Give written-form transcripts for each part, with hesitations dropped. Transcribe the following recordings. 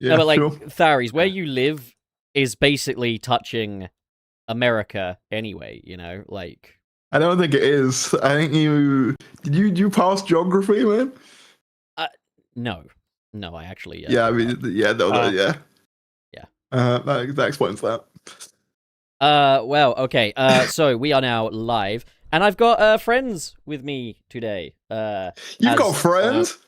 Yeah, No, but like sure. Tharis, where you live is basically touching America anyway. You know, like I don't think it is. I think you pass geography, man. no, I actually Yeah, I did mean, not. yeah, no, yeah. Yeah. That explains that. Well, okay. So we are now live, and I've got friends with me today. You've got friends.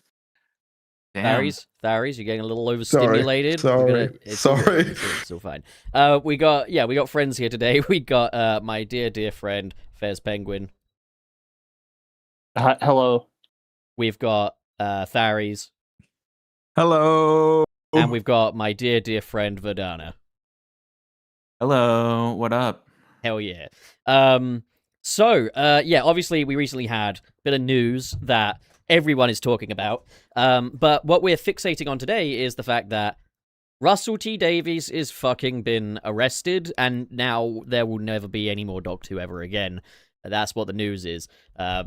Damn. Tharis, you're getting a little overstimulated. Sorry. It's all fine. We got friends here today. We got my dear friend Fez Penguin. Hello. We've got Tharis, Hello. and we've got my dear friend Verdana. Hello, what up? Hell yeah. Obviously we recently had a bit of news that everyone is talking about. But what we're fixating on today is the fact that Russell T Davies is fucking been arrested, and now there will never be any more Doctor Who ever again. That's what the news is,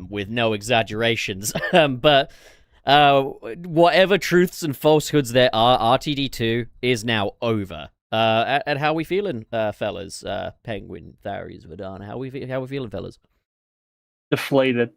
with no exaggerations. But whatever truths and falsehoods there are, RTD2 is now over. And how we feeling, fellas? Penguin, Tharis, Verdana. How we feeling, fellas? Deflated.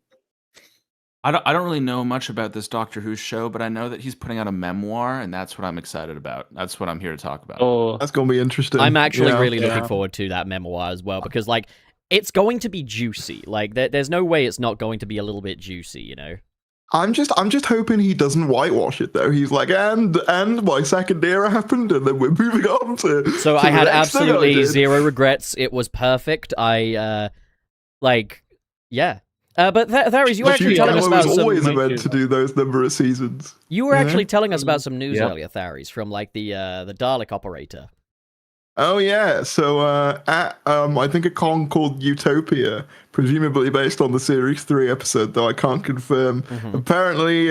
I don't really know much about this Doctor Who show, but I know that he's putting out a memoir, and that's what I'm excited about. That's what I'm here to talk about. Oh, That's gonna be interesting. I'm actually Yeah. really looking forward to that memoir as well, because like it's going to be juicy. Like there's no way it's not going to be a little bit juicy, you know. I'm just hoping he doesn't whitewash it though. He's like, and my second era happened, and then we're moving on to. So to I the had next thing I absolutely did. zero regrets. It was perfect. Yeah. But Tharis, you were actually telling us I about was some. always meant to do those number of seasons. You were Yeah. actually telling us about some news Yep. earlier, Tharis, from like the Dalek operator. Oh yeah, so at I think a con called Utopia, presumably based on the series 3 episode, though I can't confirm. Mhm. Apparently,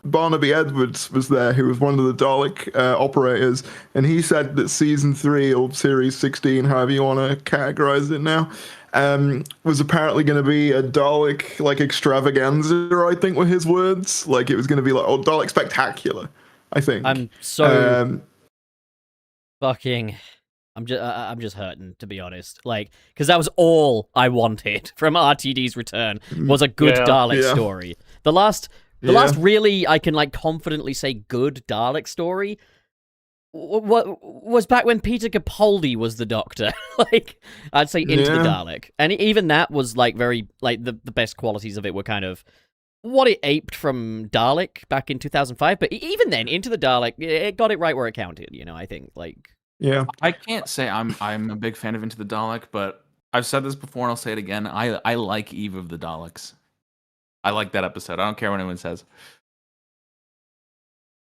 Barnaby Edwards was there, who was one of the Dalek operators, and he said that season 3 or series 16, however you want to categorize it now, was apparently going to be a Dalek like extravaganza. I think were his words. Like it was going to be like Dalek spectacular. I think. I'm so fucking. I'm just hurting, to be honest. Like, because that was all I wanted from RTD's return was a good Dalek story. The last really I can like confidently say good Dalek story what was back when Peter Capaldi was the Doctor. Like, I'd say Into the Dalek, and even that was like very like the best qualities of it were kind of what it aped from Dalek back in 2005. But even then, Into the Dalek, it got it right where it counted. You know, I think like. Yeah, I can't say I'm a big fan of Into the Dalek, but I've said this before and I'll say it again. I like Eve of the Daleks. I like that episode. I don't care what anyone says.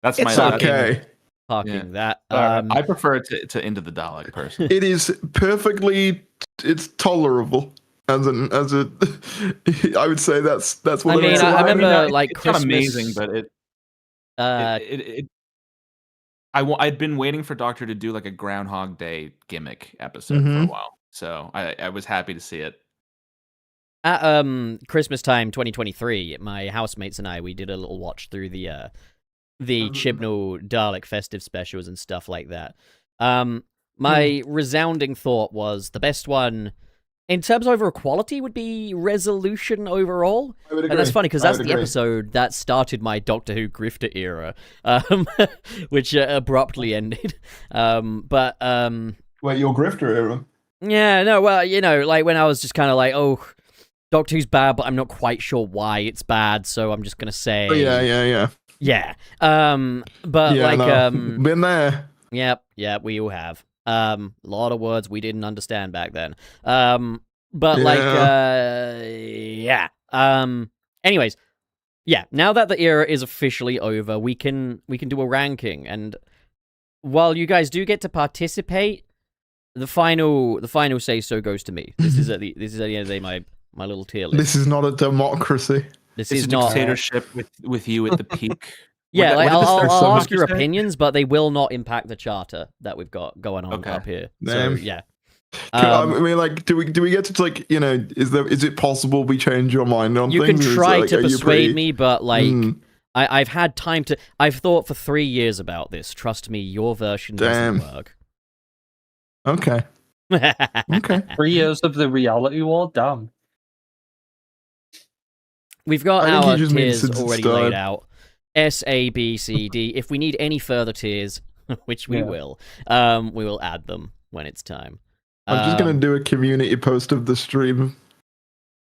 That's it's my okay. Fucking that. I prefer it to Into the Dalek personally. It is perfectly. It's tolerable. I would say that's what I mean. I remember like it's Christmas. not amazing, but I'd been waiting for Doctor to do like a Groundhog Day gimmick episode for a while, so I was happy to see it. At Christmas time 2023, my housemates and we did a little watch through the Chibnall Dalek festive specials and stuff like that. My resounding thought was the best one in terms of overall quality would be Resolution overall. I would agree. And that's funny because that's the agree. episode that started my Doctor Who grifter era, which abruptly ended. Wait, your grifter era? Yeah, no, well, you know, like when I was just kind of like, oh, Doctor Who's bad, but I'm not quite sure why it's bad, so I'm just gonna say, Yeah. But been there. Yep, we all have. A lot of words we didn't understand back then. Anyways, yeah. Now that the era is officially over, we can do a ranking, and while you guys do get to participate, the final say so goes to me. This is at the end of the day my little tier list. This is not a democracy. This It's is a not dictatorship with you at the peak. Yeah, like, I'll ask your say? opinions, but they will not impact the charter that we've got going on up here. So yeah. I mean, like, do we get to like, you know, is it possible we change your mind on you things? can Or is try it, like, to are you persuade pretty- me, but like I've had time to. I've thought for 3 years about this. Trust me, your version doesn't work. Okay. Okay. 3 years of the reality war? Damn. We've got I think our you just mean tiers since it already started. laid out. S, A, B, C, D. If we need any further tiers, which we will add them when it's time. I'm just gonna do a community post of the stream.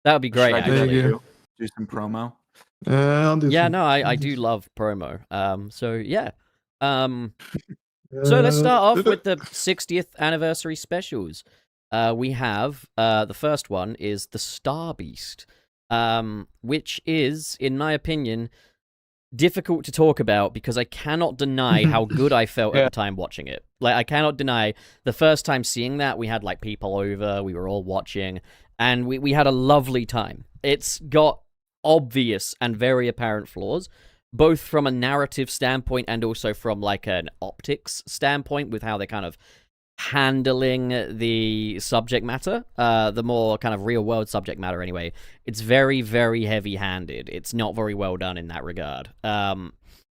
That would be great, Should I do that actually. too? Do some promo. I'll do Yeah, some- no, I do love promo. So yeah. So let's start off with the 60th anniversary specials. We have the first one is the Star Beast, which is, in my opinion, difficult to talk about because I cannot deny how good I felt at the time watching it. Like, I cannot deny the first time seeing that, we had like people over, we were all watching, and we had a lovely time. It's got obvious and very apparent flaws, both from a narrative standpoint and also from like an optics standpoint with how they're kind of handling the subject matter, the more kind of real world subject matter anyway. It's very, very heavy handed. It's not very well done in that regard. And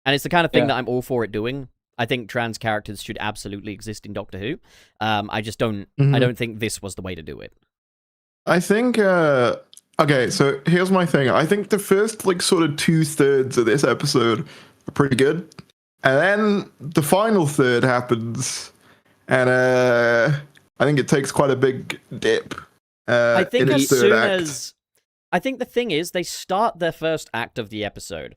it's the kind of thing that I'm all for it doing. I think trans characters should absolutely exist in Doctor Who. I just don't, I don't think this was the way to do it. I think, okay, so here's my thing. I think the first, like, sort of 2/3 of this episode are pretty good. And then the final third happens, and I think it takes quite a big dip. I think in as its third soon act. as... I think the thing is, they start their first act of the episode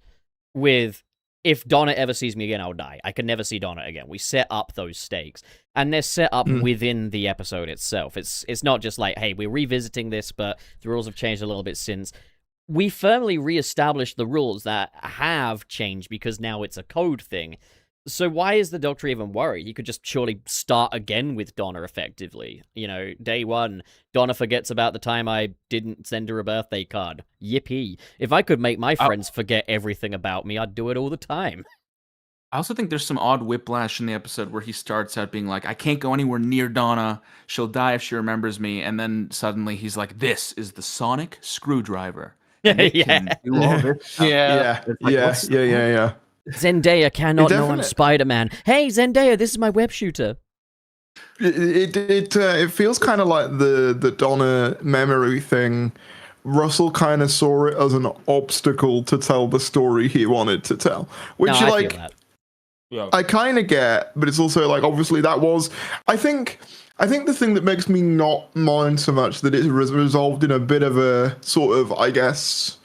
with, if Donna ever sees me again, I'll die. I can never see Donna again. We set up those stakes. And they're set up within the episode itself. It's not just like, hey, we're revisiting this, but the rules have changed a little bit since. We firmly re-established the rules that have changed because now it's a code thing. So why is the Doctor even worried? He could just surely start again with Donna effectively. You know, day one, Donna forgets about the time I didn't send her a birthday card. Yippee. If I could make my friends forget everything about me, I'd do it all the time. I also think there's some odd whiplash in the episode where he starts out being like, I can't go anywhere near Donna. She'll die if she remembers me. And then suddenly he's like, this is the sonic screwdriver. And it can do all this stuff. Yeah. It's like, what's the point? Zendaya cannot know I'm definitely- Spider-Man. Hey, Zendaya, this is my web shooter. It feels kind of like the Donna memory thing. Russell kind of saw it as an obstacle to tell the story he wanted to tell, which No, I like feel that. I kind of get, but it's also like obviously that was. I think the thing that makes me not mind so much that it was resolved in a bit of a sort of, I guess,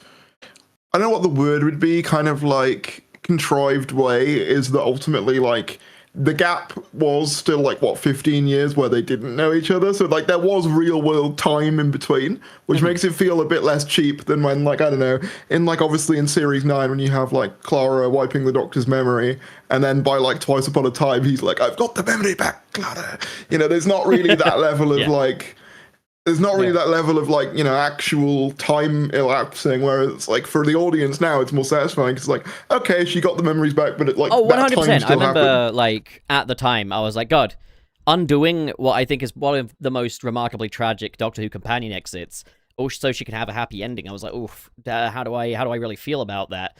I don't know what the word would be, kind of like contrived way, is that ultimately like the gap was still like what 15 years where they didn't know each other, so like there was real world time in between, which makes it feel a bit less cheap than when, like, I don't know, in like obviously in series 9 when you have like Clara wiping the Doctor's memory and then by like Twice Upon a Time he's like, I've got the memory back, Clara. You know, there's not really that level of like there's not really that level of like, you know, actual time elapsing, whereas like for the audience now it's more satisfying because like, okay, she got the memories back, but it like Oh, that time 100%. I still remember, happened. like, at the time, I was like, God, undoing what I think is one of the most remarkably tragic Doctor Who companion exits, so she could have a happy ending. I was like, oof, how do I really feel about that?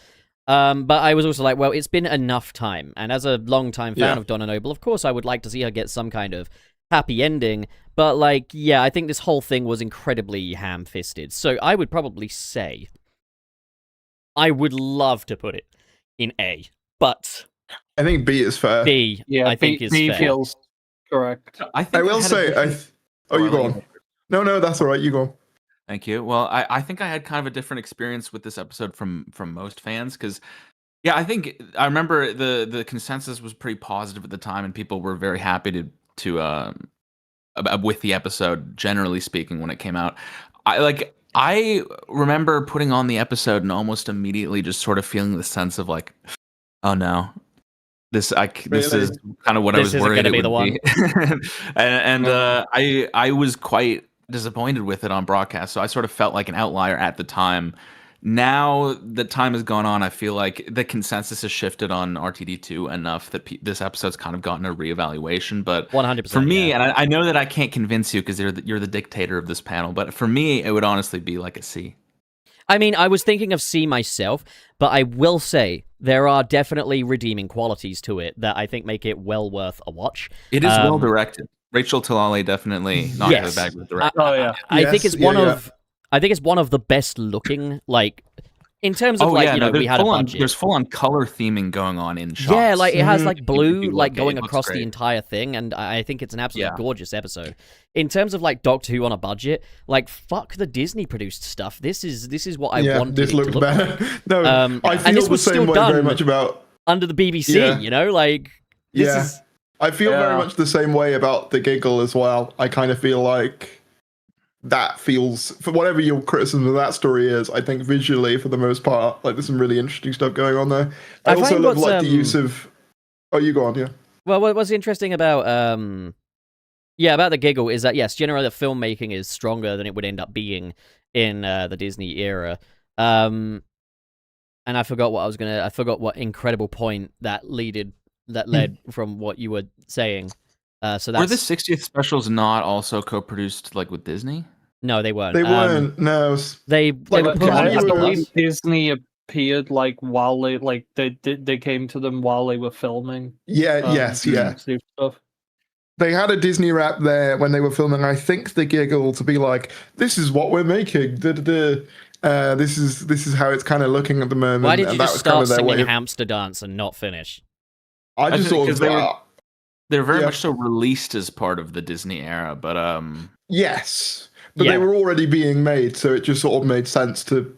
But I was also like, well, it's been enough time, and as a long-time fan of Donna Noble, of course I would like to see her get some kind of happy ending, but like, yeah, I think this whole thing was incredibly ham-fisted. So I would probably say I would love to put it in A, but I think B is fair. B, I think is B fair. feels correct. I think I will had a say, different- you go I'll let on. No, that's all right. You go on. Thank you. Well, I think I had kind of a different experience with this episode from most fans because, yeah, I think I remember the consensus was pretty positive at the time, and people were very happy to with the episode, generally speaking, when it came out. I remember putting on the episode and almost immediately just sort of feeling the sense of like, oh no, this is kind of what I was worried it would be. and I was quite disappointed with it on broadcast, so I sort of felt like an outlier at the time. Now that time has gone on, I feel like the consensus has shifted on RTD2 enough that this episode's kind of gotten a reevaluation. But 100%, for me, and I know that I can't convince you because you're the dictator of this panel, but for me, it would honestly be like a C. I mean, I was thinking of C myself, but I will say there are definitely redeeming qualities to it that I think make it well worth a watch. It is well directed. Rachel Talalay definitely knocked it back with directing. I think it's one of I think it's one of the best looking, like, in terms of we had a budget. There's full on color theming going on in shots. Yeah, like it has like blue like going across the entire thing, and I think it's an absolutely gorgeous episode. In terms of like Doctor Who on a budget, like fuck the Disney produced stuff. This is what I wanted. This looks better. No, I feel the same way very much about under the BBC. You know, like this is. I feel very much the same way about The Giggle as well. I kind of feel like that feels, for whatever your criticism of that story is, I think visually, for the most part, like there's some really interesting stuff going on there. I also love like the use of. Oh, you go on, yeah. Well, what's interesting about about The Giggle is that yes, generally the filmmaking is stronger than it would end up being in the Disney era. And I forgot what I forgot what incredible point that led from what you were saying. So that's... Were the 60th specials not also co-produced like with Disney? No, they weren't. They weren't. No, they were. I believe Disney appeared like while they came to them while they were filming. Stuff. They had a Disney rap there when they were filming. I think The Giggle to be like, this is what we're making. This is how it's kind of looking at the moment. Why did you just start singing Hamster Dance and not finish? I just sort of. They're very much so released as part of the Disney era, but yes, but they were already being made, so it just sort of made sense to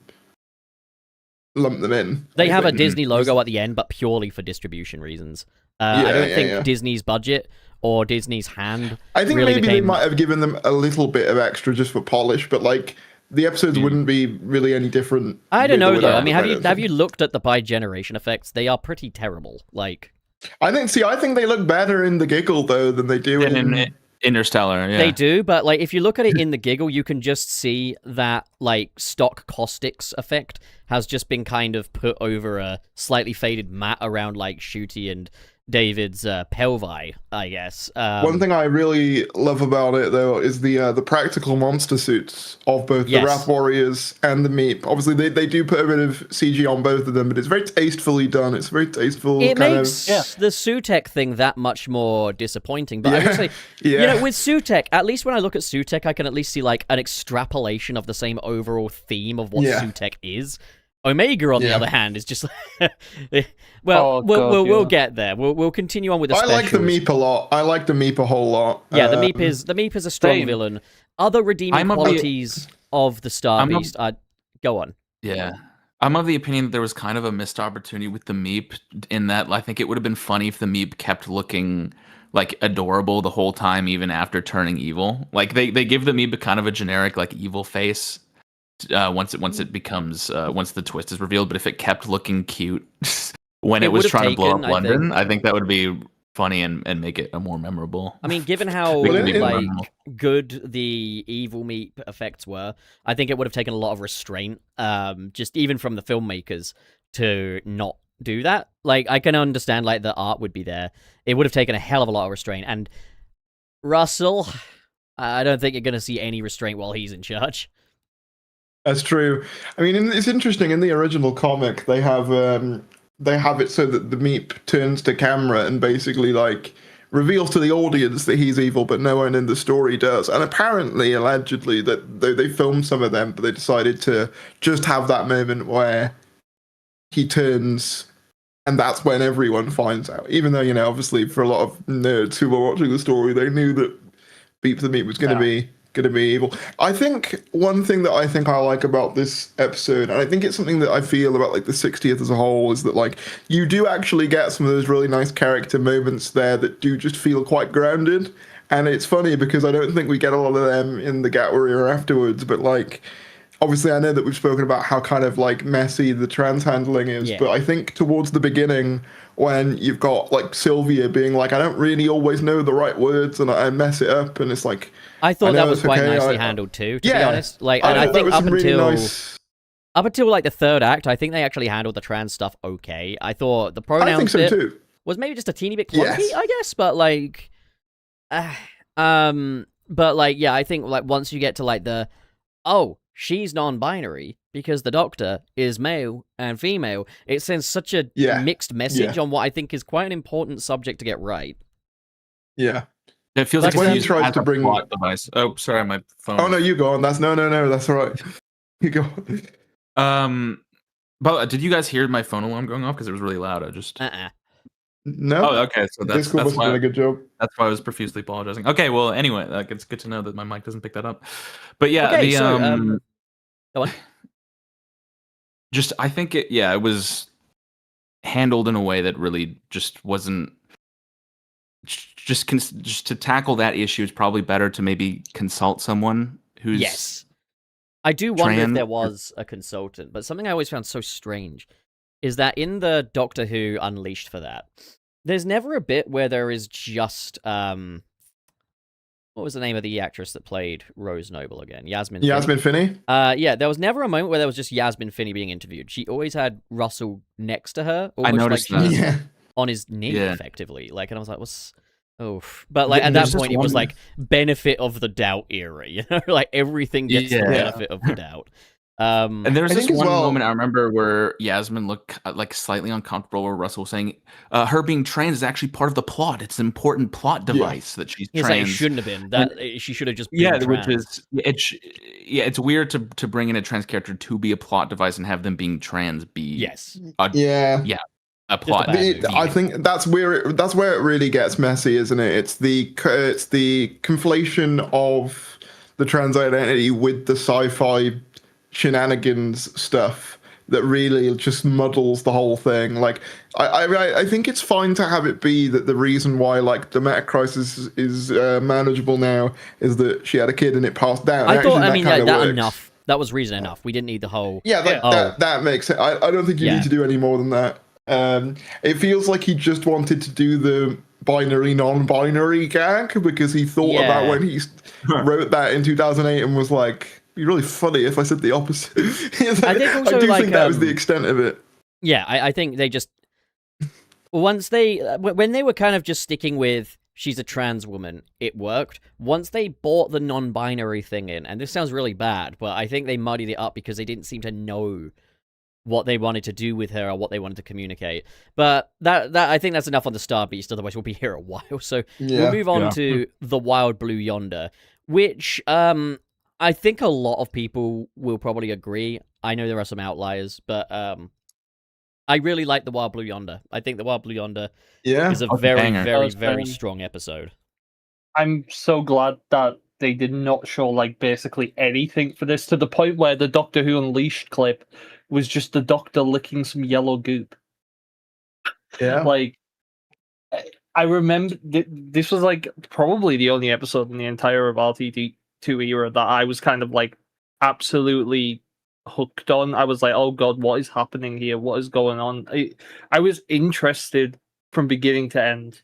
lump them in. They have a Disney logo at the end, but purely for distribution reasons. I don't think Disney's budget or Disney's hand. I think really maybe they might have given them a little bit of extra just for polish, but like the episodes wouldn't be really any different. I don't know though. I mean, have you looked at the bi-generation effects? They are pretty terrible. Like. I think they look better in The Giggle though than they do in Interstellar. Yeah, they do. But like, if you look at it in The Giggle, you can just see that like stock caustics effect has just been kind of put over a slightly faded mat around like Ncuti and David's pelvi, I guess. One thing I really love about it, though, is the practical monster suits of both the Wrath Warriors and the Meep. Obviously, they do put a bit of CG on both of them, but it's very tastefully done. It's very tasteful. It makes the Sutek thing that much more disappointing. But I would say, you know, with Sutek, at least when I look at Sutek, I can at least see like an extrapolation of the same overall theme of what Sutek is. Omega, on the other hand, is just we'll get there. We'll continue on with the specials. I like the Meep a lot. I like the Meep a whole lot. Yeah, the Meep is a strong villain. Other redeeming qualities of the Star Beast. Go on. Yeah, I'm of the opinion that there was kind of a missed opportunity with the Meep in that I think it would have been funny if the Meep kept looking like adorable the whole time, even after turning evil. Like they give the Meep kind of a generic like evil face. Once the twist is revealed, but if it kept looking cute when it was trying to blow up London, I think that would be funny and make it a more memorable. I mean, given how good the evil Meep effects were, I think it would have taken a lot of restraint, just even from the filmmakers, to not do that. Like, I can understand like the art would be there. It would have taken a hell of a lot of restraint, and Russell, I don't think you're going to see any restraint while he's in charge. That's true. I mean, it's interesting. In the original comic, they have it so that the Meep turns to camera and basically like reveals to the audience that he's evil, but no one in the story does. And apparently, allegedly, that they filmed some of them, but they decided to just have that moment where he turns, and that's when everyone finds out. Even though, you know, obviously, for a lot of nerds who were watching the story, they knew that Beep the Meep was going to be evil. I think one thing that I like about this episode, and I think it's something that I feel about like the 60th as a whole, is that like you do actually get some of those really nice character moments there that do just feel quite grounded. And it's funny because I don't think we get a lot of them in the Gatwa era afterwards, but like obviously I know that we've spoken about how kind of like messy the trans handling is, but I think towards the beginning when you've got like Sylvia being like, I don't really always know the right words and I mess it up, and it's like I thought that was quite nicely handled too, to be honest. Like, and I think up until like the third act, I think they actually handled the trans stuff okay. I thought the pronouns bit was maybe just a teeny bit clunky, I guess, but like, I think like once you get to like she's non-binary, because the Doctor is male and female. It sends such a mixed message on what I think is quite an important subject to get right. Yeah. It feels like when he tries to bring plot device. Oh, sorry, my phone. Oh no, you go on. That's no, that's all right. You go. But did you guys hear my phone alarm going off? Because it was really loud. I just. No. Oh, okay. So that's Discord must have done a good job. That's why I was profusely apologizing. Okay, well, anyway, like it's good to know that my mic doesn't pick that up. But yeah, okay, go on. Just I think it was handled in a way that really just wasn't. Just to tackle that issue, it's probably better to maybe consult someone who's. Yes. I do wonder if there was a consultant, but something I always found so strange is that in the Doctor Who Unleashed for that, there's never a bit where there is just what was the name of the actress that played Rose Noble again? Yasmin Finney? Yeah, there was never a moment where there was just Yasmin Finney being interviewed. She always had Russell next to her, almost I noticed like she that. was on his knee, effectively. Like, and I was like, what's... Oh, but like at that point, it was like benefit of the doubt era, you know, like everything gets the benefit of the doubt. And there's this one moment I remember where Yasmin looked like slightly uncomfortable, where Russell was saying her being trans is actually part of the plot. It's an important plot device that she's trans. Like it shouldn't have been. That she should have just been trans. Which is it's weird to bring in a trans character to be a plot device and have them being trans be a plot. I think that's where it really gets messy, isn't it? It's the conflation of the trans identity with the sci-fi shenanigans stuff that really just muddles the whole thing. Like, I think it's fine to have it be that the reason why like the meta crisis is manageable now is that she had a kid and it passed down. I thought, that enough. That was reason enough. We didn't need the whole. That makes sense. I don't think you need to do any more than that. It feels like he just wanted to do the binary non-binary gag because he thought of that when he wrote that in 2008 and was like, it'd be really funny if I said the opposite. I think that was the extent of it. Yeah, I think they just when they were kind of just sticking with she's a trans woman, it worked. Once they brought the non-binary thing in, and this sounds really bad, but I think they muddied it up because they didn't seem to know what they wanted to do with her or what they wanted to communicate. But that I think that's enough on the Star Beast, otherwise we'll be here a while. So we'll move on to The Wild Blue Yonder, which I think a lot of people will probably agree. I know there are some outliers, but I really like The Wild Blue Yonder. I think The Wild Blue Yonder is a very strong episode. I'm so glad that they did not show like basically anything for this, to the point where the Doctor Who Unleashed clip was just the Doctor licking some yellow goop. Yeah. Like, I remember this was like probably the only episode in the entire of RTD2 era that I was kind of like absolutely hooked on. I was like, oh god, what is happening here? What is going on? I was interested from beginning to end.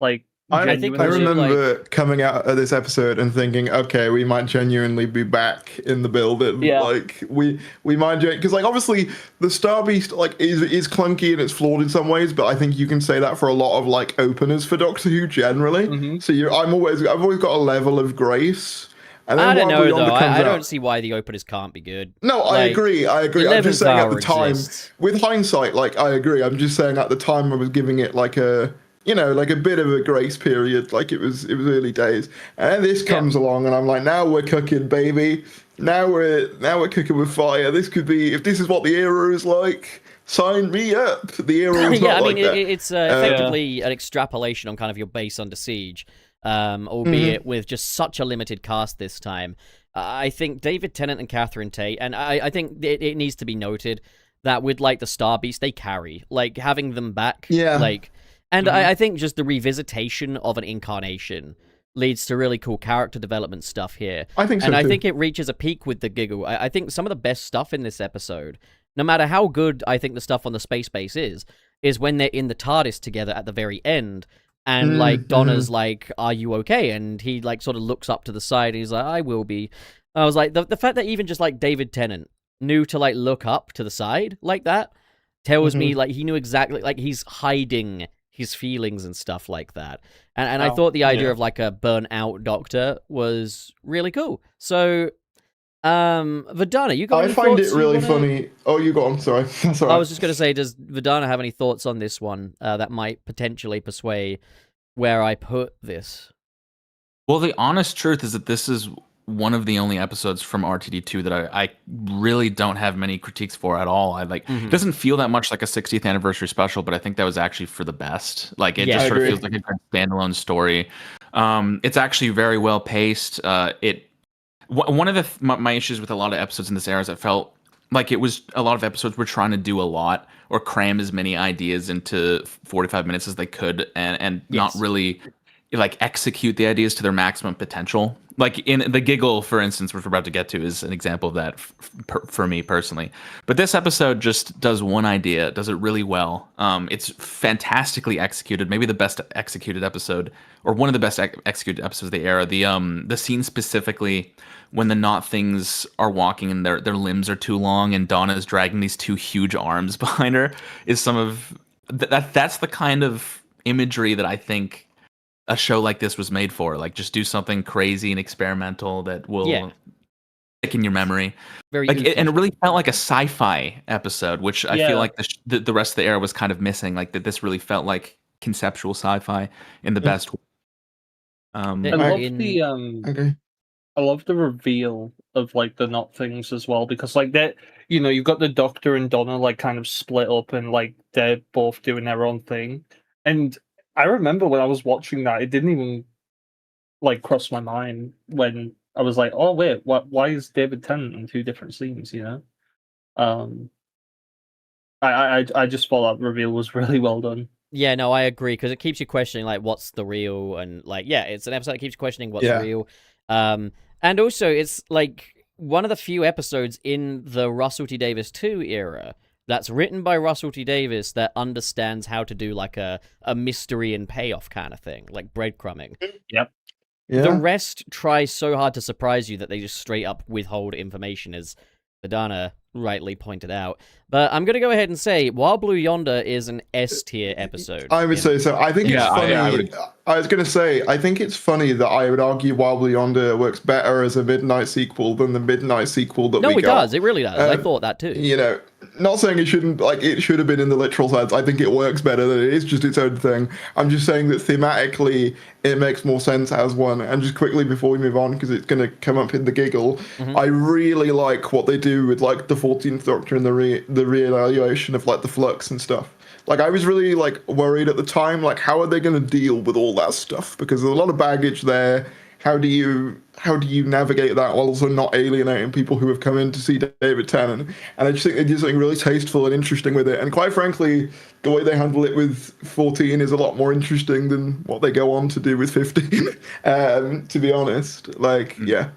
Like, I remember coming out of this episode and thinking, okay, we might genuinely be back in the building. Yeah. Like we might, because like obviously the Star Beast like is clunky and it's flawed in some ways, but I think you can say that for a lot of like openers for Doctor Who generally. Mm-hmm. So I've always got a level of grace. And then I don't know though. I don't see why the openers can't be good. No, I agree. I'm just saying at the time, with hindsight, like I agree. I'm just saying at the time I was giving it like a bit of a grace period, like it was early days. And this comes along and I'm like, now we're cooking, baby. Now we're cooking with fire. This could be, if this is what the era is like, sign me up. The era was not like that. It's effectively an extrapolation on kind of your base Under Siege, albeit with just such a limited cast this time. I think David Tennant and Catherine Tate, and I think it needs to be noted that with like the Star Beast, they carry, like having them back, And I think just the revisitation of an incarnation leads to really cool character development stuff here. I think so, and too. I think it reaches a peak with the giggle. I think some of the best stuff in this episode, no matter how good I think the stuff on the space base is when they're in the TARDIS together at the very end, and like Donna's like, "Are you okay?" And he like sort of looks up to the side and he's like, "I will be." I was like, the fact that even just like David Tennant knew to like look up to the side like that tells me like he knew exactly, like he's hiding his feelings and stuff like that. And I thought the idea of like a burnt out Doctor was really cool. So Vidana, you got any find thoughts it really you wanna... funny. Oh, you go on. Sorry, that's all right. I was just going to say, does Vidana have any thoughts on this one that might potentially persuade where I put this? Well, the honest truth is that this is one of the only episodes from RTD2 that I really don't have many critiques for at all. It doesn't feel that much like a 60th anniversary special, but I think that was actually for the best. Like it just sort of feels like a good standalone story. It's actually very well paced. One of my issues with a lot of episodes in this era is it felt like it was a lot of episodes were trying to do a lot or cram as many ideas into 45 minutes as they could and not really like execute the ideas to their maximum potential. Like in the giggle, for instance, which we're about to get to, is an example of that for me personally. But this episode just does one idea, does it really well. It's fantastically executed, maybe the best executed episode, or one of the best executed episodes of the era. The scene specifically when the Not Things are walking and their limbs are too long and Donna is dragging these two huge arms behind her is some of that's the kind of imagery that I think a show like this was made for. Like, just do something crazy and experimental that will stick in your memory. Very and it really felt like a sci-fi episode, which I feel like the rest of the era was kind of missing. Like that, this really felt like conceptual sci-fi in the best way. I love the reveal of like the Not Things as well, because like that, you've got the Doctor and Donna like kind of split up and like they're both doing their own thing. And I remember when I was watching that, it didn't even like cross my mind when I was like, oh wait, why is David Tennant in two different scenes, I just thought that reveal was really well done. Yeah, no, I agree, because it keeps you questioning like what's the real, and like it's an episode that keeps you questioning what's real. And also it's like one of the few episodes in the Russell T Davies 2 era that's written by Russell T Davies that understands how to do like a mystery and payoff kind of thing, like breadcrumbing. Yep. Yeah. The rest try so hard to surprise you that they just straight up withhold information, as Vidana rightly pointed out. But I'm going to go ahead and say While Blue Yonder is an S-tier episode. I would say so. I think it's funny. I was going to say, I think it's funny that I would argue While Blue Yonder works better as a midnight sequel than the midnight sequel that we got. No, it does. It really does. I thought that too. Not saying it shouldn't, like, it should have been in the literal sense. I think it works better than it is just its own thing. I'm just saying that thematically it makes more sense as one. And just quickly before we move on, because it's going to come up in the giggle, I really like what they do with, like, the 14th Doctor and the reevaluation of, like, the flux and stuff. Like, I was really, like, worried at the time, like, how are they going to deal with all that stuff? Because there's a lot of baggage there. How do you navigate that while also not alienating people who have come in to see David Tennant? And I just think they do something really tasteful and interesting with it. And quite frankly, the way they handle it with 14 is a lot more interesting than what they go on to do with 15. To be honest, like, yeah.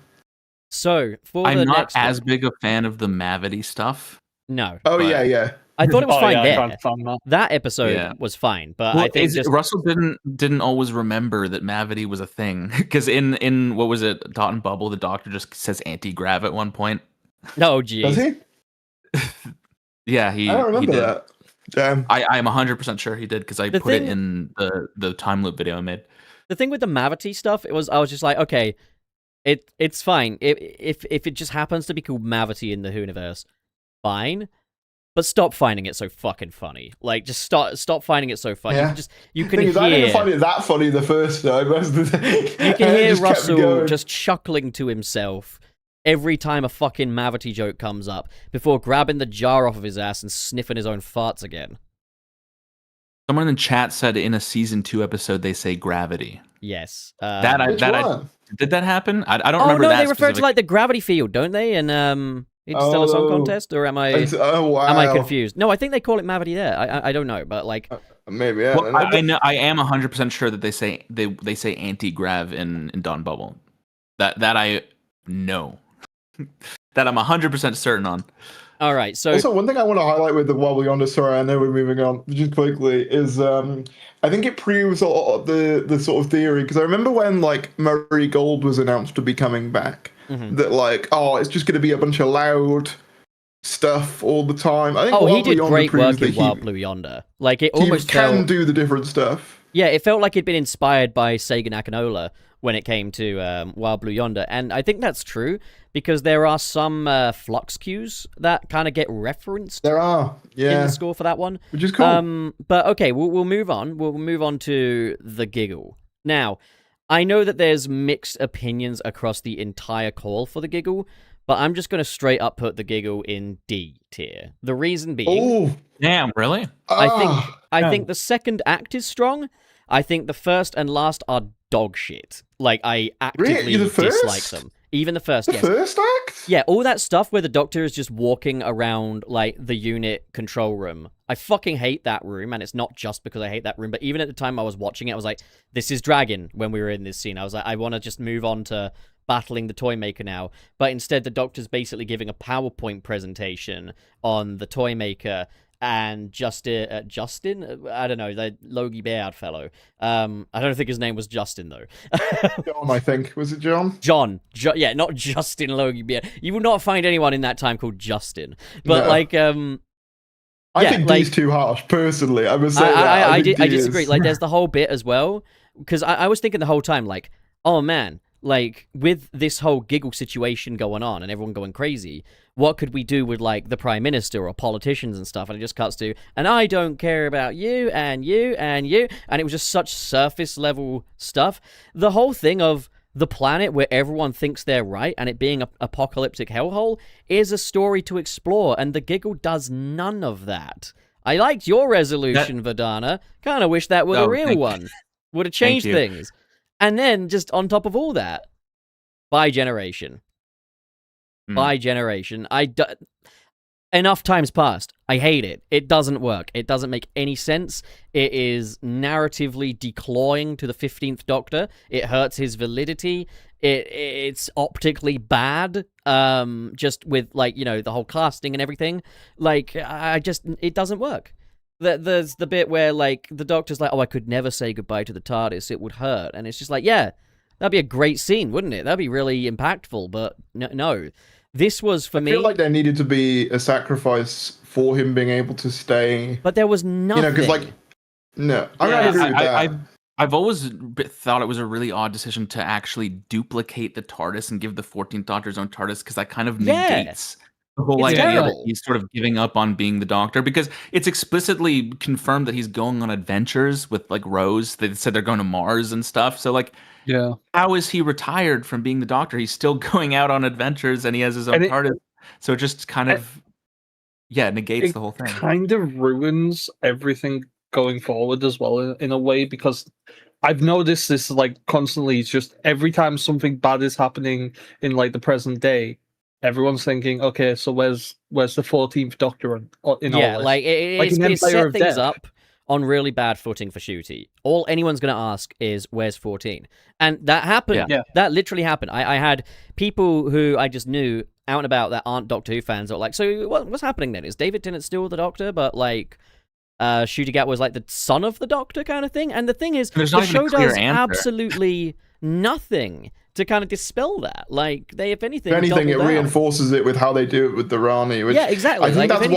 So I'm not as big a fan of the Mavity stuff. No. Oh yeah. I thought it was fine there. That. That episode was fine, but I think Russell didn't always remember that Mavity was a thing, because in what was it, Dot and Bubble, the Doctor just says anti-grav at one point. No, geez. Does he? Yeah, I don't remember that. Damn. I'm 100% sure he did, because I put it in the time loop video I made. The thing with the Mavity stuff, I was just like, okay, it's fine. If it just happens to be called Mavity in the Whoniverse, fine. But stop finding it so fucking funny. Like, just stop finding it so funny. Yeah. You can hear. I didn't find it that funny the first time. You can hear Russell just chuckling to himself every time a fucking Mavity joke comes up before grabbing the jar off of his ass and sniffing his own farts again. Someone in the chat said in a season 2 episode they say gravity. Yes. Did that happen? I don't remember that. Oh no, they refer to like the gravity field, don't they? And Interstellar Song Contest, or am I confused? No, I think they call it Mavity there. I don't know, but like maybe. Yeah. Well, I know, I am 100% sure that they say anti-grav in Dawn Bubble. That I know. That I'm 100% certain on. All right. So also, one thing I want to highlight with the While Blue Yonder, sorry, I know we're moving on just quickly, is I think it proves a lot of the sort of theory, because I remember when like Murray Gold was announced to be coming back. That like, it's just going to be a bunch of loud stuff all the time. I think he did great work in Wild Blue Yonder. Like, it almost can do the different stuff. Yeah, it felt like it'd been inspired by Sega Nakanola when it came to Wild Blue Yonder, and I think that's true because there are some flux cues that kind of get referenced. There are, in the score for that one, which is cool. But okay, we'll move on. We'll move on to the giggle. Now, I know that there's mixed opinions across the entire call for the giggle, but I'm just going to straight up put the giggle in D tier. The reason being... Oh, damn, really? I think the second act is strong. I think the first and last are dog shit. Like, I actively dislike them. Even the first, yes. The first act? Yeah, all that stuff where the Doctor is just walking around, like, the unit control room. I fucking hate that room, and it's not just because I hate that room, but even at the time I was watching it, I was like, this is dragging when we were in this scene. I was like, I want to just move on to battling the Toymaker now. But instead, the Doctor's basically giving a PowerPoint presentation on the Toymaker, and Justin, I don't know, the Logie Bayard fellow. I don't think his name was Justin, though. John, I think. Was it John? John. Yeah, not Justin Logie Bayard. You will not find anyone in that time called Justin. But, No. like, I think D's too harsh, personally. I would say that. I disagree. Like, there's the whole bit as well. Because I was thinking the whole time, like, oh, man, like, with this whole giggle situation going on and everyone going crazy, what could we do with, like, the Prime Minister or politicians and stuff? And it just cuts to, and I don't care about you, and you, and you. And it was just such surface-level stuff. The whole thing of the planet where everyone thinks they're right and it being an apocalyptic hellhole is a story to explore, and the giggle does none of that. I liked your resolution, Verdana. Kind of wish that were the real one. Would have changed things. And then, just on top of all that, by generation. By generation. Enough times passed. I hate it. It doesn't work. It doesn't make any sense. It is narratively declawing to the 15th Doctor. It hurts his validity. It's optically bad. Just with, like, you know, the whole casting and everything. Like, it doesn't work. There's the bit where, like, the Doctor's like, oh, I could never say goodbye to the TARDIS. It would hurt. And it's just like, yeah, that'd be a great scene, wouldn't it? That'd be really impactful. But no. This was, for me... I feel like there needed to be a sacrifice for him being able to stay. But there was nothing. You know, because, like... No, I don't agree with that. I've always thought it was a really odd decision to actually duplicate the TARDIS and give the 14th Doctor his own TARDIS, because that kind of negates... the whole idea that he's sort of giving up on being the Doctor, because it's explicitly confirmed that he's going on adventures with, like, Rose. They said they're going to Mars and stuff. So, like, how is he retired from being the Doctor? He's still going out on adventures and he has his own TARDIS. So it just kind of, negates the whole thing. It kind of ruins everything going forward as well, in a way, because I've noticed this, like, constantly. It's just every time something bad is happening in, like, the present day, everyone's thinking, okay, so where's the 14th Doctor in all this? Yeah, like, it's set things up on really bad footing for Ncuti. All anyone's going to ask is, where's 14? And that happened. Yeah. That literally happened. I had people who I just knew out and about that aren't Doctor Who fans that were like, so what's happening then? Is David Tennant still the Doctor, but, like, Ncuti Gatwa was, like, the son of the Doctor kind of thing? And the thing is, the show does absolutely nothing to kind of dispel that. Like, if anything, it reinforces it with how they do it with the Rani. Which exactly. I think that's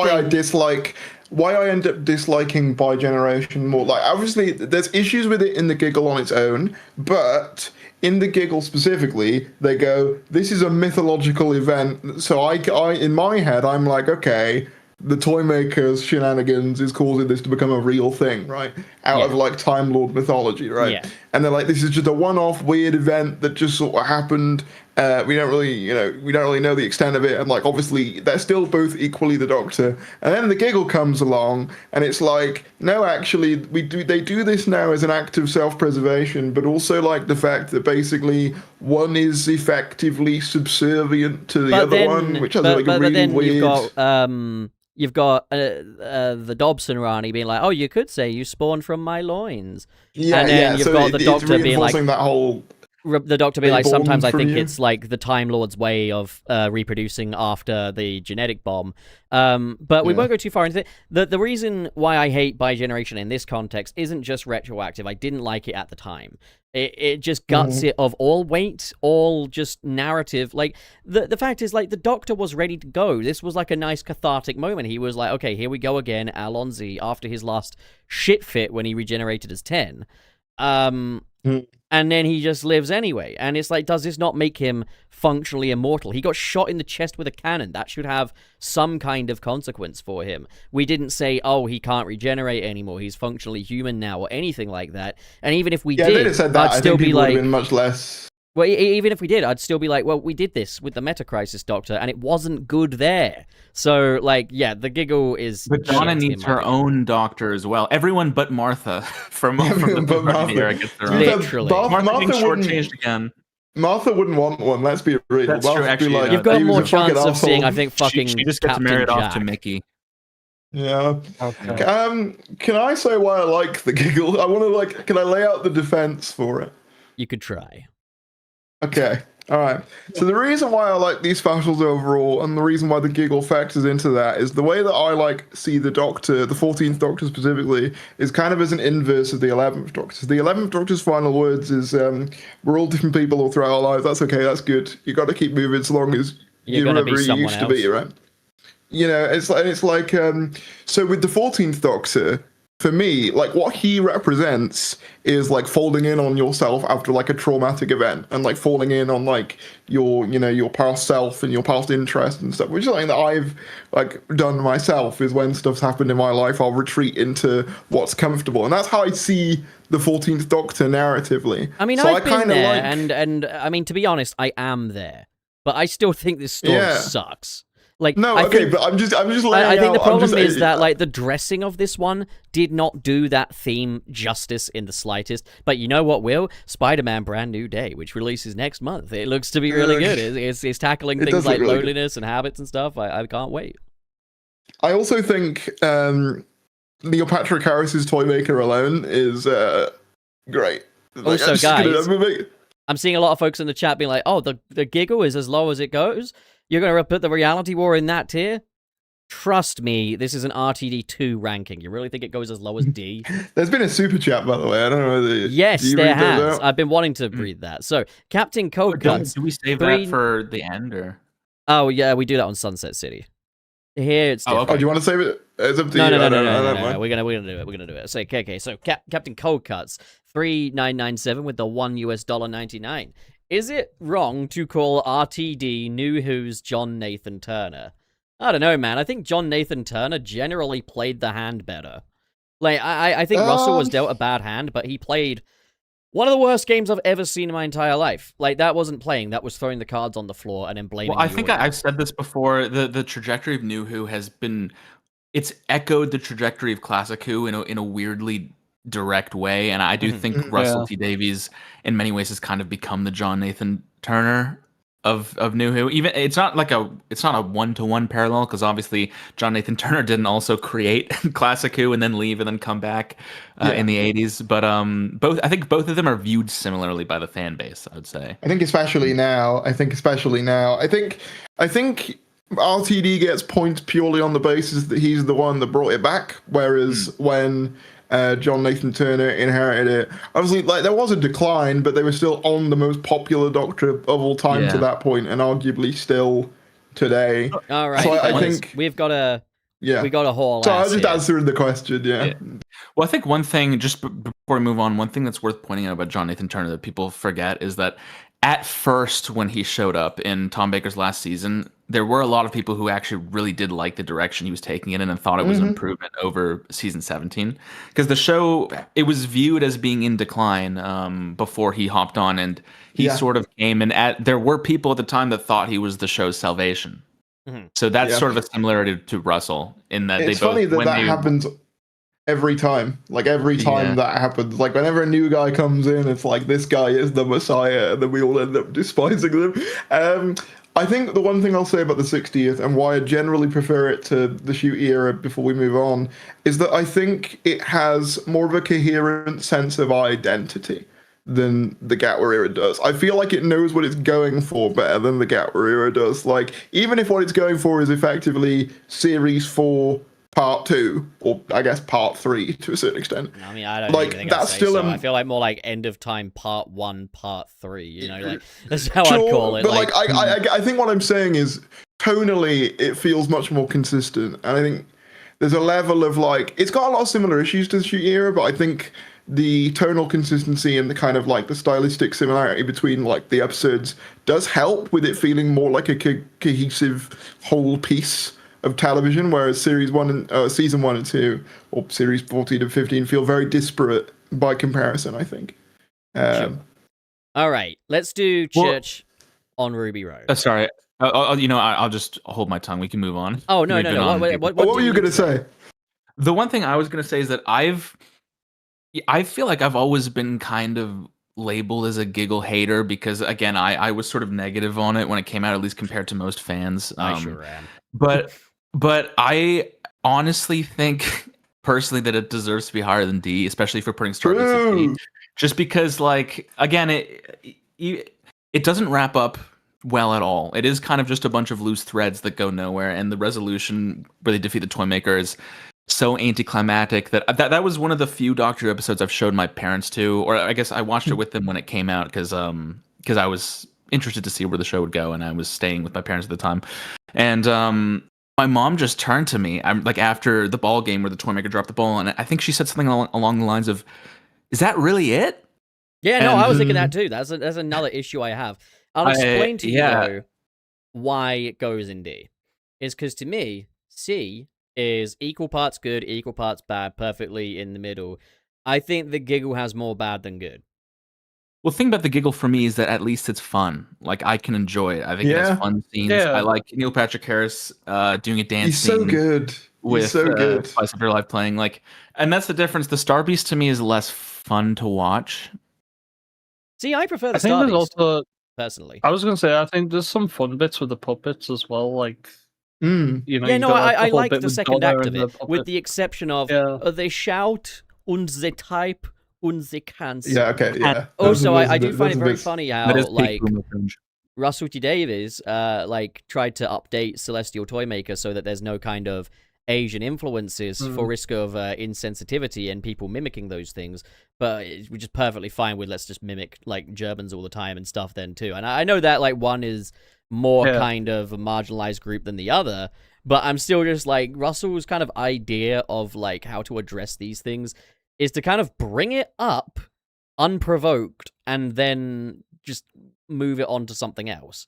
why I end up disliking By Generation more. Like, obviously, there's issues with it in the giggle on its own, but in the giggle specifically, they go, this is a mythological event. So I in my head, I'm like, okay, the Toymaker's shenanigans is causing this to become a real thing, right? Out of, like, Time Lord mythology, right? Yeah. And they're like, this is just a one-off weird event that just sort of happened. We don't really know the extent of it. And, like, obviously, they're still both equally the Doctor. And then the giggle comes along, and it's like, no, actually, they do this now as an act of self-preservation, but also, like, the fact that basically one is effectively subservient to the other one, which has, like, a really weird... You've got the Dobson Rani being like, oh, you could say you spawned from my loins. Yeah, and then you've got the Doctor being like... that whole... The Doctor being like, sometimes I think it's like the Time Lord's way of reproducing after the genetic bomb. But we won't go too far into it. The reason why I hate By Generation in this context isn't just retroactive. I didn't like it at the time. It just guts it of all weight, all just narrative. Like, the fact is, like, the Doctor was ready to go. This was like a nice cathartic moment. He was like, okay, here we go again, Alonzi, after his last shit fit when he regenerated as 10. And then he just lives anyway. And it's like, does this not make him functionally immortal? He got shot in the chest with a cannon. That should have some kind of consequence for him. We didn't say, oh, he can't regenerate anymore. He's functionally human now or anything like that. And even if we did, said that, I'd still be like, been much less. Well, even if we did, I'd still be like, well, we did this with the Meta Crisis Doctor, and it wasn't good there. So, like, yeah, the giggle is... But Donna needs her own doctor as well. Everyone but Martha from the era gets their own. Literally. Martha being shortchanged again. Martha wouldn't want one, let's be real. That's true, actually. Like, you've got more chance of seeing, I think, fucking She just gets Captain married Jack. off to Mickey. Yeah. Okay. Can I say why I like the giggle? I want to, like, can I lay out the defense for it? You could try. Okay. All right. So the reason why I like these specials overall, and the reason why the giggle factors into that, is the way that I like see the Doctor, the 14th Doctor specifically, is kind of as an inverse of the 11th Doctor. So the 11th Doctor's final words is, "We're all different people all throughout our lives. That's okay. That's good. You got to keep moving so long as You're you're gonna be whoever you someone used to be, else. right?" You know, it's like so with the 14th Doctor. For me, like, what he represents is like folding in on yourself after like a traumatic event, and like falling in on like your, you know, your past self and your past interest and stuff, which is something that I've like done myself. Is when stuff's happened in my life, I'll retreat into what's comfortable, and that's how I see the 14th Doctor narratively. I mean, so I've been there, like... and I mean, to be honest, I am there, but I still think this story sucks. Like, No, I okay, think, but I'm just laying I think the out- problem is that, like, the dressing of this one did not do that theme justice in the slightest. But you know what will? Spider-Man Brand New Day, which releases next month. It looks to be really good. It's tackling things like really loneliness and habits and stuff. I can't wait. I also think Neil Patrick Harris's Toymaker alone is great. Like, Also, guys, I'm seeing a lot of folks in the chat being like, oh, the giggle is as low as it goes. You're going to put the reality war in that tier? Trust me, this is an RTD2 ranking. You really think it goes as low as D? There's been a super chat, by the way. I don't know whether yes, there has. I've been wanting to read that. So, Captain Cold Cuts. Do we save that for the end, or? Oh, yeah, we do that on Sunset City. Here it's different. Oh, do you want to save it? It's up to no, you. No. We're gonna do it. We're gonna do it. So, okay. So, Captain Cold Cuts 3997 with the $1.99. Is it wrong to call RTD New Who's John Nathan Turner? I don't know, man. I think John Nathan Turner generally played the hand better. Like, I think Russell was dealt a bad hand, but he played one of the worst games I've ever seen in my entire life. Like, that wasn't playing. That was throwing the cards on the floor and then blaming Well, I think I've said this before. The trajectory of New Who has been... It's echoed the trajectory of Classic Who in a weirdly direct way, and I do think Russell T Davies in many ways has kind of become the John Nathan Turner of New Who. Even it's not a 1-to-1 parallel, because obviously John Nathan Turner didn't also create Classic Who and then leave and then come back in the 80s, but I think both of them are viewed similarly by the fan base, I would say. I think especially now. I think RTD gets points purely on the basis that he's the one that brought it back, whereas when John Nathan Turner inherited it, obviously, like, there was a decline, but they were still on the most popular Doctor of all time to that point, and arguably still today. All right, so I think we got a whole. So I was just answering the question. Yeah. Well, I think one thing, just before we move on, one thing that's worth pointing out about John Nathan Turner that people forget is that at first, when he showed up in Tom Baker's last season, there were a lot of people who actually really did like the direction he was taking it in and thought it was an improvement over season 17. Because the show, it was viewed as being in decline before he hopped on, and he sort of came and there were people at the time that thought he was the show's salvation. So that's sort of a similarity to Russell in that it's funny that happens every time. Like, every time that happens, like, whenever a new guy comes in, it's like, this guy is the messiah, and then we all end up despising them. I think the one thing I'll say about the 60th, and why I generally prefer it to the shoot era before we move on, is that I think it has more of a coherent sense of identity than the Gatwa era does. I feel like it knows what it's going for better than the Gatwa era does. Like, even if what it's going for is effectively Series 4 Part 2, or I guess Part 3 to a certain extent. I mean, I don't like, even think that's I'd say still so. I feel like more like End of Time Part 1, Part 3. You know, like, that's how sure, I'd call it. But like I think what I'm saying is tonally it feels much more consistent, and I think there's a level of, like, it's got a lot of similar issues to the shoot era, but I think the tonal consistency and the kind of like the stylistic similarity between like the episodes does help with it feeling more like a cohesive whole piece of television, whereas season 1 and 2 or series 14 and 15 feel very disparate by comparison, I think. Sure. All right, let's do Church on Ruby Road. Sorry. I'll just hold my tongue. We can move on. Oh, no. What were you going to say? The one thing I was going to say is that I feel like I've always been kind of labeled as a giggle hater because, again, I was sort of negative on it when it came out, at least compared to most fans. I sure am. But I honestly think, personally, that it deserves to be higher than D, especially for putting Stardust at D. Just because, like, again, it doesn't wrap up well at all. It is kind of just a bunch of loose threads that go nowhere, and the resolution where they defeat the Toymaker is so anticlimactic that was one of the few Doctor episodes I've showed my parents to, or I guess I watched it with them when it came out because I was interested to see where the show would go, and I was staying with my parents at the time. And my mom just turned to me, I'm like, after the ball game where the Toymaker dropped the ball, and I think she said something along the lines of, "Is that really it?" Yeah, no, I was thinking that too. That's another issue I have. I'll explain to you though why it goes in D. Is because to me, C is equal parts good, equal parts bad, perfectly in the middle. I think the giggle has more bad than good. Well, the thing about the giggle for me is that at least it's fun. Like, I can enjoy it. I think it has fun scenes. Yeah. I like Neil Patrick Harris doing a dance He's so good. With Slice of Your Life playing. Like, and that's the difference. The Star Beast to me is less fun to watch. See, I prefer the Star Beast, personally. I was going to say, I think there's some fun bits with the puppets as well. Like, I like the second act of it, with the exception of they shout and they type and they cancel. Yeah, okay, yeah. Also, I do find it very funny how like Russell T Davies tried to update Celestial Toymaker so that there's no kind of Asian influences for risk of insensitivity and people mimicking those things, but we're just perfectly fine with let's just mimic like Germans all the time and stuff then too. And I know that like one is more kind of a marginalized group than the other, but I'm still just like, Russell's kind of idea of like how to address these things is to kind of bring it up unprovoked and then just move it on to something else.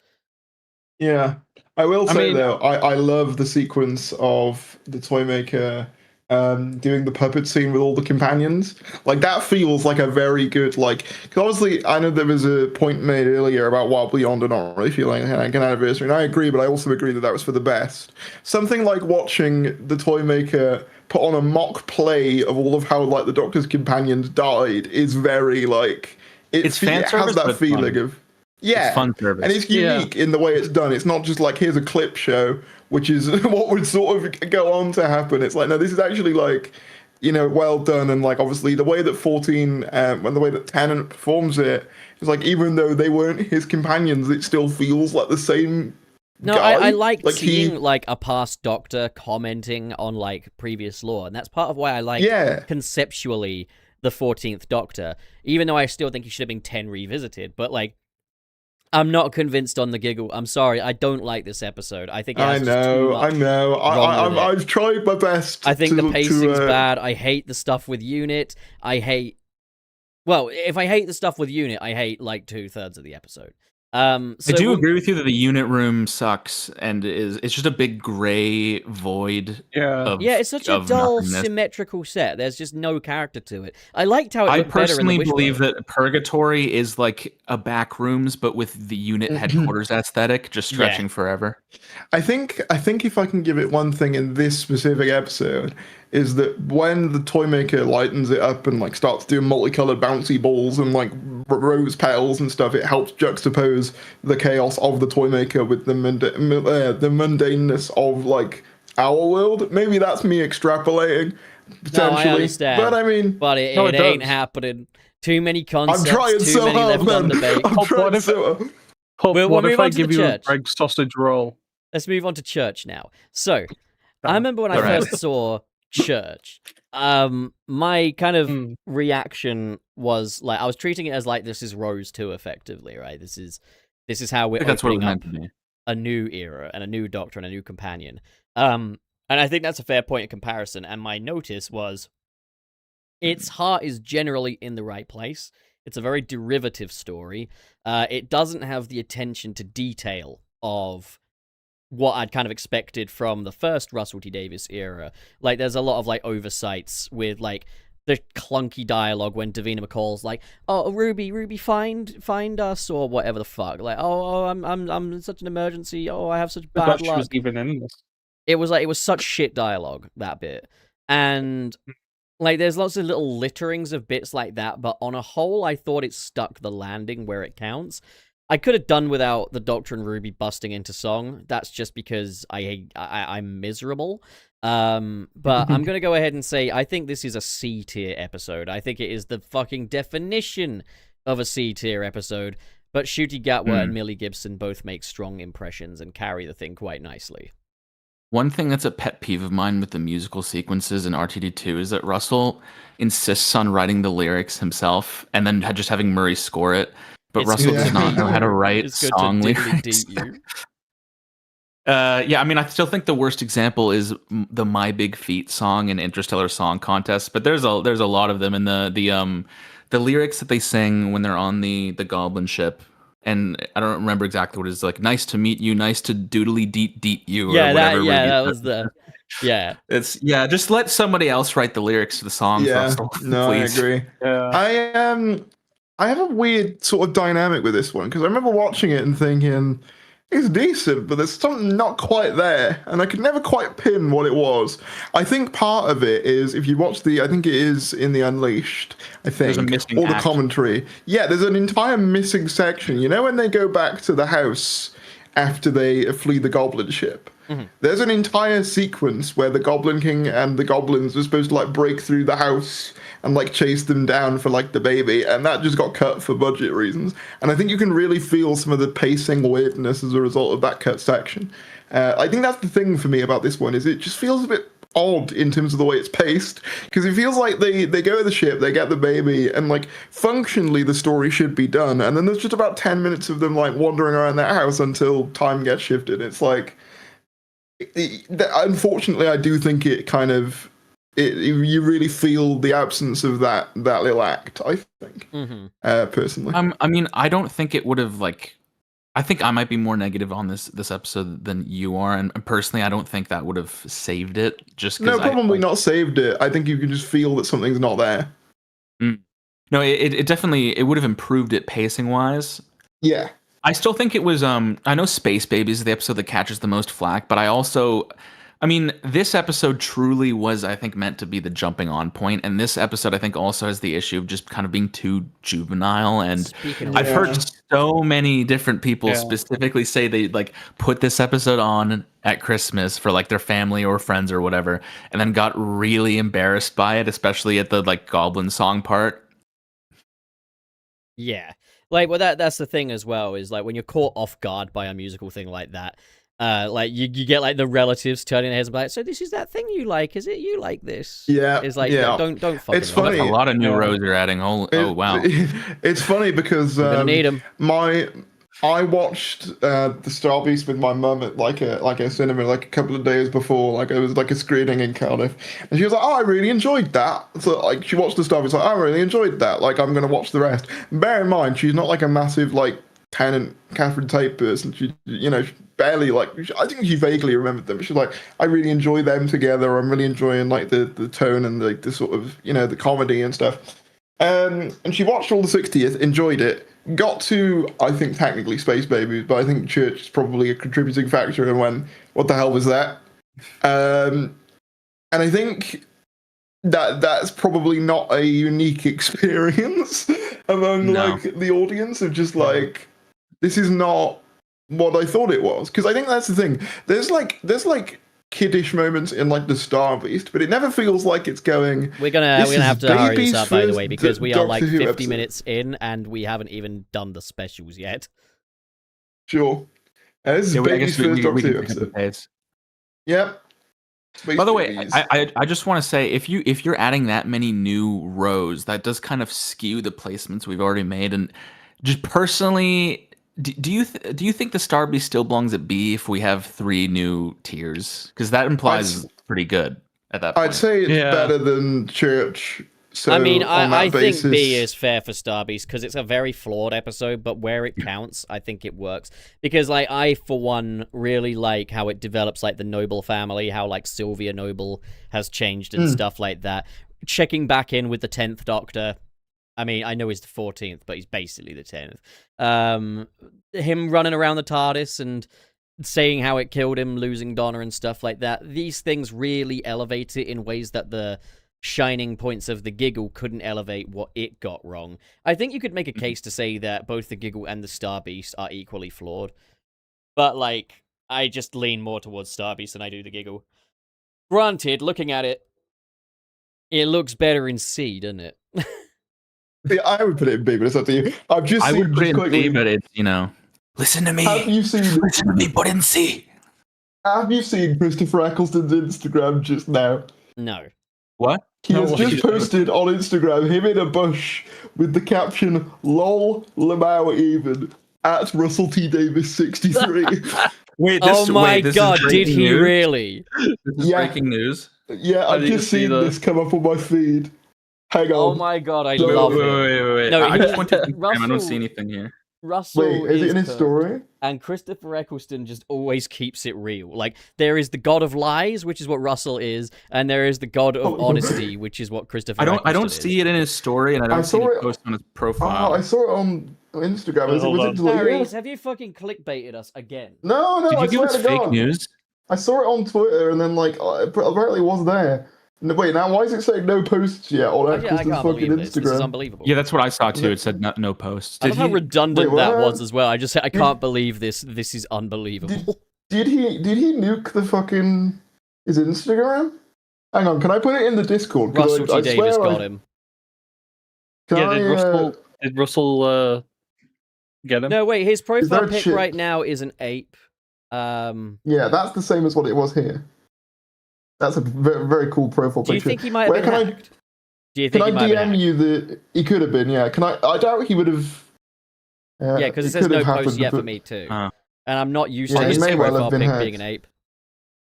Yeah, I will say though, I love the sequence of the Toymaker doing the puppet scene with all the companions. Like, that feels like a very good, like, because obviously I know there was a point made earlier about Wild Beyond and not really feeling like an anniversary, and I agree, but I also agree that was for the best. Something like watching the Toymaker put on a mock play of all of how like the Doctor's companions died is very like it has that feeling of it's fun service. And it's unique in the way it's done. It's not just like, here's a clip show, which is what would sort of go on to happen. It's like, no, this is actually like, well done. And like, obviously the way that 14 and the way that Tennant performs it is like, even though they weren't his companions, it still feels like the same guy. I like seeing like a past Doctor commenting on like previous lore. And that's part of why I like conceptually the 14th Doctor, even though I still think he should have been 10 revisited. But like, I'm not convinced on the giggle. I'm sorry. I don't like this episode. I think it has I know. I've tried my best. I think the pacing's bad. I hate the stuff with Unit. If I hate the stuff with Unit, I hate like 2/3 of the episode. I do agree with you that the unit room sucks and it's just a big gray void. It's such a dull, symmetrical set. There's just no character to it. I liked how it looked better in the Wishbone. I personally believe that Purgatory is like a back rooms, but with the unit headquarters aesthetic, just stretching forever. I think if I can give it one thing in this specific episode, is that when the Toymaker lightens it up and like starts doing multicolored bouncy balls and like rose petals and stuff, it helps juxtapose the chaos of the Toymaker with the mundaneness of like our world. Maybe that's me extrapolating potentially. No, I understand. But I mean, it ain't happening. Too many concepts. I'm trying too many hard, left on debate. What if I give you a Greg sausage roll? Let's move on to Church now. So, I remember when I first saw Church, my kind of reaction was like, I was treating it as like, this is Rose 2 effectively, right? This is how we're opening up a new era and a new Doctor and a new companion. And I think that's a fair point of comparison. And my notice was, its heart is generally in the right place. It's a very derivative story. It doesn't have the attention to detail of what I'd kind of expected from the first Russell T Davies era. Like, there's a lot of like oversights with like the clunky dialogue when Davina McCall's like, "Oh, Ruby, find us," or whatever the fuck. Like, "Oh, I'm in such an emergency. Oh, I have such bad She luck." was even in this. It was such shit dialogue, that bit, and like there's lots of little litterings of bits like that. But on a whole, I thought it stuck the landing where it counts. I could have done without the Doctor and Ruby busting into song. That's just because I'm miserable. But I'm gonna go ahead and say I think this is a C tier episode. I think it is the fucking definition of a C tier episode. But Ncuti Gatwa and Millie Gibson both make strong impressions and carry the thing quite nicely. One thing that's a pet peeve of mine with the musical sequences in RTD2 is that Russell insists on writing the lyrics himself and then just having Murray score it. But Russell does not know how to write song lyrics. Yeah, I mean, I still think the worst example is the "My Big Feet" song in Interstellar Song Contest. But there's a lot of them, and the lyrics that they sing when they're on the Goblin ship. And I don't remember exactly what it is, like, "Nice to meet you, nice to doodly deet you," or whatever. That was the... Yeah. Just let somebody else write the lyrics to the songs, Russell, please. I agree. Yeah. I have a weird sort of dynamic with this one, because I remember watching it and thinking, it's decent, but there's something not quite there, and I could never quite pin what it was. I think part of it is, if you watch I think it is in the Unleashed, I think, all the commentary. Yeah, there's an entire missing section. You know when they go back to the house after they flee the Goblin ship? Mm-hmm. There's an entire sequence where the Goblin King and the goblins are supposed to like break through the house and like chase them down for like the baby, and that just got cut for budget reasons. And I think you can really feel some of the pacing weirdness as a result of that cut section. I think that's the thing for me about this one, is it just feels a bit odd in terms of the way it's paced, because it feels like they go to the ship, they get the baby, and like functionally the story should be done, and then there's just about 10 minutes of them like wandering around that house until time gets shifted. It's like, unfortunately, I do think it kind of you really feel the absence of that little act, I think. Personally, I mean, I don't think it would have, like, I think I might be more negative on this episode than you are, and personally I don't think that would have saved it. Probably not saved it. I think you can just feel that something's not there. No, it definitely, it would have improved it pacing wise. Yeah, I still think it was, I know Space Babies is the episode that catches the most flack, but I mean, this episode truly was, I think, meant to be the jumping on point, and this episode, I think, also has the issue of just kind of being too juvenile, and I've heard so many different people specifically say they, like, put this episode on at Christmas for, like, their family or friends or whatever, and then got really embarrassed by it, especially at the, like, Goblin song part. Yeah. Like, well, that's the thing as well, is, like, when you're caught off guard by a musical thing like that, like you get like the relatives turning their heads and be like, "So this is that thing you like? Is it you like this?" Yeah, it's like don't fuck. It's funny. That's a lot of new rows you're adding. Oh wow. It's funny because need 'em. I watched the Star Beast with my mum at like a cinema like a couple of days before. Like it was like a screening in Cardiff, and she was like, "Oh, I really enjoyed that." So like she watched the Star Beast, like, "I really enjoyed that. Like I'm gonna watch the rest." And bear in mind, she's not like a massive like Tennant, Catherine Tate person. She, barely like. I think she vaguely remembered them. She's like, I really enjoy them together. I'm really enjoying like the tone and like the sort of the comedy and stuff. And she watched all the 60th, enjoyed it. Got to, I think, technically Space Babies, but I think Church is probably a contributing factor. And went, what the hell was that? And I think that's probably not a unique experience among like the audience of just like, this is not what I thought it was. Because I think that's the thing. There's like kiddish moments in like the Star Beast, but it never feels like it's going. We're gonna have to hurry this up, by the way, because we are like 50 minutes in and we haven't even done the specials yet. Sure. This is Baby's first Doctor Who episode. Yep. By the way, I just want to say, if you're adding that many new rows, that does kind of skew the placements we've already made. And just personally, do you think the Star Beast still belongs at B if we have 3 new tiers? Because that implies pretty good at that point. I'd say it's better than Church So I mean, on that I basis, think B is fair for Starbeast because it's a very flawed episode, but where it counts, I think it works. Because, like, I, for one, really like how it develops, like, the Noble family, how, like, Sylvia Noble has changed and stuff like that. Checking back in with the 10th Doctor. I mean, I know he's the 14th, but he's basically the 10th. Him running around the TARDIS and saying how it killed him, losing Donna and stuff like that. These things really elevate it in ways that the shining points of the Giggle couldn't elevate what it got wrong. I think you could make a case to say that both the Giggle and the Starbeast are equally flawed. But, like, I just lean more towards Starbeast than I do the Giggle. Granted, looking at it, it looks better in C, doesn't it? yeah, I would put it in B, but it's up to you. I've just I seen would put it in quickly, B, but it's, listen to me. Have you seen? Listen to me, but in C. Have you seen Christopher Eccleston's Instagram just now? No. What? He No, has what just is it? posted on Instagram him in a bush with the caption "Lol Lamau even at Russell T Davis 63." Wait, Oh my this god, is did he news? really? This is Yeah. breaking news. Yeah, I I've need to just see seen that. this come up on my feed. Hang Oh on. my god, I Wait, love wait, it. wait. No, I he- just went to Instagram. I Russell- don't see anything here. Russell Wait, is it in his cooked, story? and Christopher Eccleston just always keeps it real. Like, there is the god of lies, which is what Russell is, and there is the god of Oh. honesty, which is what Christopher I don't Eccleston see it in his story, and I I don't see saw any it- post on his Oh, profile. I saw it on Instagram. Hold Was on. it deleted? Harry's, have you fucking clickbaited us again? No, Did I you give swear us to fake God. news? I saw it on Twitter and then apparently it was there. No, wait, now why is it saying no posts yet on I Eccleston's can't fucking believe this. This is Instagram? unbelievable. Yeah, that's what I saw too. It said no posts. I love how redundant Wait, that what? was as well. I just said, I can't believe this. This is unbelievable. Did he nuke the fucking his Instagram? Hang on, can I put it in the Discord? 'Cause Russell T. I Davis swear got him. Can Yeah, I, did Russell get him? No, wait, his there profile a pic chip? right now is an ape. Yeah, that's the same as what it was here. That's a very, very cool profile Do you picture. think he might have Where been can hacked? Do you Can think I he might have been DM hacked? you the? He could have been, yeah. Can I doubt he would have. Yeah, because it says no posts yet for me too. Oh. And I'm not used Yeah, to he his may well have profile been pic hacked. being an ape.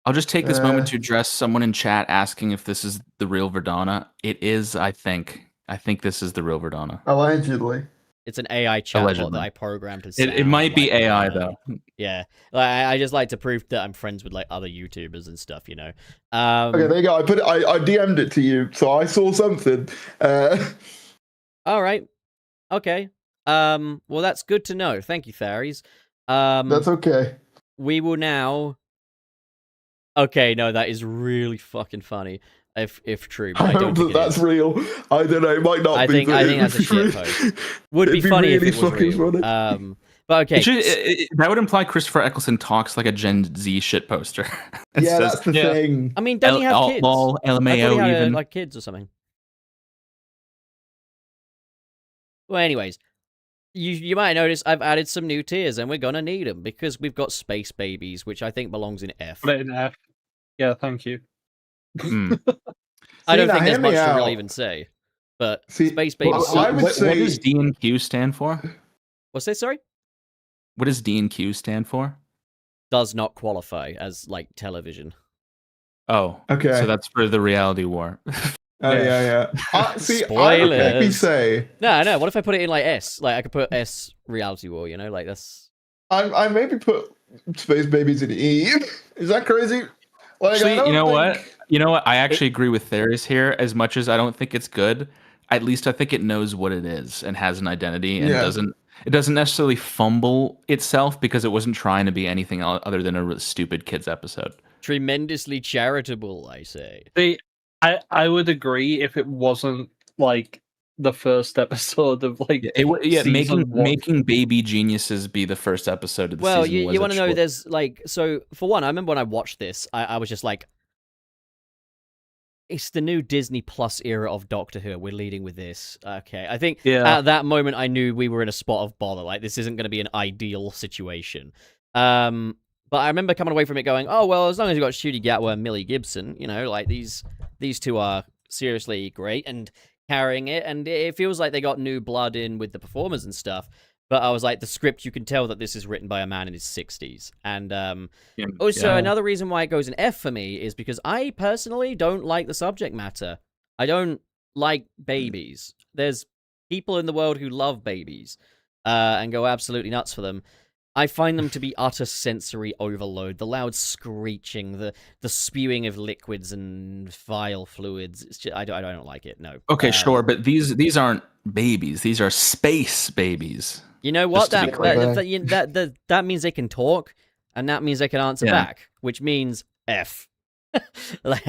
I'll just take this moment Uh, to address someone in chat asking if this is the real Verdana. It is, I think. I think this is the real Verdana. Allegedly. It's an AI chatbot Allegedly. that I programmed to It sound might be like AI Verdana. though. Yeah, like, I just like to prove that I'm friends with like other YouTubers and stuff, you know. Um, Okay, there you go. I DM'd it to you, so I saw something. All right. Okay. Well, that's good to know. Thank you, Tharies. That's okay. We will now. Okay, no, that is really fucking funny. If true, but I I don't hope think that it that's is. real. I don't know. It might not I be. think but it that's a would shit be post. Would be it'd funny really if it was fucking real. funny. But okay. That would imply Christopher Eccleston talks like a Gen Z shit poster. It Yeah, says, that's the yeah. thing. I mean, doesn't he have kids? lol, I thought he LMAO had even. like kids or something. Well, anyways, you might notice I've added some new tiers, and we're gonna need them because we've got space babies, which I think belongs in F. Put it in F. Yeah, thank you. Hmm. I don't now, think there's hear me much to out. really even say. But See, space well, babies. I would What say does D and Q stand for? What's this? Sorry, What does D and Q stand for? does not qualify as like television. Oh, Okay. so that's for the reality war. Yeah. See, I would maybe Spoilers. say No. What if I put it in like S? Like I could put S reality war. You know, like that's. I maybe put space babies in E. Is that crazy? Like, Actually, I don't you know what? think- You know what? I actually agree with Theris here. As much as I don't think it's good, at least I think it knows what it is and has an identity and Yeah. doesn't necessarily fumble itself because it wasn't trying to be anything other than a really stupid kids episode. Tremendously charitable, I say. See, I would agree if it wasn't like the first episode of like season one. Making baby geniuses be the first episode of the Well, season. you want to know? There's like, so for one, I remember when I watched this, I was just like, it's the new Disney Plus era of Doctor Who. We're leading with this. Okay, I think at that moment I knew we were in a spot of bother. Like this isn't going to be an ideal situation. But I remember coming away from it going, oh well, as long as you got Ncuti Gatwa and Millie Gibson, you know, like these two are seriously great and carrying it, and it feels like they got new blood in with the performers and stuff. But I was like, the script, you can tell that this is written by a man in his 60s. And also, another reason why it goes an F for me is because I personally don't like the subject matter. I don't like babies. There's people in the world who love babies and go absolutely nuts for them. I find them to be utter sensory overload. The loud screeching, the spewing of liquids and vile fluids. It's just, I don't like it. No. Okay, sure, but these aren't babies. These are space babies. You know what? That means they can talk, and that means they can answer back, which means F. Like,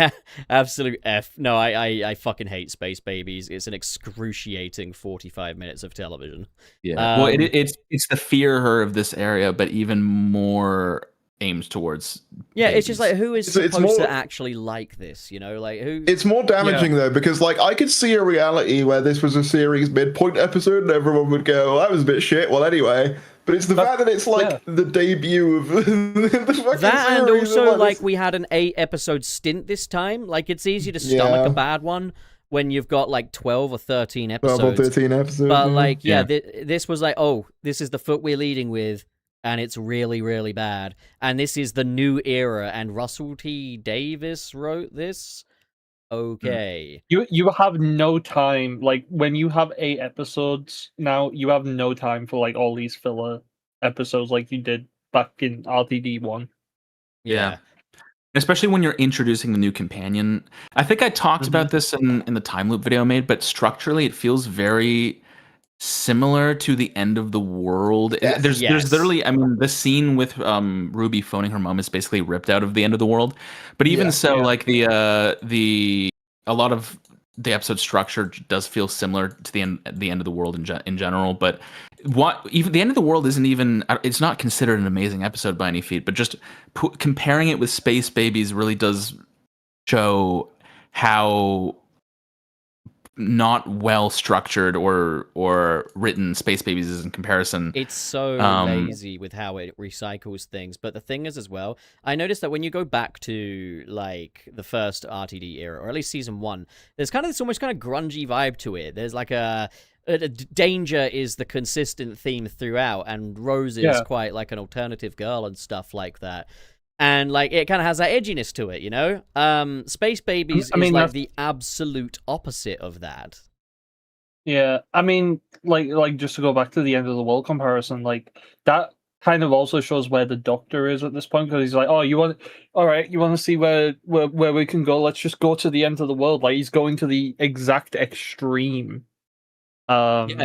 absolute F. No, I fucking hate space babies. It's an excruciating 45 minutes of television. Yeah. Well, it's the fear of this area, but even more aimed towards babies. It's just like, who is supposed to actually like this, you know? Like, who? It's more damaging though, because like I could see a reality where this was a series midpoint episode and everyone would go, that was a bit shit. Well, anyway. But it's the fact that it's like the debut of the fucking that, series, and also like we had an 8-episode stint this time. Like, it's easy to stomach a bad one when you've got like 12 or 13 episodes. 12 or 13 episodes. But like, this was like, oh, this is the foot we're leading with, and it's really, really bad. And this is the new era, and Russell T. Davis wrote this. Okay. You have no time, like when you have 8 episodes now, you have no time for like all these filler episodes like you did back in RTD1. Yeah. Especially when you're introducing the new companion. I think I talked about this in the time loop video I made, but structurally it feels very similar to the end of the world. Yes. There's literally, I mean, the scene with Ruby phoning her mom is basically ripped out of the end of the world. But even like the a lot of the episode structure does feel similar to the end of the world in general. But even the end of the world isn't even, it's not considered an amazing episode by any feat. But just comparing it with Space Babies really does show how not well structured or written Space Babies is in comparison. It's so lazy with how it recycles things. But the thing is as well, I noticed that when you go back to like the first RTD era, or at least season 1, there's kind of this almost kind of grungy vibe to it. There's like a danger is the consistent theme throughout, and Rose is quite like an alternative girl and stuff like that. And like it kind of has that edginess to it, you know. Space Babies is like the absolute opposite of that. Yeah, I mean, like just to go back to the end of the world comparison, like that kind of also shows where the Doctor is at this point, because he's like, oh, you want to see where we can go? Let's just go to the end of the world. Like he's going to the exact extreme. And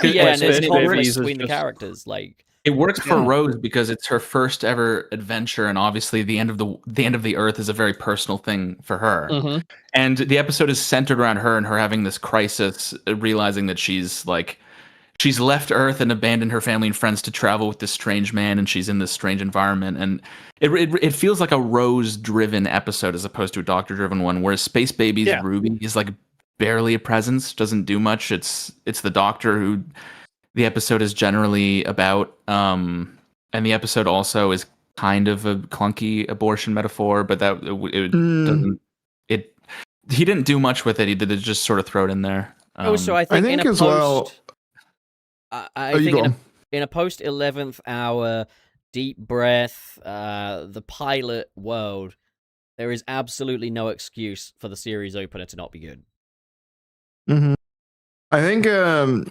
there's conflict between the characters, like. It works for Rose because it's her first ever adventure, and obviously the end of the Earth is a very personal thing for her. Mm-hmm. And the episode is centered around her and her having this crisis, realizing that she's left Earth and abandoned her family and friends to travel with this strange man, and she's in this strange environment. And it feels like a Rose-driven episode as opposed to a Doctor-driven one. Whereas Space Babies Ruby is like barely a presence, doesn't do much. It's the Doctor who the episode is generally about, and the episode also is kind of a clunky abortion metaphor, but that doesn't. He didn't do much with it. He did just sort of throw it in there. So I think in a as post, well. I think in a post 11th hour deep breath, the pilot world, there is absolutely no excuse for the series opener to not be good. Mm-hmm. I think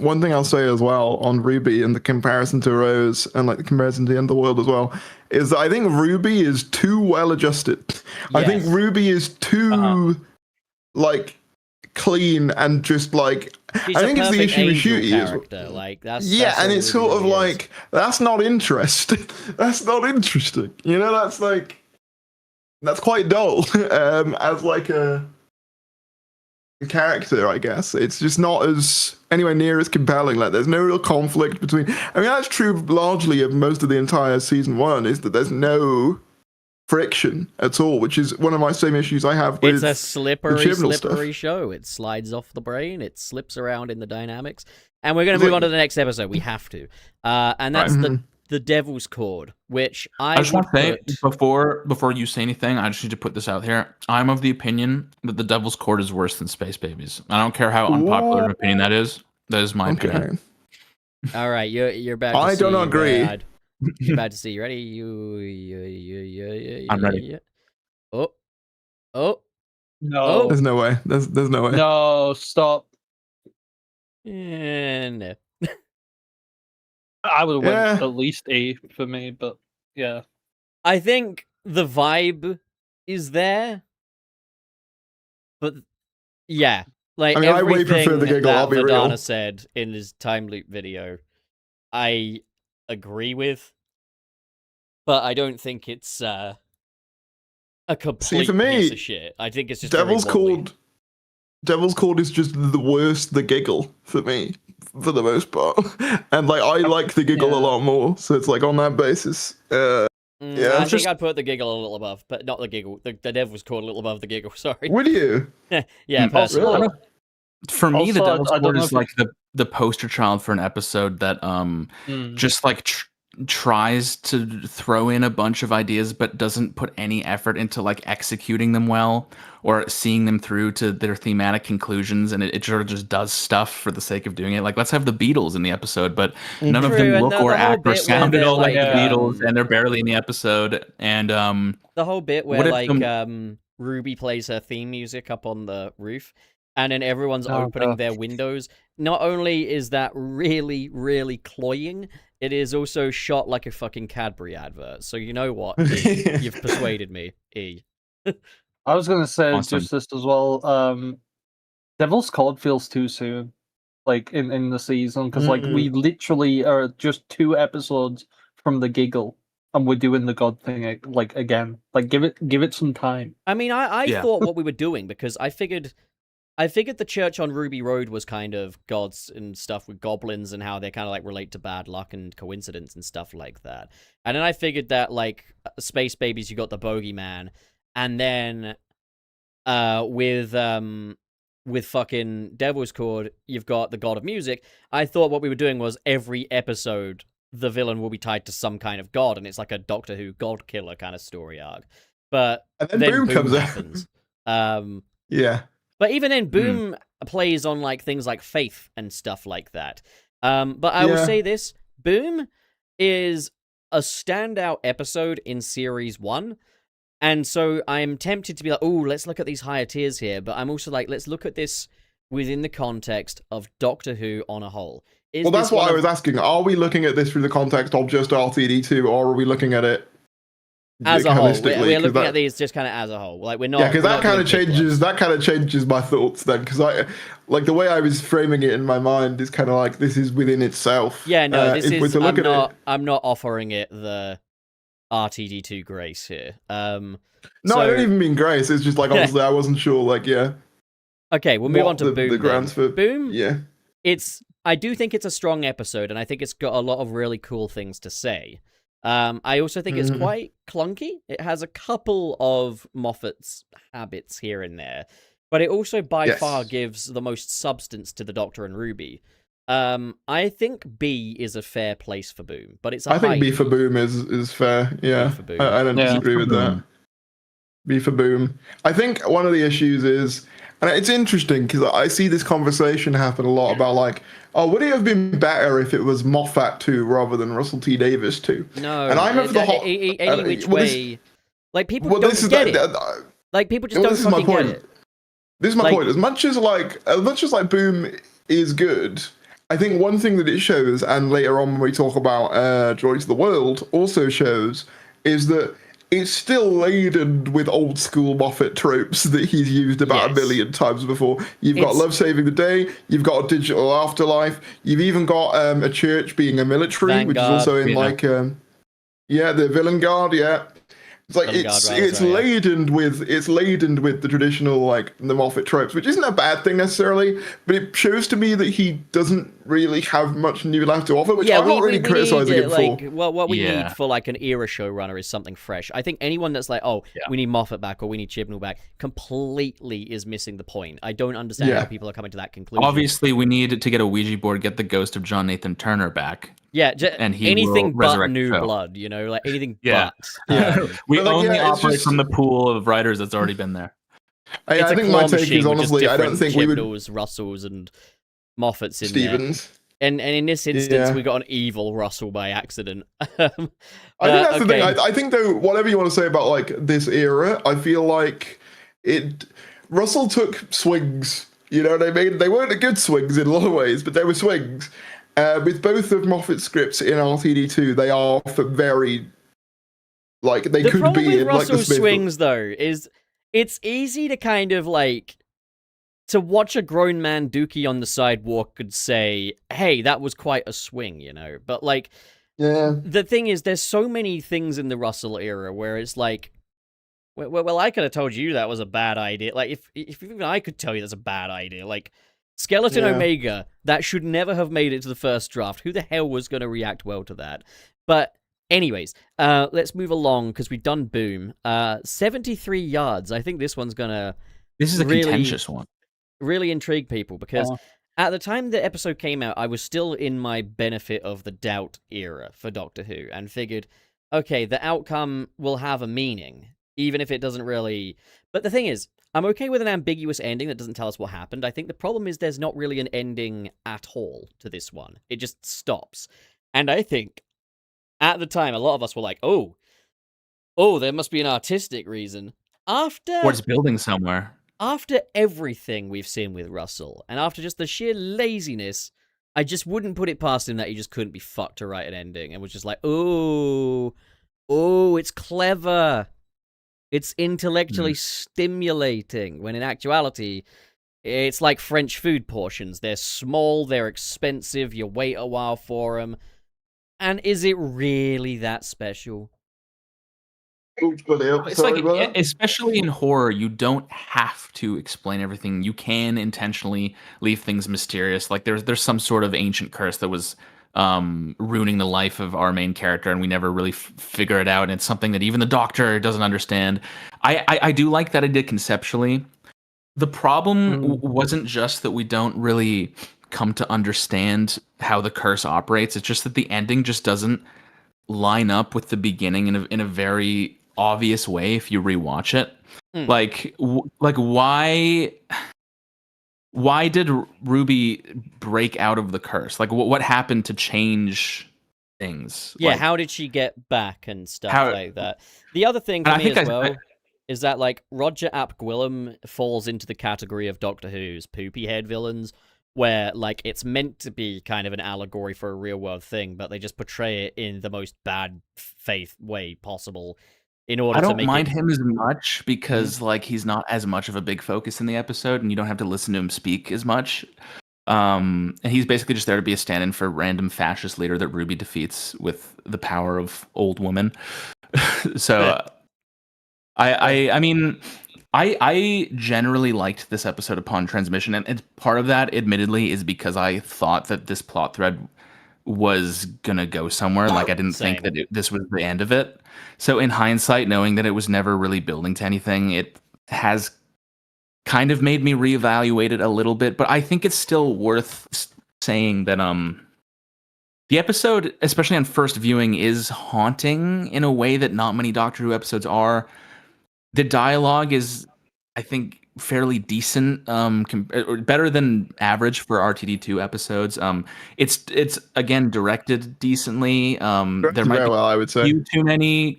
one thing I'll say as well on Ruby and the comparison to Rose and like the comparison to the end of the world as well is that I think Ruby is too well adjusted. Yes. I think Ruby is too like clean and just like She's I think it's the issue with Ncuti. Like that's and it's sort of like that's not interesting. That's not interesting. You know, that's quite dull as like a character, I guess. It's just not as anywhere near as compelling. Like there's no real conflict between. I mean, that's true largely of most of the entire season 1. Is that there's no friction at all, which is one of my same issues I have with. It's a slippery show. It slides off the brain. It slips around in the dynamics. And we're going to move on to the next episode. We have to, and that's the Devil's Cord, which I just want to say before you say anything, I just need to put this out here. I'm of the opinion that the Devil's Cord is worse than Space Babies. I don't care how unpopular an opinion that is. That is my opinion. All right, you're about to I see. I don't agree. You're about to see. You ready? I'm ready. Oh. No. There's no way. There's no way. No, stop. No. I would have Yeah. went at least A for me, but yeah. I think the vibe is there, but yeah, like I mean, I way everything prefer the giggle, that I'll be real. Verdana said in his time loop video, I agree with, but I don't think it's a complete for me, piece of shit. I think it's just Devil's very wobbly. Devil's Called is just the worst. The giggle for me, for the most part, and like I like the giggle a lot more. So it's like on that basis. Yeah, I think I'd put the giggle a little above, but not the giggle. The Devil's Called a little above the giggle. Sorry. Would you? Yeah, personally. Really? For me, the Also, Devil's I don't Court know is if like the poster child for an episode that just like tries to throw in a bunch of ideas but doesn't put any effort into like executing them well or seeing them through to their thematic conclusions, and it sort of just does stuff for the sake of doing it. Like, let's have the Beatles in the episode, but none of them look or act or sound at all like the Beatles, and they're barely in the episode. And the whole bit where like the... Ruby plays her theme music up on the roof, and then everyone's opening their windows. Not only is that really, really cloying, it is also shot like a fucking Cadbury advert. So you know what? You've persuaded me, E. I was going to say Awesome. just this as well. Devil's Called feels too soon, like in the season, because like we literally are just 2 episodes from the giggle, and we're doing the God thing like again. Like give it some time. I mean, I thought what we were doing, because I figured the church on Ruby Road was kind of gods and stuff with goblins and how they kind of like relate to bad luck and coincidence and stuff like that. And then I figured that like Space Babies, you got the bogeyman, and then with fucking Devil's Cord, you've got the God of Music. I thought what we were doing was every episode the villain will be tied to some kind of god, and it's like a Doctor Who god killer kind of story arc. But and then Boom comes happens. Yeah. But even then, Boom plays on like things like faith and stuff like that. But I will say this: Boom is a standout episode in series 1, and so I'm tempted to be like, "Oh, let's look at these higher tiers here." But I'm also like, let's look at this within the context of Doctor Who on a whole. Well, that's what I was asking. Are we looking at this through the context of just RTD2, or are we looking at it as a whole? We're looking at these just kind of as a whole. Like we're not. Yeah, because that kind of changes. That kind of changes my thoughts then. Because I, like the way I was framing it in my mind is kind of like this is within itself. Yeah, no, this is. I'm not offering it the RTD2 grace here. No, I don't even mean grace. It's just like honestly, I wasn't sure. Like, yeah. Okay, we'll move on to Boom. The grounds for Boom. Yeah. I do think it's a strong episode, and I think it's got a lot of really cool things to say. I also think it's quite clunky. It has a couple of Moffat's habits here and there, but it also by far gives the most substance to the Doctor and Ruby. I think B is a fair place for Boom, but I think B for Boom is fair. Yeah, I don't disagree with that. B for Boom. I think one of the issues is, and it's interesting because I see this conversation happen a lot about like, oh, would it have been better if it was Moffat 2 rather than Russell T Davies 2? No, and I'm of the whole any which way. Like people don't get it. Like people just don't fucking get it. This is my point. As much as like Boom is good, I think one thing that it shows, and later on when we talk about Joy to the World, also shows, is that it's still laden with old school Moffat tropes that he's used about a million times before. You've got Love Saving the Day, you've got a digital afterlife, you've even got a church being a military, Vanguard, which is also in like the Villain Guard, It's like it's laden with the traditional like the Moffat tropes, which isn't a bad thing necessarily, but it shows to me that he doesn't really have much new life to offer, which I'm not really criticizing him for. Well, what we need for like an era showrunner is something fresh. I think anyone that's like, we need Moffat back or we need Chibnall back, completely is missing the point. I don't understand how people are coming to that conclusion. Obviously, we need to get a Ouija board, get the ghost of John Nathan Turner back. Yeah, and anything but New Blood, you know, like anything but. We only operate from the pool of writers that's already been there. I think my take is honestly, I don't think we would. Russells and Moffats in Stevens. There. And in this instance, we got an evil Russell by accident. I think that's the thing. I think though, whatever you want to say about like this era, I feel like it. Russell took swings. You know what I mean? They weren't good swings in a lot of ways, but they were swings. With both of Moffat's scripts in RTD2, they are for very, like, they the could problem be with in, like, the Russell's Smith swings, though, is it's easy to kind of, like, to watch a grown man dookie on the sidewalk could say, hey, that was quite a swing, you know? But, like, the thing is, there's so many things in the Russell era where it's like, well, I could have told you that was a bad idea. Like, if even I could tell you that's a bad idea. Like, Skeleton Omega, that should never have made it to the first draft. Who the hell was going to react well to that? But anyways, let's move along, because we've done Boom. 73 yards. I think this one's going to... This is a contentious one. Really intrigue people, because at the time the episode came out, I was still in my benefit of the doubt era for Doctor Who, and figured, okay, the outcome will have a meaning, even if it doesn't really... But the thing is, I'm okay with an ambiguous ending that doesn't tell us what happened. I think the problem is there's not really an ending at all to this one. It just stops. And I think, at the time, a lot of us were like, oh, there must be an artistic reason. Or it's building somewhere. After everything we've seen with Russell, and after just the sheer laziness, I just wouldn't put it past him that he just couldn't be fucked to write an ending, and was just like, oh, it's clever. It's intellectually stimulating, when in actuality, it's like French food portions. They're small, they're expensive, you wait a while for them. And is it really that special? It's like, especially in horror, you don't have to explain everything. You can intentionally leave things mysterious. Like there's some sort of ancient curse that was ruining the life of our main character, and we never really figure it out. And it's something that even the Doctor doesn't understand. I do like that idea conceptually. The problem wasn't just that we don't really come to understand how the curse operates. It's just that the ending just doesn't line up with the beginning in a very obvious way if you rewatch it. Like why did Ruby break out of the curse? Like what happened to change things? Yeah, like, how did she get back and stuff like that? The other thing for me as well is that, like, Roger Ap Gwilym falls into the category of Doctor Who's poopy head villains, where, like, it's meant to be kind of an allegory for a real world thing, but they just portray it in the most bad faith way possible in order to make I don't mind him as much, because like he's not as much of a big focus in the episode, and you don't have to listen to him speak as much. And he's basically just there to be a stand-in for a random fascist leader that Ruby defeats with the power of old woman. So I mean, I generally liked this episode upon transmission, and part of that, admittedly, is because I thought that this plot thread was gonna go somewhere. Like I didn't think that this was the end of it. So in hindsight, knowing that it was never really building to anything, it has kind of made me reevaluate it a little bit. But I think it's still worth saying that the episode, especially on first viewing, is haunting in a way that not many Doctor Who episodes are. The dialogue is, I think, fairly decent, better than average for RTD2 episodes. It's again directed decently. There might be I would say too many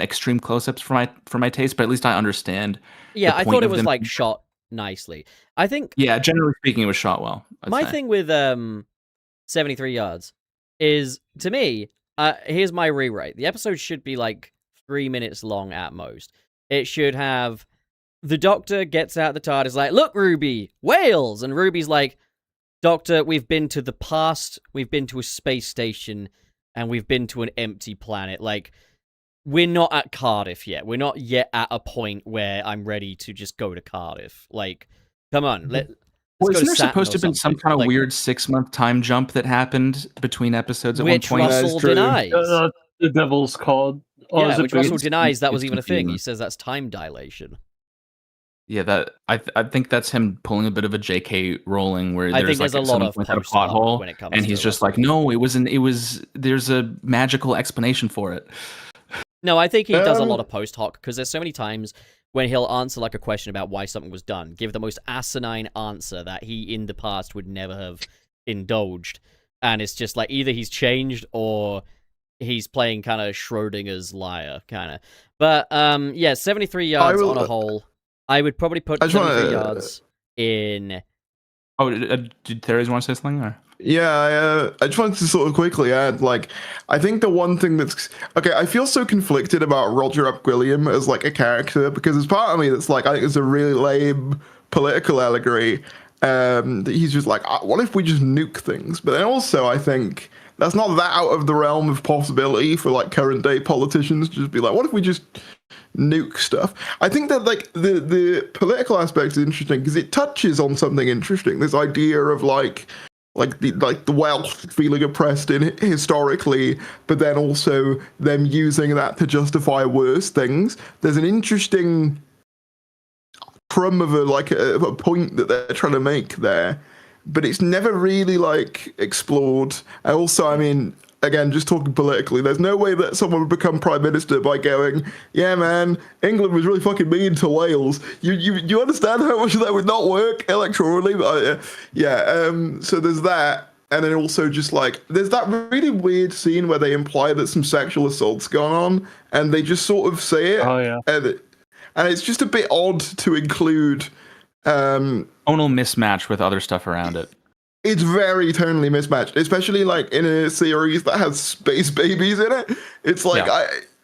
extreme close-ups for my taste, but at least I understand. Yeah, I thought it was like shot nicely. I think. Yeah, generally speaking, it was shot well. My thing with 73 yards is, to me, here's my rewrite. The episode should be like 3 minutes long at most. It should have the Doctor gets out the TARDIS like, look, Ruby, whales! And Ruby's like, Doctor, we've been to the past, we've been to a space station, and we've been to an empty planet. Like, we're not at Cardiff yet. We're not yet at a point where I'm ready to just go to Cardiff. Like, come on, let's well, go isn't to there Saturn supposed to have been some kind of like, weird 6-month time jump that happened between episodes at one point? Which Russell denies. The Devil's Card. Yeah, which Russell denies that was even a thing. He says that's time dilation. Yeah, that I think that's him pulling a bit of a J.K. Rowling, where there's like a lot of a plot hole, when it comes and to he's just like, no, there's a magical explanation for it. No, I think he does a lot of post hoc, because there's so many times when he'll answer like a question about why something was done, give the most asinine answer that he in the past would never have indulged, and it's just like either he's changed or he's playing kind of Schrodinger's liar, kind of. But yeah, 73 yards on a whole. I would probably put 73 yards in. Oh, did Theories want to say something? Or? Yeah, I just wanted to sort of quickly add, like, I think the one thing that's okay, I feel so conflicted about Roger Ap William as like a character because there's part of me that's like, I think it's a really lame political allegory. That he's just like, what if we just nuke things? But then also, I think that's not that out of the realm of possibility for like current day politicians to just be like, what if we just nuke stuff? I think that like the political aspect is interesting because it touches on something interesting. This idea of like the Welsh feeling oppressed historically, but then also them using that to justify worse things. There's an interesting crumb of a point that they're trying to make there, but it's never really like explored. And also, I mean, again, just talking politically, there's no way that someone would become prime minister by going, yeah, man, England was really fucking mean to Wales. You understand how much that would not work electorally? So there's that. And then also just like, there's that really weird scene where they imply that some sexual assault's gone on, and they just sort of say it. Oh, yeah. And it's just a bit odd to include. Tonal mismatch with other stuff around it. It's very tonally mismatched, especially like in a series that has space babies in it. It's like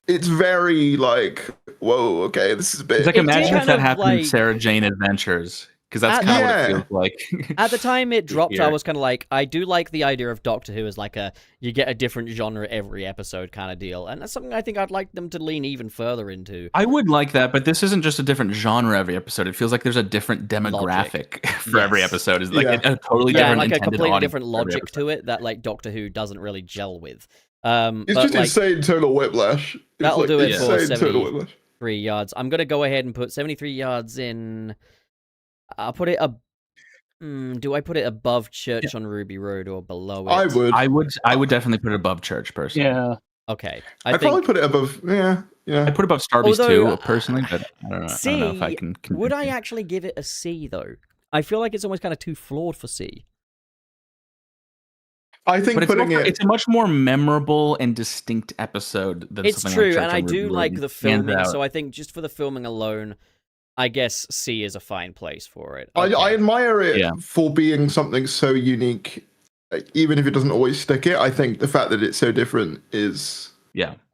it's very like, whoa, okay, this is a bit. It's like imagine if that happened in Sarah Jane Adventures. Because that's kind of what it feels like. At the time it dropped, I was kind of like, I do like the idea of Doctor Who as like you get a different genre every episode kind of deal. And that's something I think I'd like them to lean even further into. I would like that, but this isn't just a different genre every episode. It feels like there's a different demographic for every episode. It's like a totally different like a completely different logic to it that like Doctor Who doesn't really gel with. It's just like, insane total whiplash. That'll do it for 73 yards. I'm going to go ahead and put 73 yards in... I'll put it do I put it above Church on Ruby Road or below it? I would definitely put it above Church personally. Yeah. Okay. I'd probably put it above I put it above Starbeast too, personally, but I don't know. I don't know if I can would I actually give it a C though? I feel like it's almost kind of too flawed for C. I think it's a much more memorable and distinct episode than it's something true, like Church and on I Ruby do Road like the filming, so I think just for the filming alone, I guess C is a fine place for it. Okay. I admire it for being something so unique, even if it doesn't always stick it. I think the fact that it's so different is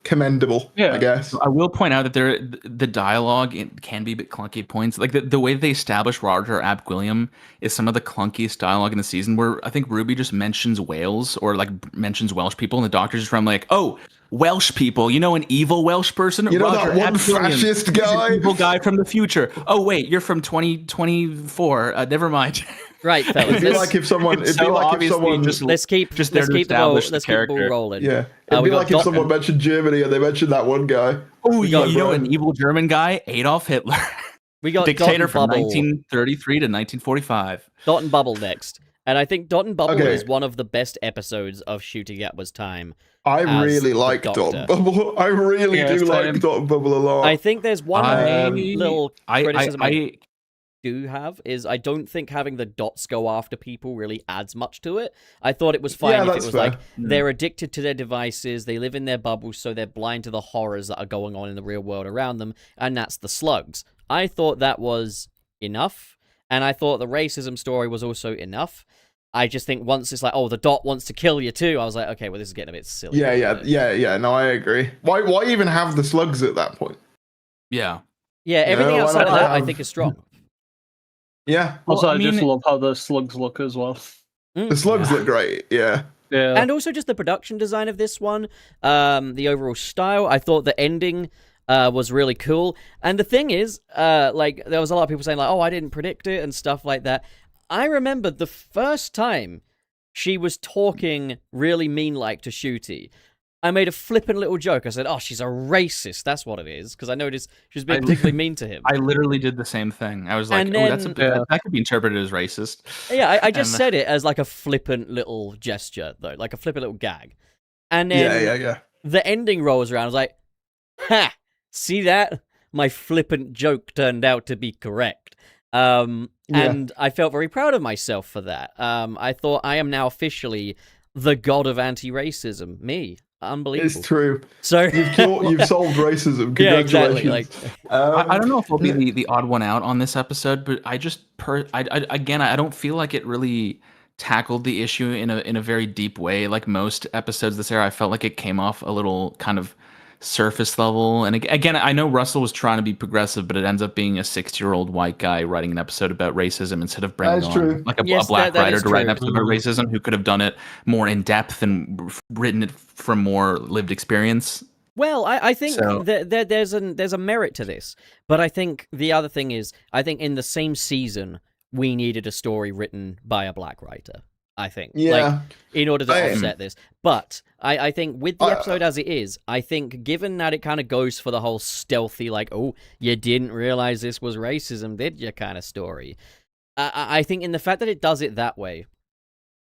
commendable, I guess. I will point out that the dialogue can be a bit clunky at points. Like the way they establish Roger Ap William is some of the clunkiest dialogue in the season, where I think Ruby just mentions Wales or like mentions Welsh people, and the Doctor's just from like, oh, Welsh people, you know, an evil Welsh person? You know Roger that one fascist guy? An evil guy from the future. Oh, wait, you're from 2024. Never mind. Right, fellas. It'd be like if someone let's keep the ball rolling. Yeah. It'd be like if someone mentioned Germany and they mentioned that one guy. Oh, you know an evil German guy? Adolf Hitler. We got dictator from 1933 to 1945. Dot and Bubble next. And I think Dot and Bubble is one of the best episodes of Ncuti Gatwa's time. I really like Dot and Bubble. I really do like Dot and Bubble a lot. I think there's one little criticism I do have is I don't think having the dots go after people really adds much to it. I thought it was fine if it was like they're addicted to their devices, they live in their bubbles, so they're blind to the horrors that are going on in the real world around them, and that's the slugs. I thought that was enough, and I thought the racism story was also enough. I just think once it's like, oh, the dot wants to kill you too, I was like, okay, well, this is getting a bit silly. Yeah. No, I agree. Why even have the slugs at that point? Yeah. Yeah, everything outside of that I think is strong. Yeah. Also, I just love how the slugs look as well. The slugs look great, yeah. And also just the production design of this one, the overall style. I thought the ending was really cool. And the thing is, like, there was a lot of people saying, like, oh, I didn't predict it and stuff like that. I remember the first time she was talking really mean-like to Ncuti, I made a flippant little joke. I said, oh, she's a racist. That's what it is. Because I noticed she was being particularly mean to him. I literally did the same thing. I was like, that could be interpreted as racist. Yeah, I just said it as like a flippant little gesture, though. Like a flippant little gag. And then the ending rolls around. I was like, ha! See that? My flippant joke turned out to be correct. And I felt very proud of myself for that. I thought I am now officially the god of anti-racism. Me. unbelievable. It's true. So you've solved racism. Yeah, Congratulations. exactly. I don't know if I'll be the odd one out on this episode, but I just I don't feel like it really tackled the issue in a very deep way. Like most episodes this era, I felt like it came off a little kind of surface level. And again, I know Russell was trying to be progressive, but it ends up being a 60-year-old white guy writing an episode about racism instead of bringing on like a black writer to write an episode about racism who could have done it more in depth and written it from more lived experience. Well, I think there's a merit to this, but I think the other thing is, I think in the same season we needed a story written by a black writer. I think, in order to offset this. But I think with the episode as it is, I think given that it kind of goes for the whole stealthy, like, oh, you didn't realize this was racism, did you, kind of story. I think in the fact that it does it that way,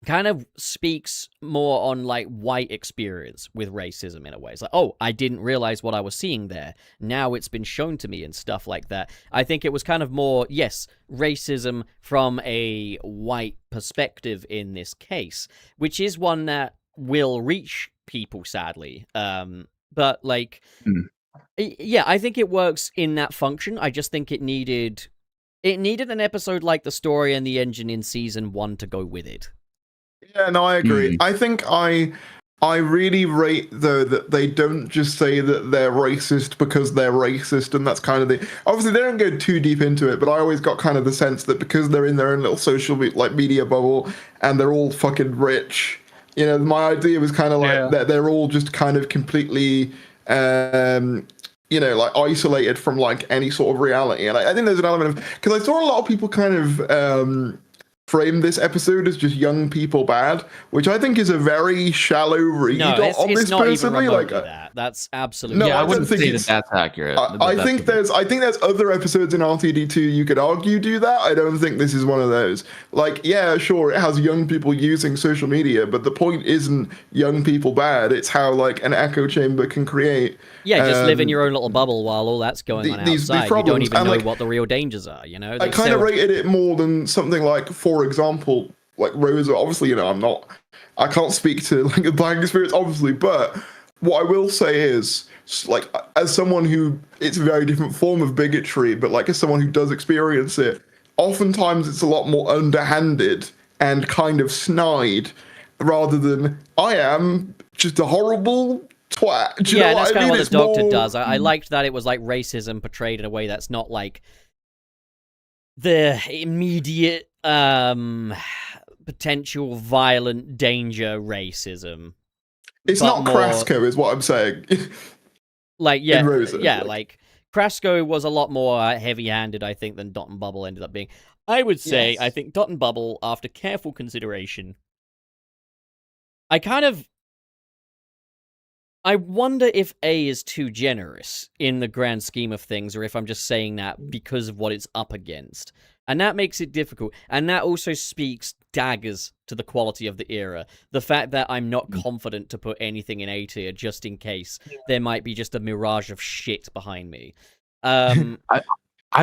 kind of speaks more on like white experience with racism in a way. It's like, oh, I didn't realize what I was seeing there. Now it's been shown to me and stuff like that. I think it was kind of more, yes, racism from a white perspective in this case, which is one that will reach people, sadly. But like, yeah, I think it works in that function. I just think it needed an episode like The Story and the Engine in season 1 to go with it. Yeah, no, I agree. I think I really rate, though, that they don't just say that they're racist because they're racist, and that's kind of the... Obviously, they don't go too deep into it, but I always got kind of the sense that because they're in their own little social media bubble, and they're all fucking rich, you know, my idea was kind of like that they're all just kind of completely... you know, like isolated from like any sort of reality. And I think there's an element of... Because I saw a lot of people kind of... frame this episode as just young people bad, which I think is a very shallow read on this not personally. Even like that. That's absolutely I wouldn't say that's accurate. I think there's other episodes in RTD2 you could argue do that. I don't think this is one of those. Like, yeah, sure, it has young people using social media, but the point isn't young people bad. It's how like an echo chamber can create. Yeah, just live in your own little bubble while all that's going on outside. You don't even know what the real dangers are, you know? I kind of rated it more than something like, for example, like Rosa. Obviously, you know, I can't speak to like a black experience, obviously, but what I will say is, like, as someone who, it's a very different form of bigotry, but like as someone who does experience it, oftentimes it's a lot more underhanded and kind of snide rather than I am just a horrible twat. Yeah, that's kind of what the Doctor does. I liked that it was like racism portrayed in a way that's not like the immediate potential violent danger racism. It's not more... Krasko, is what I'm saying. Like, yeah, Rosa, like Krasko was a lot more heavy-handed, I think, than Dot and Bubble ended up being. I would say, I think Dot and Bubble, after careful consideration, I wonder if A is too generous in the grand scheme of things, or if I'm just saying that because of what it's up against. And that makes it difficult. And that also speaks daggers to the quality of the era. The fact that I'm not confident to put anything in A tier just in case there might be just a mirage of shit behind me. I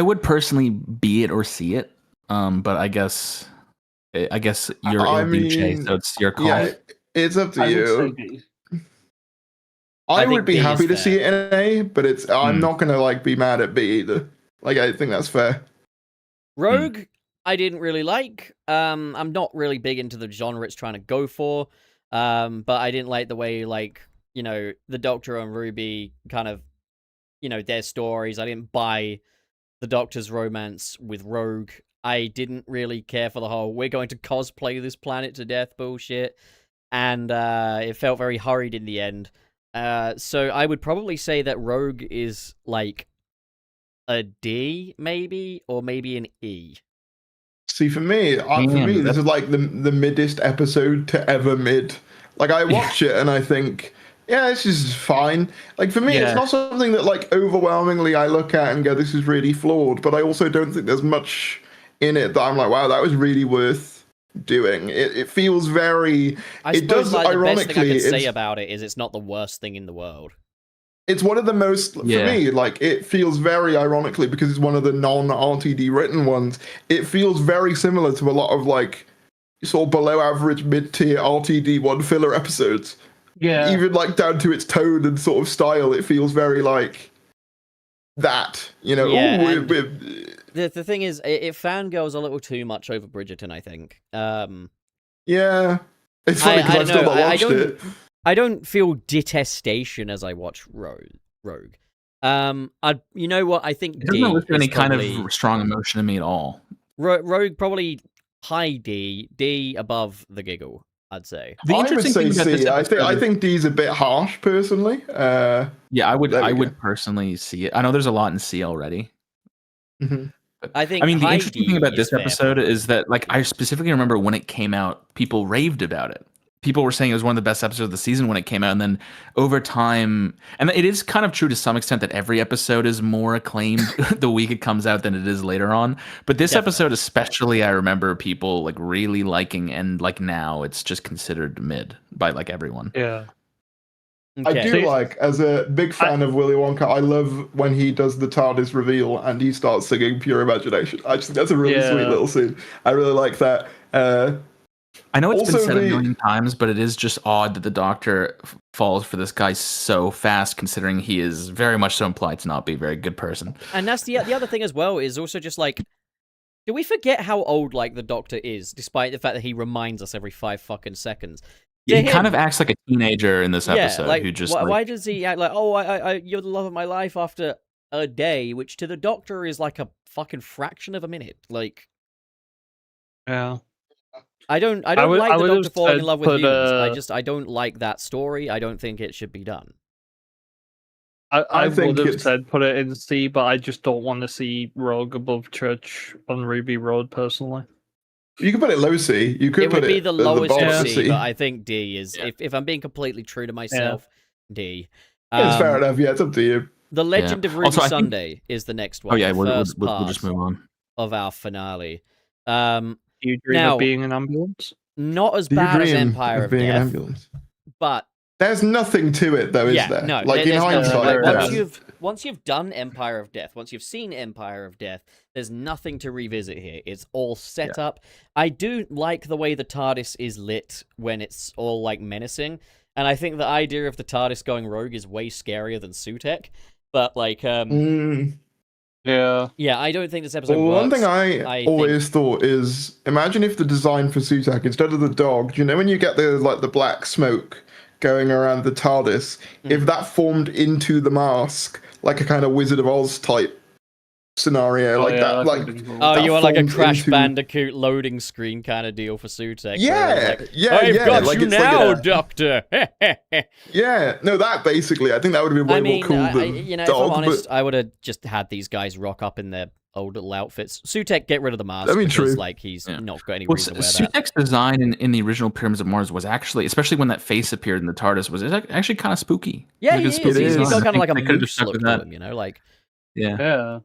would personally be it or see it, but I guess you're Chase, so it's your call. Yeah, it's up to you. I would be happy to see it in A, but I'm not gonna like be mad at B either. Like, I think that's fair. Rogue, I didn't really like. I'm not really big into the genre it's trying to go for. But I didn't like the way, like, you know, the Doctor and Ruby kind of, you know, their stories. I didn't buy the Doctor's romance with Rogue. I didn't really care for the whole we're going to cosplay this planet to death bullshit. And it felt very hurried in the end. So I would probably say that Rogue is like a D, maybe, or maybe an E. See, for me, this is like the middest episode to ever mid. Like, I watch it and I think, yeah, this is fine. Like, for me, it's not something that like overwhelmingly I look at and go, this is really flawed. But I also don't think there's much in it that I'm like, wow, that was really worth doing. It feels very... I suppose like, the best thing I could say about it is it's not the worst thing in the world. It's one of the most, for me, like, it feels very ironically, because it's one of the non-RTD written ones, it feels very similar to a lot of, like, sort of below average, mid-tier RTD1 filler episodes. Yeah. Even like down to its tone and sort of style, it feels very like that. You know. Yeah, Ooh, the thing is, it fangirls a little too much over Bridgerton, I think. Yeah. It's funny because I've still not watched it. I don't feel detestation as I watch Rogue. You know what? I think It doesn't elicit any kind of strong emotion in me at all. Rogue probably high D above the giggle, I'd say. The interesting thing about this episode, I think D's a bit harsh, personally. Yeah, I would personally see it. I know there's a lot in C already. Mm-hmm. I think. I mean, the interesting thing about this fair. episode is that, like, I specifically remember when it came out, people raved about it. People were saying it was one of the best episodes of the season when it came out, and then over time, and it is kind of true to some extent that every episode is more acclaimed the week it comes out than it is later on. But this episode especially, I remember people like really liking, and like now it's just considered mid by like everyone. Yeah. Okay. I do like, as a big fan of Willy Wonka, I love when he does the TARDIS reveal and he starts singing Pure Imagination. I just think that's a really sweet little scene. I really like that. I know it's been said a the- million times, but it is just odd that the Doctor falls for this guy so fast, considering he is very much so implied to not be a very good person. And that's the other thing as well, is also just like, do we forget how old like the Doctor is, despite the fact that he reminds us every 5 fucking seconds? Yeah, he kind of acts like a teenager in this episode. Like, who just why does he act like, oh, you're the love of my life after a day, which to the Doctor is like a fucking fraction of a minute. Like, yeah. I don't like the Doctor falling in love with humans. I don't like that story. I don't think it should be done. I would have said put it in C, but I just don't want to see Rogue above Church on Ruby Road personally. You could put it low C. You could it put would be the lowest of C, but I think D is. If I'm being completely true to myself, D. It's fair enough. Yeah, it's up to you. The Legend of Ruby Sunday is the next one. Oh yeah, we'll just move on. Of our finale. Do you dream of being an ambulance? Not as bad as Empire of being Death, an ambulance? But there's nothing to it, though, is there? No, like in hindsight, once you've done Empire of Death, once you've seen Empire of Death, there's nothing to revisit here. It's all set up. I do like the way the TARDIS is lit when it's all like menacing, and I think the idea of the TARDIS going rogue is way scarier than Sutek. But like, yeah, I don't think this episode works. One thing I always thought is, imagine if the design for Sutek, instead of the dog, you know when you get the black smoke going around the TARDIS, if that formed into the mask, like a kind of Wizard of Oz type scenario, that you want like a Crash Bandicoot loading screen kind of deal for Sutek. I've got like you now, Doctor. Yeah, no, that basically, I think that would have been way more cool than if I'm honest, I would have just had these guys rock up in their old little outfits. Sutek, get rid of the mask because like he's not got any reason to wear that. Sutek's design in the original Pyramids of Mars was actually, especially when that face appeared in the TARDIS, was actually kind of spooky. Yeah, he is. He's got kind of like a moose look to him, you know, like yeah.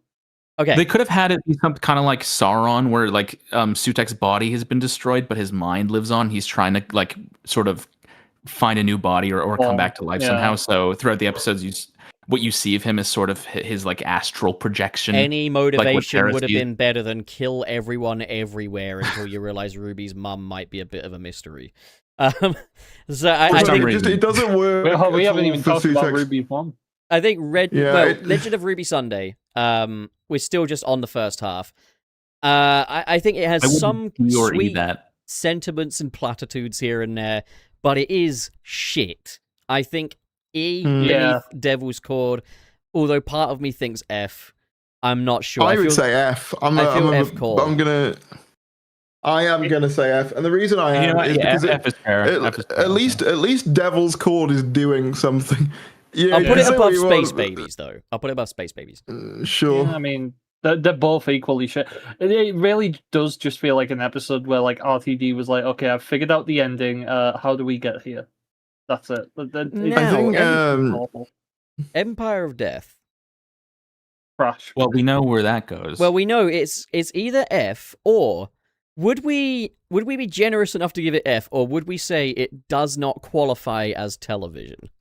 Okay. They could have had it be something kind of like Sauron, where like Sutek's body has been destroyed, but his mind lives on. He's trying to like sort of find a new body or come back to life somehow. So throughout the episodes, what you see of him is sort of his like astral projection. Any motivation would have been better than kill everyone everywhere until you realize Ruby's mum might be a bit of a mystery. So I think it doesn't work. We haven't even talked about Ruby's mum. I think Legend of Ruby Sunday. We're still just on the first half. I think it has some sweet sentiments and platitudes here and there, but it is shit. I think E beneath Devil's Cord, although part of me thinks F. I'm not sure. I would say F. I am gonna say F, and the reason I am is because F is fair. At least Devil's Cord is doing something. Yeah, I'll put it above Space Babies, though. I'll put it above Space Babies. Sure. Yeah, I mean, they're both equally shit. It really does just feel like an episode where like RTD was like, okay, I've figured out the ending. How do we get here? That's it. I think Empire of Death. Crash. Well, we know where that goes. Well, we know it's either F or would we be generous enough to give it F, or would we say it does not qualify as television?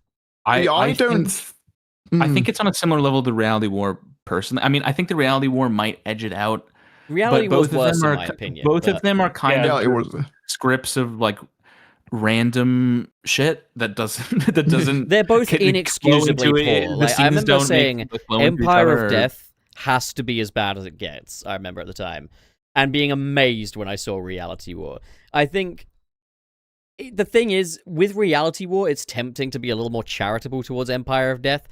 I think it's on a similar level to Reality War, personally. I mean, I think the Reality War might edge it out. Reality War's worse, in my opinion. Both of them are kind of scripts of like random shit that doesn't. They're both can inexcusably flow into it. poor. The Like, I scenes remember don't saying make them flow into each Empire other, of Death has to be as bad as it gets. I remember at the time, and being amazed when I saw Reality War. I think the thing is, with Reality War, it's tempting to be a little more charitable towards Empire of Death,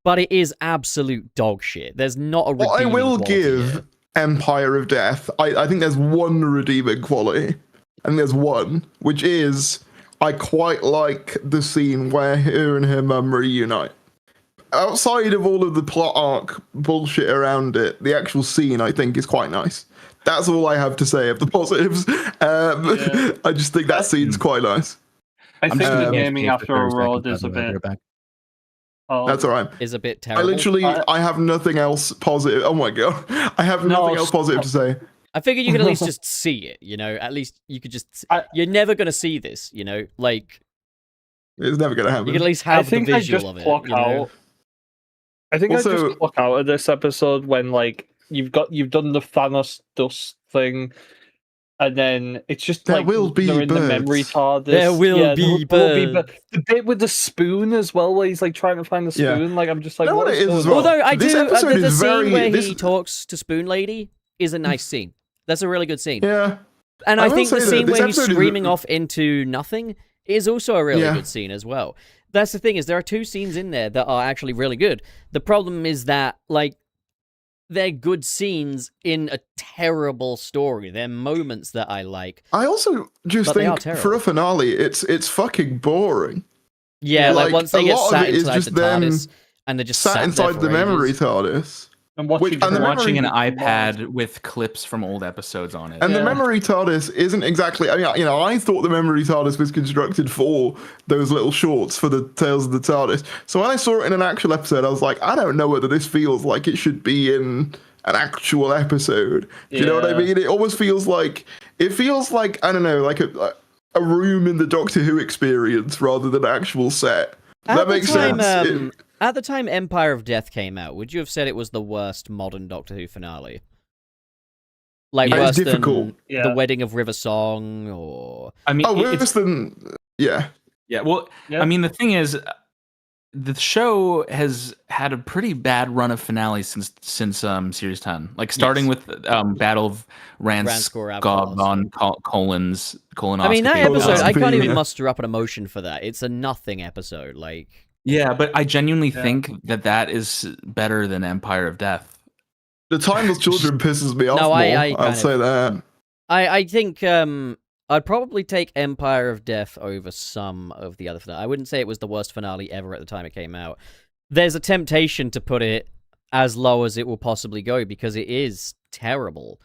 but it is absolute dog shit. There's not a redeeming I will quality give here. Empire of Death. I think there's one redeeming quality. I think there's one, which is I quite like the scene where her and her mum reunite. Outside of all of the plot arc bullshit around it, the actual scene I think is quite nice. That's all I have to say of the positives. I just think that scene's quite nice. I think the gonna gaming pay for after a 30 road seconds, is a by the way, bit. they're back. That's all right. Is a bit I terrible. literally, I have nothing else positive. Oh my god, I have nothing else positive to say. I figured you could at least just see it, you know? At least you could just... You're never going to see this, you know? Like... It's never gonna happen. You could at least have the visual of it. Clock you know? out. I think Also- I just clock out of this episode when like you've done the Thanos dust thing, and then it's just There like will be they're in the birds. memory TARDIS. There will be birds. The bit with the spoon as well, where he's like trying to find the Yeah. spoon. Like I'm just like, You know what it is going as on? well? Although I This do... episode the is scene very- where this- he talks to Spoon Lady is a nice scene. That's a really good scene. Yeah, And I I will think the say that scene this where he's episode is- screaming off into nothing is also a really Yeah. good scene as well. That's the thing, is there are two scenes in there that are actually really good. The problem is that, like, they're good scenes in a terrible story. They're moments that I like. I also just But they are think terrible. for a finale, it's fucking boring. Yeah, like Like, once they a get lot of sat it is inside just the them TARDIS and they're just Sat there inside for the memory ages. TARDIS. And Which- and the Watching an memory- iPad with clips from old episodes on it. And the Yeah. memory TARDIS isn't exactly. I mean, you know, I thought the memory TARDIS was constructed for those little shorts for the Tales of the TARDIS. So when I saw it in an actual episode, I was like, I don't know whether this feels like it should be in an actual episode. Do you know what I Yeah. mean? It almost feels like I don't know, like a room in the Doctor Who experience rather than an actual set. Does that makes sense? At the time Empire of Death came out, would you have said it was the worst modern Doctor Who finale? Like It's worse difficult. than Yeah. The Wedding of River Song, or... I mean, worse it's, than yeah. yeah. Well, Yeah. I mean, the thing is, the show has had a pretty bad run of finales since series 10. Like starting with Battle of Ranskor Ranskov on colonoscopy. I mean, that episode, I can't even Yeah. muster up an emotion for that. It's a nothing episode, like... Yeah, but I genuinely think that is better than Empire of Death. The Timeless Children pisses me off No, more. I I'll say that. I think I'd probably take Empire of Death over some of the other finale. I wouldn't say it was the worst finale ever at the time it came out. There's a temptation to put it as low as it will possibly go because it is terrible.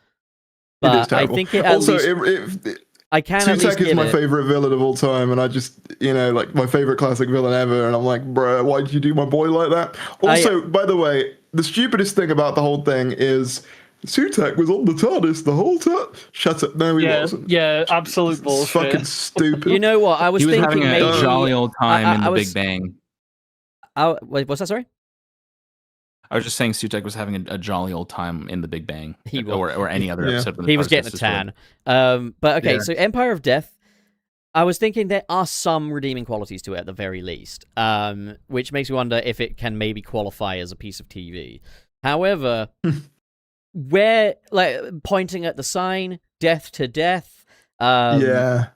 But It is terrible. I think it also, least... I can at least Sutek is give my it... favorite villain of all time, and I just, you know, like my favorite classic villain ever, and I'm like, bruh, why did you do my boy like that? Also, by the way, the stupidest thing about the whole thing is Sutek was on the TARDIS the whole time. Shut up, no, he wasn't. Yeah, absolute It's bullshit. fucking stupid. You know what? I was He was thinking having a maybe... jolly old time in the was- Big Bang. Wait, what's that, sorry? I was just saying Sutek was having a jolly old time in the Big Bang. He was. or any other Yeah. episode. When the He was TARDIS getting a destroyed. tan. But okay, Yeah. so Empire of Death, I was thinking there are some redeeming qualities to it at the very least, which makes me wonder if it can maybe qualify as a piece of TV. However, where, like, pointing at the sign, death to death, Yeah.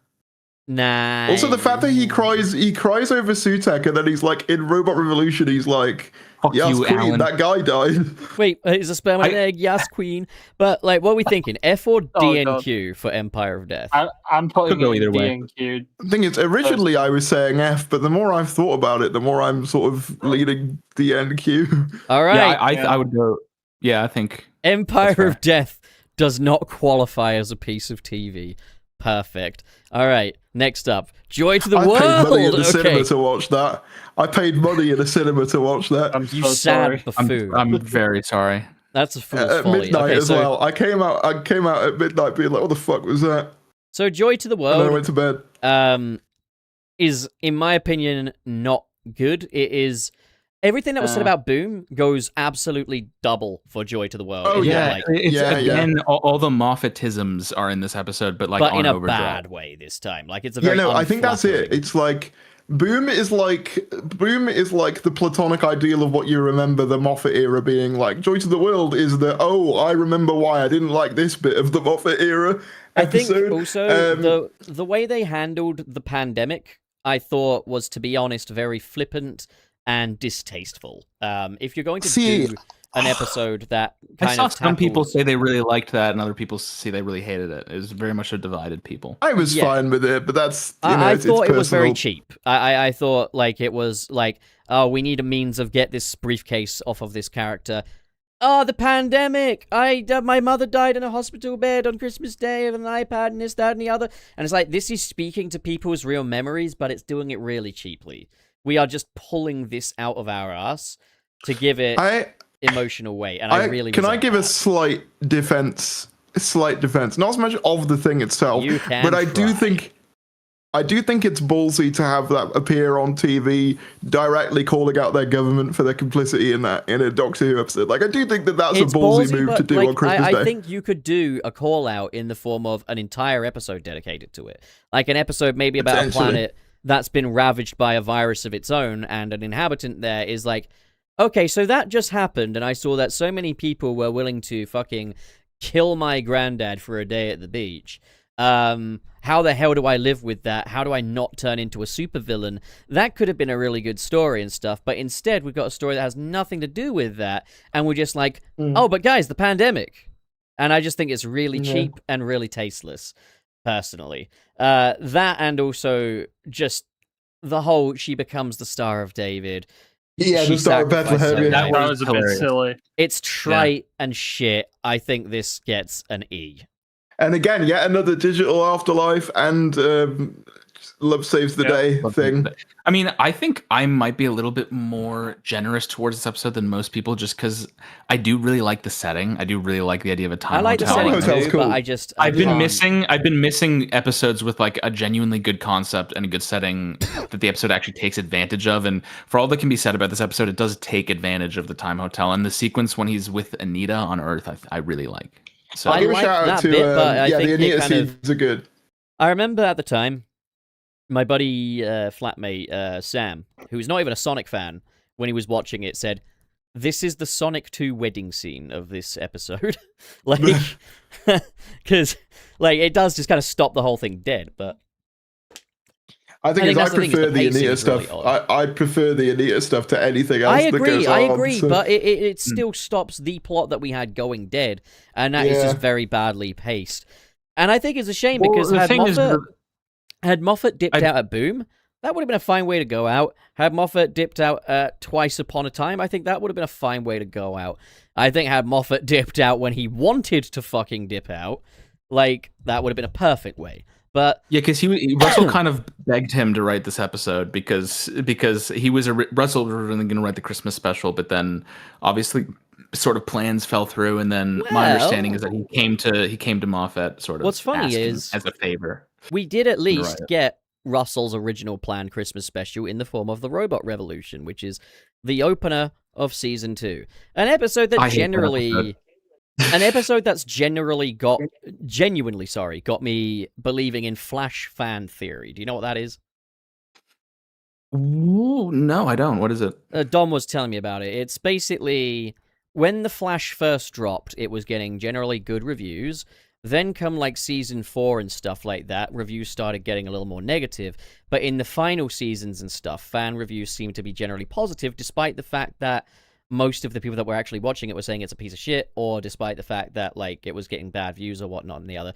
nah. Also, the fact that he cries over Sutek, and then he's like, in Robot Revolution, he's like, Fuck yes, you, Queen, Alan. that guy died. Wait, is a sperm and an egg? Yes, queen. But, like, what are we thinking? F or Oh, DNQ for Empire of Death? I'm putting Could go it either in way. D&Q. The thing is, originally I was saying F, but the more I've thought about it, the more I'm sort of leaning the NQ. All right. Yeah, I would go. Yeah, I think. Empire fair. of Death does not qualify as a piece of TV. Perfect. All right, next up, Joy to the I World. paid money in the Okay, cinema to watch that. I paid money in the cinema to watch that. I'm you so sad sorry. buffoon. I'm very sorry. That's a fool's At folly. midnight Okay, as so, well. I came out at midnight being like, what the fuck was that? so Joy to the And then I World went to bed. is, in my opinion, not good. It is Everything that was said about Boom goes absolutely double for Joy to the World. Oh, Yeah, again, all the Moffatisms are in this episode, but in a overdrive. bad way this time. Like it's a very I think that's it. It's like Boom is like the platonic ideal of what you remember the Moffat era being like. Joy to the World is I remember why I didn't like this bit of the Moffat era episode. I think also the way they handled the pandemic, I thought was, to be honest, very flippant and distasteful. If you're going to do an episode that some people say they really liked that, and other people say they really hated it. It was very much a divided people. I was fine with it, but that's I thought it was very cheap. I thought like it was like, oh, we need a means of get this briefcase off of this character. Oh, the pandemic! My mother died in a hospital bed on Christmas Day with an iPad and this, that, and the other. And it's like, this is speaking to people's real memories, but it's doing it really cheaply. We are just pulling this out of our ass to give it emotional weight, and I really can I give a slight defense? Not so much of the thing itself, but I do think it's ballsy to have that appear on TV, directly calling out their government for their complicity in a Doctor Who episode. Like, I do think that's a ballsy move to do on Christmas Day. I think you could do a call out in the form of an entire episode dedicated to it, like an episode maybe about a planet that's been ravaged by a virus of its own, and an inhabitant there is like, okay, so that just happened, and I saw that so many people were willing to fucking kill my granddad for a day at the beach. How the hell do I live with that? How do I not turn into a supervillain? That could have been a really good story and stuff, but instead we've got a story that has nothing to do with that, and we're just like, oh, but guys, the pandemic. And I just think it's really cheap and really tasteless, personally. That, and also just the whole she becomes the Star of David. Yeah, the Star of Bethlehem. That was a bit silly. It's trite and shit. I think this gets an E. And again, yet another digital afterlife and love saves the day thing. I mean, I think I might be a little bit more generous towards this episode than most people, just because I do really like the setting. I do really like the idea of a time hotel. I like the setting too, cool. But I've been missing episodes with like a genuinely good concept and a good setting that the episode actually takes advantage of. And for all that can be said about this episode, it does take advantage of the time hotel, and the sequence when he's with Anita on Earth, I really like. So I'll give a shout out to the Anita scenes are good. I remember at the time, my buddy flatmate Sam, who's not even a Sonic fan, when he was watching it, said, "This is the Sonic 2 wedding scene of this episode." Like, because like it does just kind of stop the whole thing dead. But I prefer the Anita stuff. Really I prefer the Anita stuff to anything else. I agree, but it still stops the plot that we had going dead, and that is just very badly paced. And I think it's a shame because had Moffat dipped out at Boom, that would have been a fine way to go out. Had Moffat dipped out at Twice Upon a Time, I think that would have been a fine way to go out. I think had Moffat dipped out when he wanted to fucking dip out, like, that would have been a perfect way. But yeah, because Russell kind of begged him to write this episode because he was Russell was originally going to write the Christmas special, but then obviously sort of plans fell through, and then my understanding is that he came to Moffat sort of. What's funny is, as a favor, we did at least get Russell's original planned Christmas special in the form of the Robot Revolution, which is the opener of season 2, an episode that that's genuinely got me believing in Flash fan theory. Do you know what that is? Ooh, no, I don't. What is it? Dom was telling me about it. It's basically when the Flash first dropped, it was getting generally good reviews. Then come like season 4 and stuff like that, reviews started getting a little more negative. But in the final seasons and stuff, fan reviews seem to be generally positive, despite the fact that most of the people that were actually watching it were saying it's a piece of shit, or despite the fact that like it was getting bad views or whatnot and the other.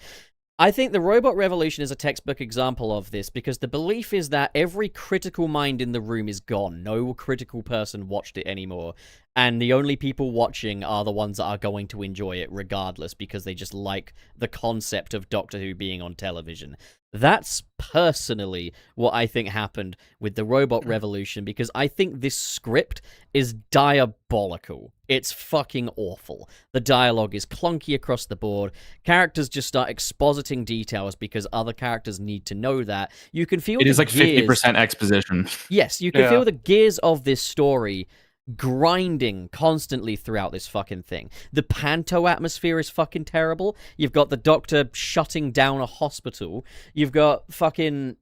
I think the Robot Revolution is a textbook example of this, because the belief is that every critical mind in the room is gone. No critical person watched it anymore. And the only people watching are the ones that are going to enjoy it regardless, because they just like the concept of Doctor Who being on television. That's personally what I think happened with the Robot Revolution, because I think this script is diabolical. It's fucking awful. The dialogue is clunky across the board. Characters just start expositing details because other characters need to know that. You can feel it is like 50% exposition. Yes, you can feel the gears of this story grinding constantly throughout this fucking thing. The panto atmosphere is fucking terrible. You've got the Doctor shutting down a hospital. You've got fucking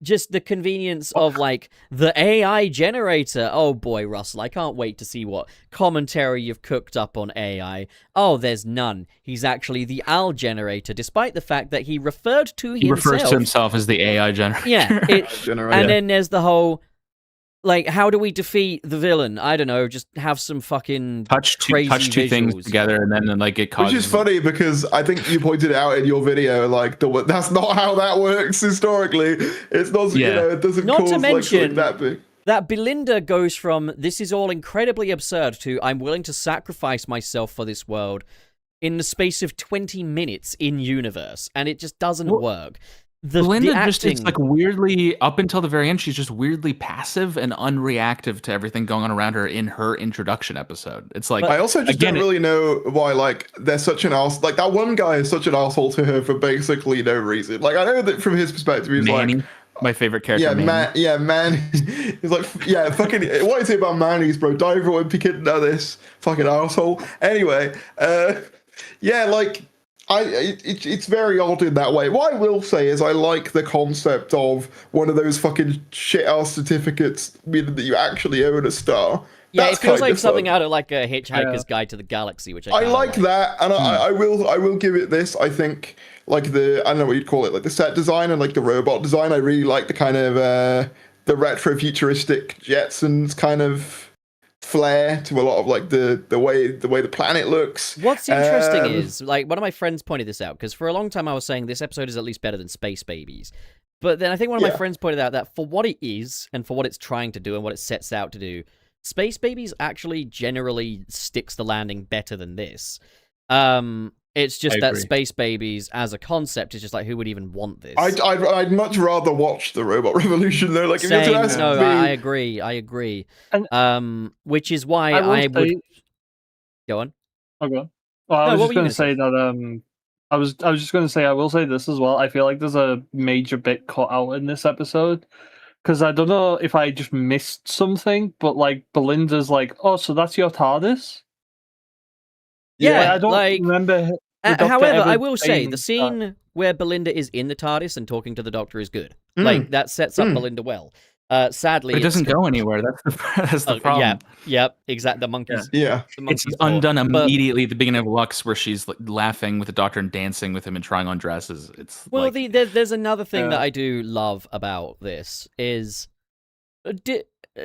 just the convenience of, like, the AI generator. Oh boy, Russell, I can't wait to see what commentary you've cooked up on AI. Oh, there's none. He's actually the Al generator, despite the fact that he referred to himself. He refers to himself as the AI generator. Yeah, and then there's the whole, like, how do we defeat the villain? I don't know, just have some fucking touch two visuals. Things together, and then like it causes. Which is funny because I think you pointed it out in your video, like that's not how that works historically. It's not, you know, it doesn't not cause to mention, like that big. That Belinda goes from this is all incredibly absurd to I'm willing to sacrifice myself for this world in the space of 20 minutes in universe, and it just doesn't work. Belinda just is like weirdly, up until the very end, she's just weirdly passive and unreactive to everything going on around her in her introduction episode. It's like, I also just don't really know why, like, they're such an ass. Like, that one guy is such an asshole to her for basically no reason. Like, I know that from his perspective, he's Manny, like, my favorite character. Yeah, man. He's like, yeah, fucking. What is it about Manny's, bro? Don't everyone pick it know this fucking asshole. Anyway, yeah, like. It's very odd in that way. What I will say is I like the concept of one of those fucking shit-ass certificates, meaning that you actually own a star. Yeah, it feels like something out of like a Hitchhiker's Guide to the Galaxy, which I like that, and I will give it this. I think like I don't know what you'd call it, like the set design and like the robot design. I really like the kind of the retro futuristic Jetsons kind of flair to a lot of like the way the planet looks. What's interesting is, like, one of my friends pointed this out, because for a long time I was saying this episode is at least better than Space Babies, but then I think one of my friends pointed out that for what it is and for what it's trying to do and what it sets out to do, Space Babies actually generally sticks the landing better than this. It's just that Space Babies as a concept is just like, who would even want this? I'd much rather watch the Robot Revolution though. Like, Same, I agree. And, which is why I would go on. Okay. Well, I was just going to say that. I was just going to say I will say this as well. I feel like there's a major bit cut out in this episode because I don't know if I just missed something, but like Belinda's like, oh, so that's your TARDIS. Yeah, I don't remember. However, I will say the scene where Belinda is in the TARDIS and talking to the Doctor is good. Like, that sets up Belinda well. Sadly, but it doesn't go anywhere. That's the problem. Yep, exactly. The monkeys. Yeah, the monkeys it's undone immediately at the beginning of Lux, where she's like, laughing with the Doctor and dancing with him and trying on dresses. It's there's another thing that I do love about this is, do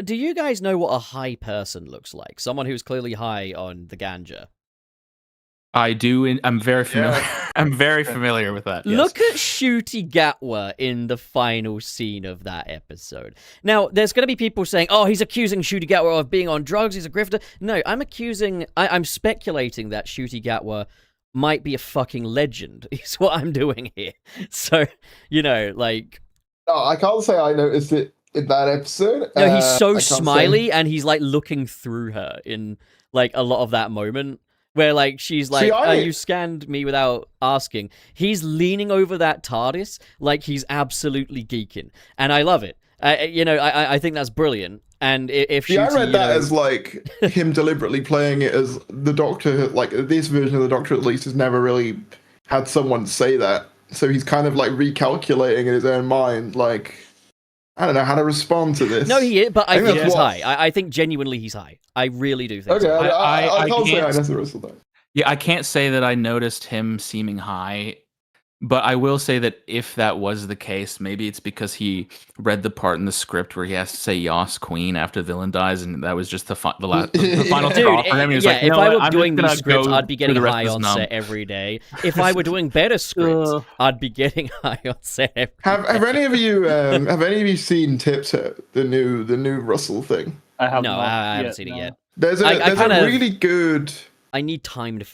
you guys know what a high person looks like? Someone who's clearly high on the ganja. I do, and I'm very familiar. Yeah. I'm very familiar with that. Yes. Look at Ncuti Gatwa in the final scene of that episode. Now, there's going to be people saying, "Oh, he's accusing Ncuti Gatwa of being on drugs. He's a grifter." No, I'm speculating that Ncuti Gatwa might be a fucking legend. Is what I'm doing here. So, like, no, I can't say I noticed it in that episode. No, he's so smiley, and he's like looking through her in like a lot of that moment. Where, like, she's like, you scanned me without asking. He's leaning over that TARDIS like he's absolutely geeking. And I love it. I think that's brilliant. And if I read that as, like, him deliberately playing it as the Doctor, like, this version of the Doctor, at least, has never really had someone say that. So he's kind of, like, recalculating in his own mind, like, I don't know how to respond to this. No, he is, but I think he's high. I think genuinely he's high. I really do think so. I can't say I necessarily that. Yeah, I can't say that I noticed him seeming high, but I will say that if that was the case, maybe it's because he read the part in the script where he has to say "Yas Queen" after the villain dies, and that was just the final straw for him. He was like, if I were doing these scripts, I'd be getting high on set every day. If I were doing better scripts, I'd be getting high on set every day. Have any of you seen Tiptoe, the new Russell thing? I have not. I haven't seen it yet. There's a really good. I need time to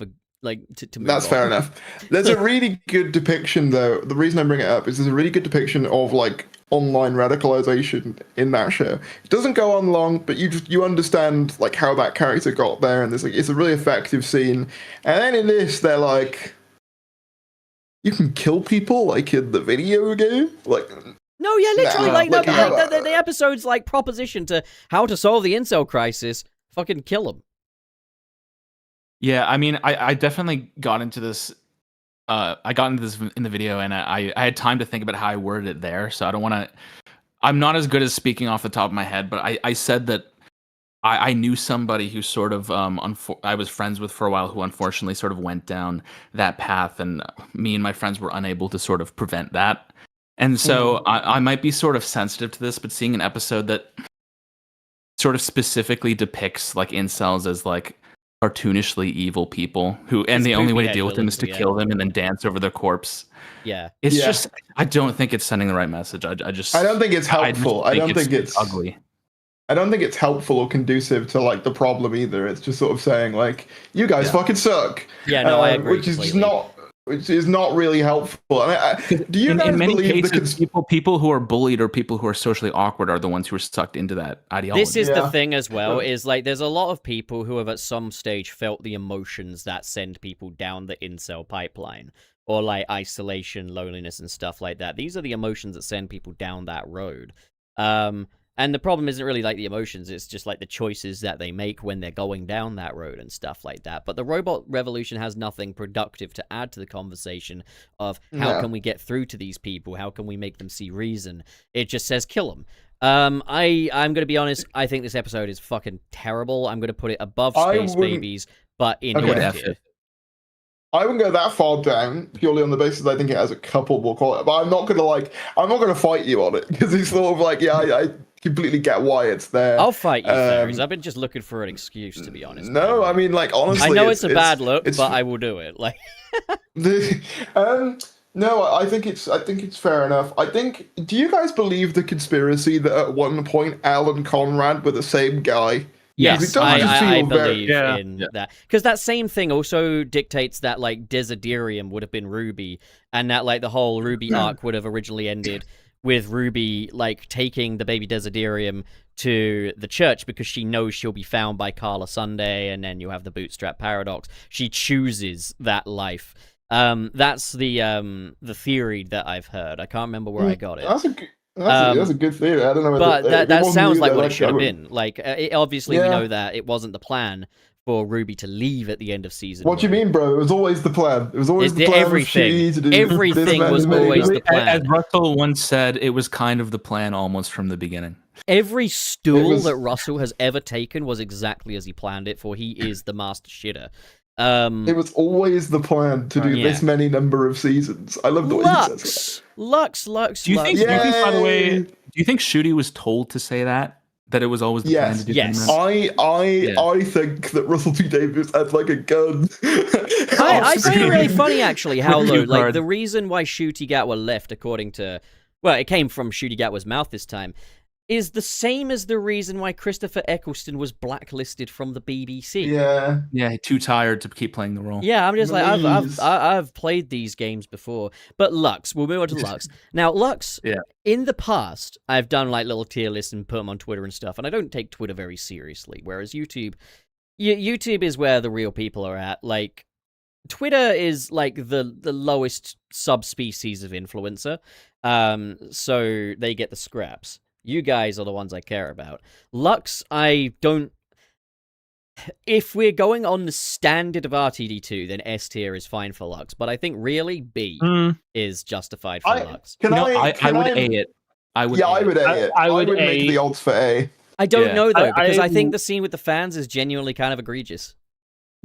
move That's on. Fair enough. There's a really good depiction, though. The reason I bring it up is there's a really good depiction of like online radicalization in that show. It doesn't go on long, but you understand like how that character got there, and it's a really effective scene. And then in this, they're like, you can kill people like in the video game, like. No, yeah, literally, the episode's like proposition to how to solve the incel crisis. Fucking kill them. Yeah, I mean, I definitely got into this. I got into this in the video, and I had time to think about how I worded it there. So I don't want to. I'm not as good as speaking off the top of my head, but I said that I knew somebody who sort of I was friends with for a while who unfortunately sort of went down that path, and me and my friends were unable to sort of prevent that. And so I might be sort of sensitive to this, but seeing an episode that sort of specifically depicts like incels as like cartoonishly evil people and the only way to deal with them is to kill them and then dance over their corpse. Yeah, it's just I don't think it's sending the right message. I don't think it's helpful. I don't think it's ugly. I don't think it's helpful or conducive to like the problem either. It's just sort of saying like, you guys fucking suck. Yeah, no, I agree. Which is not really helpful. Do you guys in many believe cases, people who are bullied or people who are socially awkward are the ones who are sucked into that ideology? This is the thing as well, is like there's a lot of people who have at some stage felt the emotions that send people down the incel pipeline, or like isolation, loneliness, and stuff like that. These are the emotions that send people down that road. And the problem isn't really like the emotions, it's just like the choices that they make when they're going down that road and stuff like that. But the robot revolution has nothing productive to add to the conversation of how can we get through to these people? How can we make them see reason? It just says kill them. I'm going to be honest, I think this episode is fucking terrible. I'm going to put it above Space Babies, but in tier. I wouldn't go that far down purely on the basis I think it has a couple more quality, but I'm not gonna fight you on it because it's sort of like I completely get why it's there. I'll fight you, Fairies. I've been just looking for an excuse, to be honest. No, I mean, like, honestly, I know it's a bad look, but I will do it. Like, no, I think it's fair enough. Do you guys believe the conspiracy that at one point Al and Conrad were the same guy? Yes, I believe in that. Because that same thing also dictates that, like, Desiderium would have been Ruby, and that, like, the whole Ruby arc would have originally ended with Ruby, like, taking the baby Desiderium to the church because she knows she'll be found by Carla Sunday, and then you have the bootstrap paradox. She chooses that life. That's the theory that I've heard. I can't remember where I got it. That's a good theory. I don't know. But that sounds like what it should have been. Like, obviously, we know that it wasn't the plan for Ruby to leave at the end of season. What do you mean, bro? It was always the plan. It was always the plan. Everything was always the plan. As Russell once said, it was kind of the plan almost from the beginning. Every stool that Russell has ever taken was exactly as he planned it, for he is the master shitter. It was always the plan to do this many number of seasons. I love the way he says that. Lux. Do you think, by the way, do you think Ncuti was told to say that it was always the plan to do that? I think that Russell T Davies had like a gun. I find it really funny actually how like the reason why Ncuti Gatwa left, according to it came from Ncuti Gatwa's mouth this time, is the same as the reason why Christopher Eccleston was blacklisted from the BBC. Yeah, too tired to keep playing the role. Yeah, I'm just like, I've played these games before. But Lux, we'll move on to Lux. Now, Lux, in the past, I've done like little tier lists and put them on Twitter and stuff, and I don't take Twitter very seriously, whereas YouTube is where the real people are at. Like, Twitter is like the lowest subspecies of influencer, so they get the scraps. You guys are the ones I care about. Lux, I don't... If we're going on the standard of RTD2, then S tier is fine for Lux. But I think really B is justified for Lux. I would A it. I would A it. I would make the odds for A. I don't know, though, because I think the scene with the fans is genuinely kind of egregious.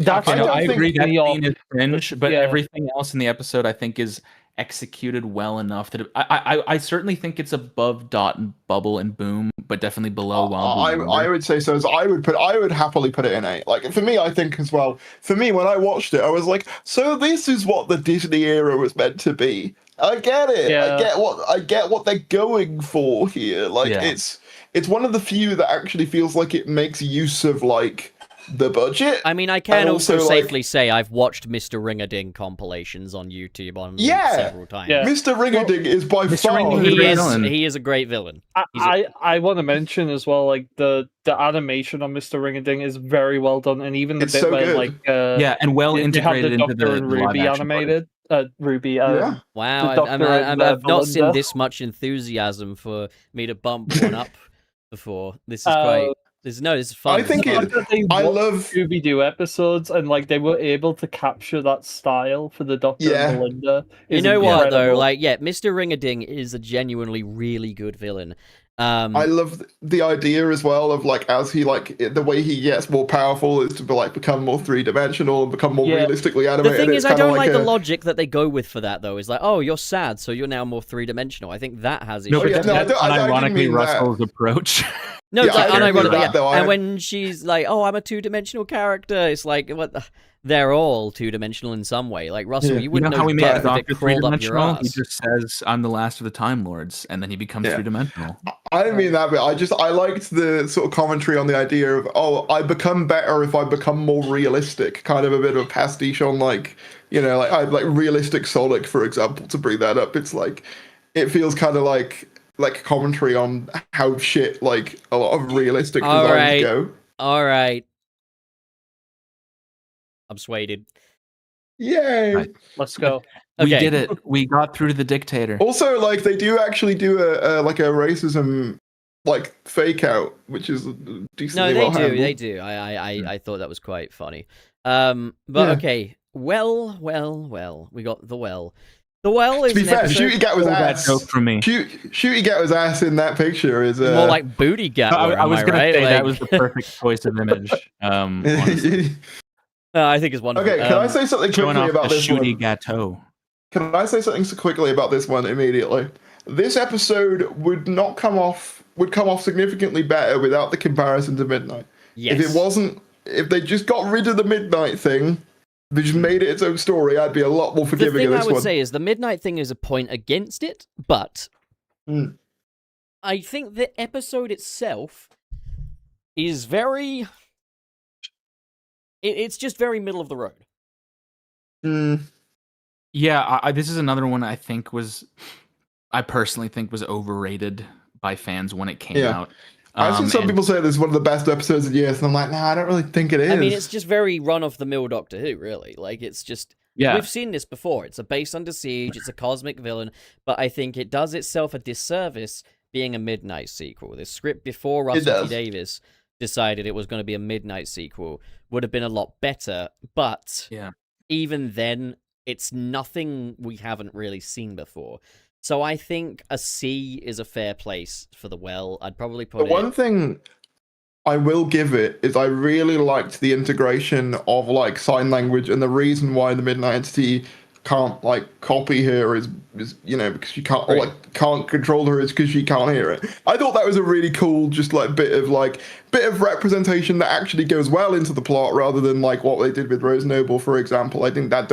I agree that scene is cringe, but everything else in the episode I think is executed well enough that I certainly think it's above Dot and Bubble and Boom, but definitely below Wild. I would say so. I would happily put it in A. Like, for me, I think as well. For me, when I watched it, I was like, so this is what the Disney era was meant to be. I get it. Yeah. I get what they're going for here. Like, it's one of the few that actually feels like it makes use of like the budget. I mean, I can also safely say I've watched Mr. Ring-a-Ding compilations on YouTube several times. Yeah. Mr. Ring-a-Ding is by far he is a great villain. I want to mention as well, like the animation on Mr. Ring-a-Ding is very well done, and even the bit where like and well integrated into the and Ruby animated. Ruby. Wow, I've not seen this much enthusiasm for me to bump one up before. This is great. It's fun. I think I love Scooby-Doo episodes, and like they were able to capture that style for the Doctor and Melinda. You know what though? Like, Mr. Ring-a-Ding is a genuinely really good villain. I love the idea as well of like as he like the way he gets more powerful is to be, like become more 3-dimensional and become more realistically animated. The thing is, I don't like the logic that they go with for that though. Is like, oh, you're sad, so you're now more 3-dimensional. I think that has issues. Ironically, Russell's approach. No, it's like unironically, though, and when she's like, "Oh, I'm a 2-dimensional character," it's like, what? They're all 2-dimensional in some way. Like Russell, you wouldn't know how he made the Doctor 3-dimensional. He just says, "I'm the last of the Time Lords," and then he becomes 3-dimensional. I didn't mean that, but I liked the sort of commentary on the idea of, oh, I become better if I become more realistic. Kind of a bit of a pastiche on like, you know, like realistic Sonic, for example, to bring that up. It's like, it feels kind of like commentary on how shit like a lot of realistic designs go. All right. I'm swayed. Yay! Right. Let's go. We did it. We got through to the dictator. Also, like they do actually do a racism like fake out, which is decently well handled. They do. I thought that was quite funny. Okay. Well. We got the well. The well is. To be fair, Ncuti Gatwa's ass. Joke from me. Ncuti Gatwa's ass in that picture is more like booty Gatwa. I was going to say that was the perfect choice of image. I think it's wonderful. Okay, can I say something quickly about this one? Ncuti Gatwa. Can I say something quickly about this one immediately? This episode would come off significantly better without the comparison to Midnight. Yes. If they just got rid of the Midnight thing, they just made it its own story, I'd be a lot more forgiving of this one. The thing I would say is the Midnight thing is a point against it, but I think the episode itself is very... It's just very middle of the road. Yeah, this is another one I personally think was overrated by fans when it came out. I've seen some people say this is one of the best episodes of years, and I'm like, nah, I don't really think it is. I mean, it's just very run-of-the-mill Doctor Who, really. Like, it's just... Yeah. We've seen this before. It's a base under siege, it's a cosmic villain, but I think it does itself a disservice being a Midnight sequel. The script before Russell T Davies decided it was going to be a Midnight sequel would have been a lot better, but even then, it's nothing we haven't really seen before. So I think a C is a fair place for the well. I'd probably put one thing I will give it is I really liked the integration of like sign language, and the reason why the Midnight Entity can't like copy her is you know, because she can't or like can't control her is because she can't hear it. I thought that was a really cool just like bit of representation that actually goes well into the plot rather than like what they did with Rose Noble, for example. I think that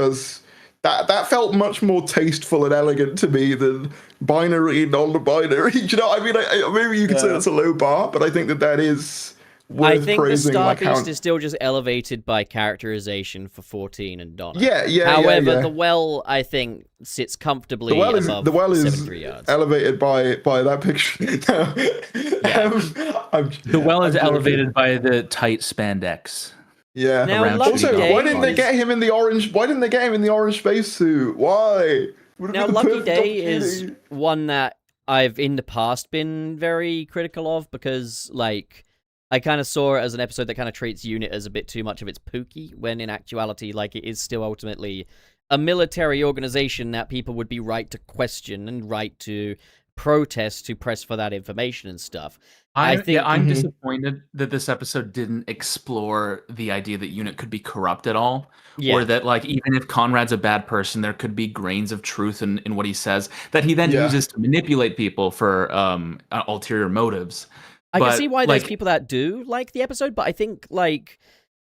that felt much more tasteful and elegant to me than binary, non-binary. You know, I mean, maybe you could say that's a low bar, but I think that is worth I think praising. The Star Beast is still just elevated by characterization for 14 and Donna. Yeah. However, the well, I think, sits comfortably above 73 yards. Elevated by that picture. The well is elevated by the tight spandex. Yeah. Now, also, why didn't they get him in the orange? Why didn't they get him in the orange spacesuit? Why? Now, Lucky Day is one that I've in the past been very critical of because, like, I kind of saw it as an episode that kind of treats UNIT as a bit too much of its Pookie, when in actuality, like, it is still ultimately a military organization that people would be right to question and right to protest to press for that information and stuff. I'm disappointed that this episode didn't explore the idea that UNIT could be corrupt at all, or that like even if Conrad's a bad person, there could be grains of truth in what he says that he then uses to manipulate people for ulterior motives. I can see why there's people that do like the episode, but I think like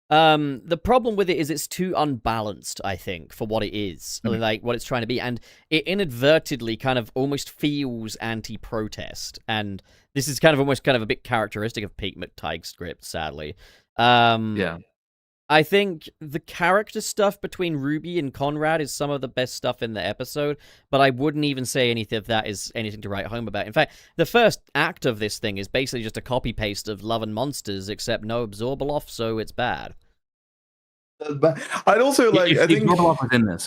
the problem with it is it's too unbalanced, I think, for what it is, like what it's trying to be, and it inadvertently kind of almost feels anti-protest, and this is kind of almost kind of a bit characteristic of Pete McTighe's script, sadly. I think the character stuff between Ruby and Conrad is some of the best stuff in the episode, but I wouldn't even say anything of that is anything to write home about. In fact, the first act of this thing is basically just a copy-paste of Love and Monsters, except no Absorbaloff, so it's bad. I'd also like. If I think Absorbaloff was in this,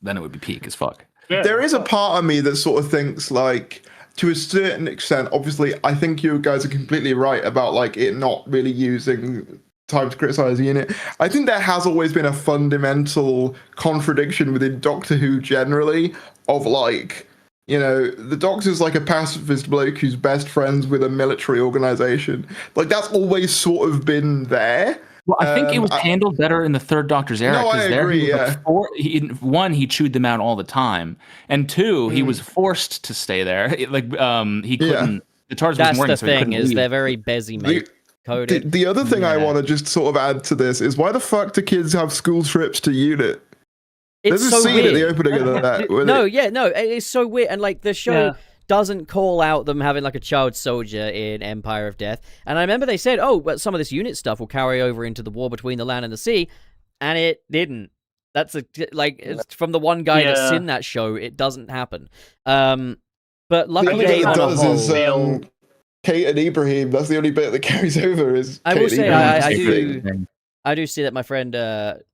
then it would be peak as fuck. There is a part of me that sort of thinks like to a certain extent, obviously, I think you guys are completely right about like it not really using time to criticize a unit. I think there has always been a fundamental contradiction within Doctor Who generally of like, you know, the Doctor's like a pacifist bloke who's best friends with a military organization. Like that's always sort of been there. Well, I think it was handled better in the Third Doctor's era. No, I agree. One, he chewed them out all the time, and two, he was forced to stay there. He couldn't. The TARDIS That's wasn't working, the so he thing couldn't is leave. they're very busy coded. The other thing I want to just sort of add to this is why the fuck do kids have school trips to unit? It's There's so a scene weird. at the opening of that. It's so weird, and like the show doesn't call out them having like a child soldier in Empire of Death. And I remember they said, "Oh, but some of this unit stuff will carry over into the war between the land and the sea," and it didn't. That's it's from the one guy that's in that show. It doesn't happen. But lucky day on a whole. Kate and Ibrahim, that's the only bit that carries over is I will say Ibrahim. I do see that my friend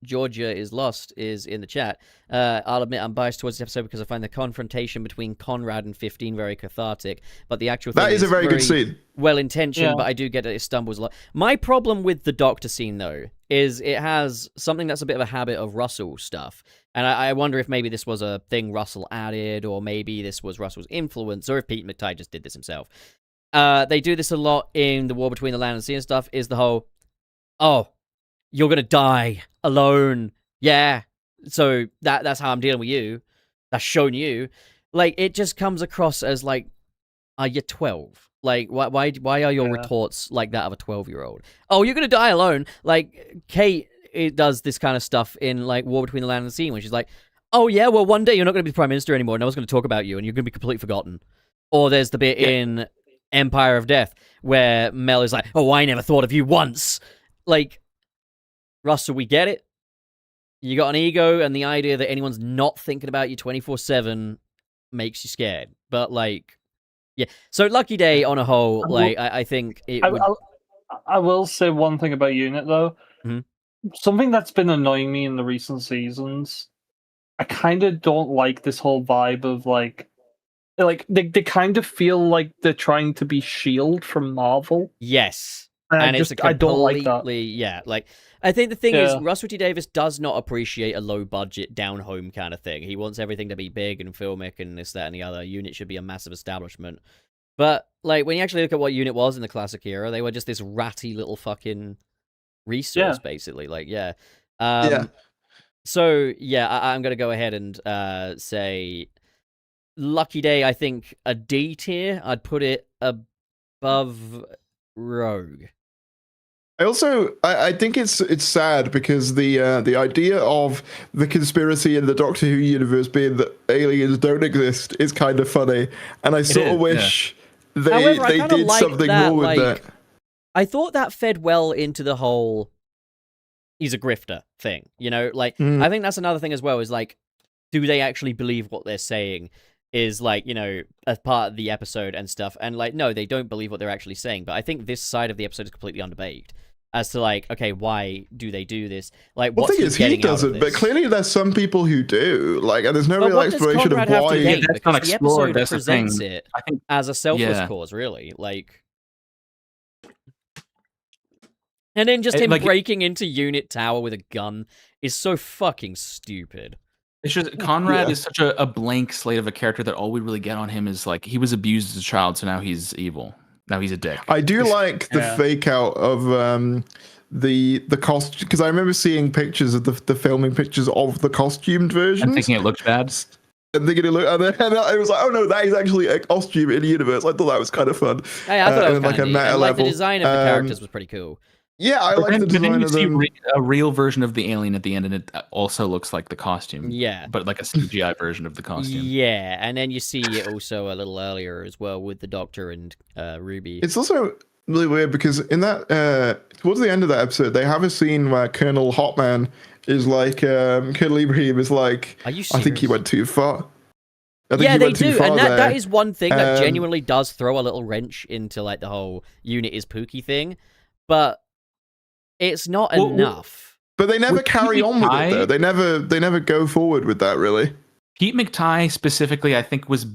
Georgia is lost is in the chat. I'll admit I'm biased towards this episode because I find the confrontation between Conrad and 15 very cathartic, but the actual thing is a very good scene. Well intentioned, but I do get that it stumbles a lot. My problem with the Doctor scene though is it has something that's a bit of a habit of Russell stuff. And I wonder if maybe this was a thing Russell added, or maybe this was Russell's influence, or if Pete McTighe just did this himself. They do this a lot in the War Between the Land and Sea and stuff, is the whole, oh, you're gonna die alone. Yeah. So that's how I'm dealing with you. That's shown you. Like, it just comes across as like, you're 12. Like, why are your retorts like that of a 12-year-old? Oh, you're gonna die alone. Like, Kate does this kind of stuff in like War Between the Land and the Sea when she's like, oh yeah, well one day you're not gonna be Prime Minister anymore, and no one's gonna talk about you, and you're gonna be completely forgotten. Or there's the bit in Empire of Death where Mel is like, oh, I never thought of you once. Like, Russell, we get it. You got an ego, and the idea that anyone's not thinking about you 24/7 makes you scared. But like, yeah. So Lucky Day on a whole, I think it would... I will say one thing about Unit though. Mm-hmm. Something that's been annoying me in the recent seasons. I kind of don't like this whole vibe of like they kind of feel like they're trying to be S.H.I.E.L.D. from Marvel. Yes. And it's I don't like that. Yeah, like, I think the thing is, Russell T Davies does not appreciate a low-budget, down-home kind of thing. He wants everything to be big and filmic and this, that, and the other. Unit should be a massive establishment. But, like, when you actually look at what Unit was in the classic era, they were just this ratty little fucking resource, basically. Like, So, I'm going to go ahead and say... Lucky Day, I think a D tier. I'd put it above Rogue. I think it's sad because the idea of the conspiracy in the Doctor Who universe being that aliens don't exist is kind of funny, and I sort of wish they did something more with that. I thought that fed well into the whole he's a grifter thing, you know? Like, I think that's another thing as well, is like, do they actually believe what they're saying? Is like, you know, as part of the episode and stuff. And like, no, they don't believe what they're actually saying. But I think this side of the episode is completely underbaked as to like, okay, why do they do this? Like, well, what's the thing is, he doesn't, but clearly there's some people who do. Like, and there's no real explanation of why. That's not explored. That's the thing. I think as a selfless cause, really. Like, and then just him breaking into Unit Tower with a gun is so fucking stupid. It's just Conrad is such a blank slate of a character that all we really get on him is like he was abused as a child, so now he's evil. Now he's a dick. I do like the fake out of the costume, because I remember seeing pictures of the filming pictures of the costumed version. I'm thinking it looked bad. And thinking it looked, and I was like, oh no, that is actually a costume in the universe. I thought that was kind of fun. Hey, I thought it was like a meta level. The design of the characters was pretty cool. Yeah, I like the design of them. A real version of the alien at the end, and it also looks like the costume. Yeah. But like a CGI version of the costume. Yeah, and then you see it also a little earlier as well with the Doctor and Ruby. It's also really weird because in that, towards the end of that episode, they have a scene where Colonel Hotman is like, Colonel Ibrahim is like, I think he went too far. Yeah, they do, and that is one thing that genuinely does throw a little wrench into like the whole Unit is Pookie thing, but it's not enough. But they never carry on with it, though. They never go forward with that, really. Pete McTighe specifically, I think, was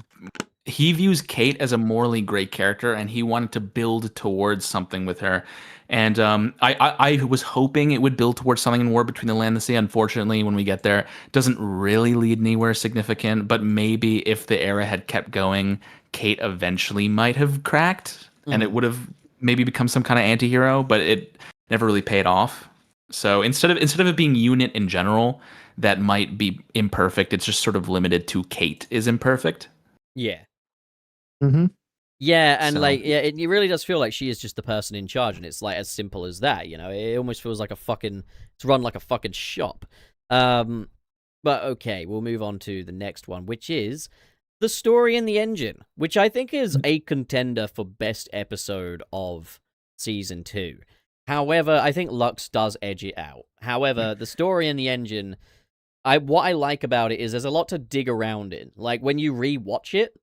he views Kate as a morally great character, and he wanted to build towards something with her. And I was hoping it would build towards something in War Between the Land and the Sea. Unfortunately, when we get there, it doesn't really lead anywhere significant. But maybe if the era had kept going, Kate eventually might have cracked, and it would have maybe become some kind of anti-hero. But it never really paid off. So instead of it being UNIT in general, that might be imperfect. It's just sort of limited to Kate is imperfect. Yeah. Mm-hmm. Yeah, and it really does feel like she is just the person in charge, and it's like as simple as that. It almost feels like it's run like a fucking shop. But okay, we'll move on to the next one, which is the story and the engine, which I think is a contender for best episode of season 2. However, I think Lux does edge it out. However, the story and the engine, what I like about it is there's a lot to dig around in. Like when you rewatch it,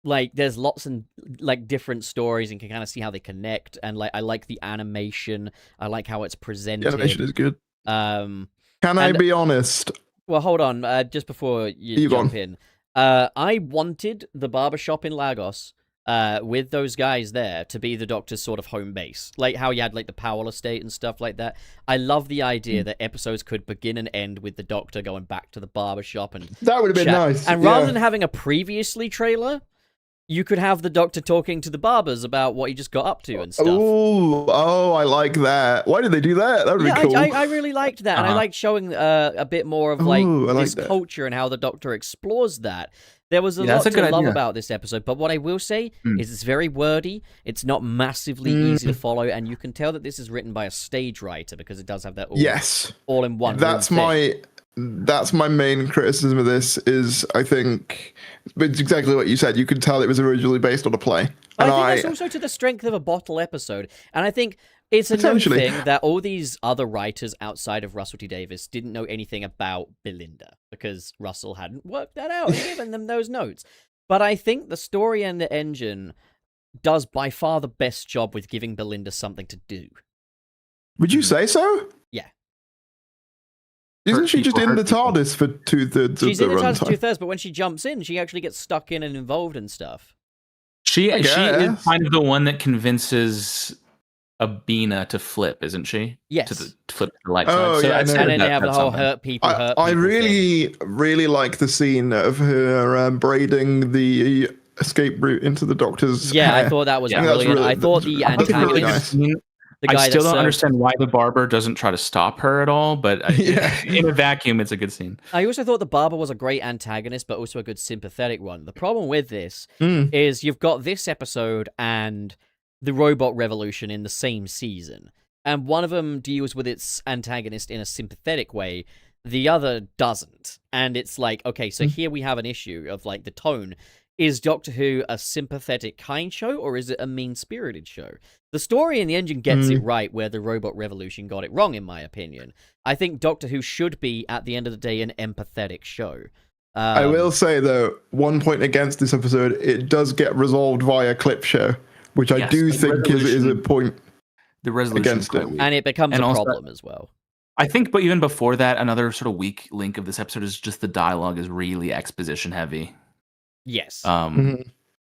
like there's lots and like different stories and can kind of see how they connect. And like I like the animation. I like how it's presented. The animation is good. Can I be honest? Well, hold on. Just before you jump in, I wanted the barbershop in Lagos with those guys there to be the Doctor's sort of home base, like how you had like the Powell estate and stuff like that. I love the idea that episodes could begin and end with the Doctor going back to the barbershop, and that would have been nice. And rather than having a previously trailer, you could have the Doctor talking to the barbers about what he just got up to and stuff. Oh, I like that. Why did they do that? That would be cool. I really liked that, and I liked showing a bit more of like this culture and how the Doctor explores that. There was a lot to love about this episode, but what I will say is it's very wordy. It's not massively easy to follow, and you can tell that this is written by a stage writer because it does have that all in one. That's my main criticism of this. Is I think it's exactly what you said. You could tell it was originally based on a play. And I think that's also to the strength of a bottle episode, and I think it's a known thing that all these other writers outside of Russell T Davies didn't know anything about Belinda because Russell hadn't worked that out and given them those notes. But I think the story and the engine does by far the best job with giving Belinda something to do. Would you say so? Yeah. Isn't she just in the TARDIS for 2/3 of the runtime? She's in the TARDIS for 2/3, but when she jumps in, she actually gets stuck in and involved in stuff. She is kind of the one that convinces Abina to flip, isn't she? Yes. To flip to the light side. Oh, yeah, and then they have the whole hurt people I really like the scene of her braiding the escape route into the Doctor's hair. I thought that was brilliant. I thought the antagonist... I still don't understand why the barber doesn't try to stop her at all, but in a vacuum, it's a good scene. I also thought the barber was a great antagonist, but also a good sympathetic one. The problem with this is you've got this episode and the robot revolution in the same season, and one of them deals with its antagonist in a sympathetic way, the other doesn't. And it's like, okay, so here we have an issue of like the tone. Is Doctor Who a sympathetic, kind show, or is it a mean-spirited show? The story and the engine gets it right, where the robot revolution got it wrong, in my opinion. I think Doctor Who should be, at the end of the day, an empathetic show. I will say, though, one point against this episode, it does get resolved via clip show, which I do think is a point the resolution against it. And it becomes a problem as well. I think, but even before that, another sort of weak link of this episode is just the dialogue is really exposition heavy. Yes.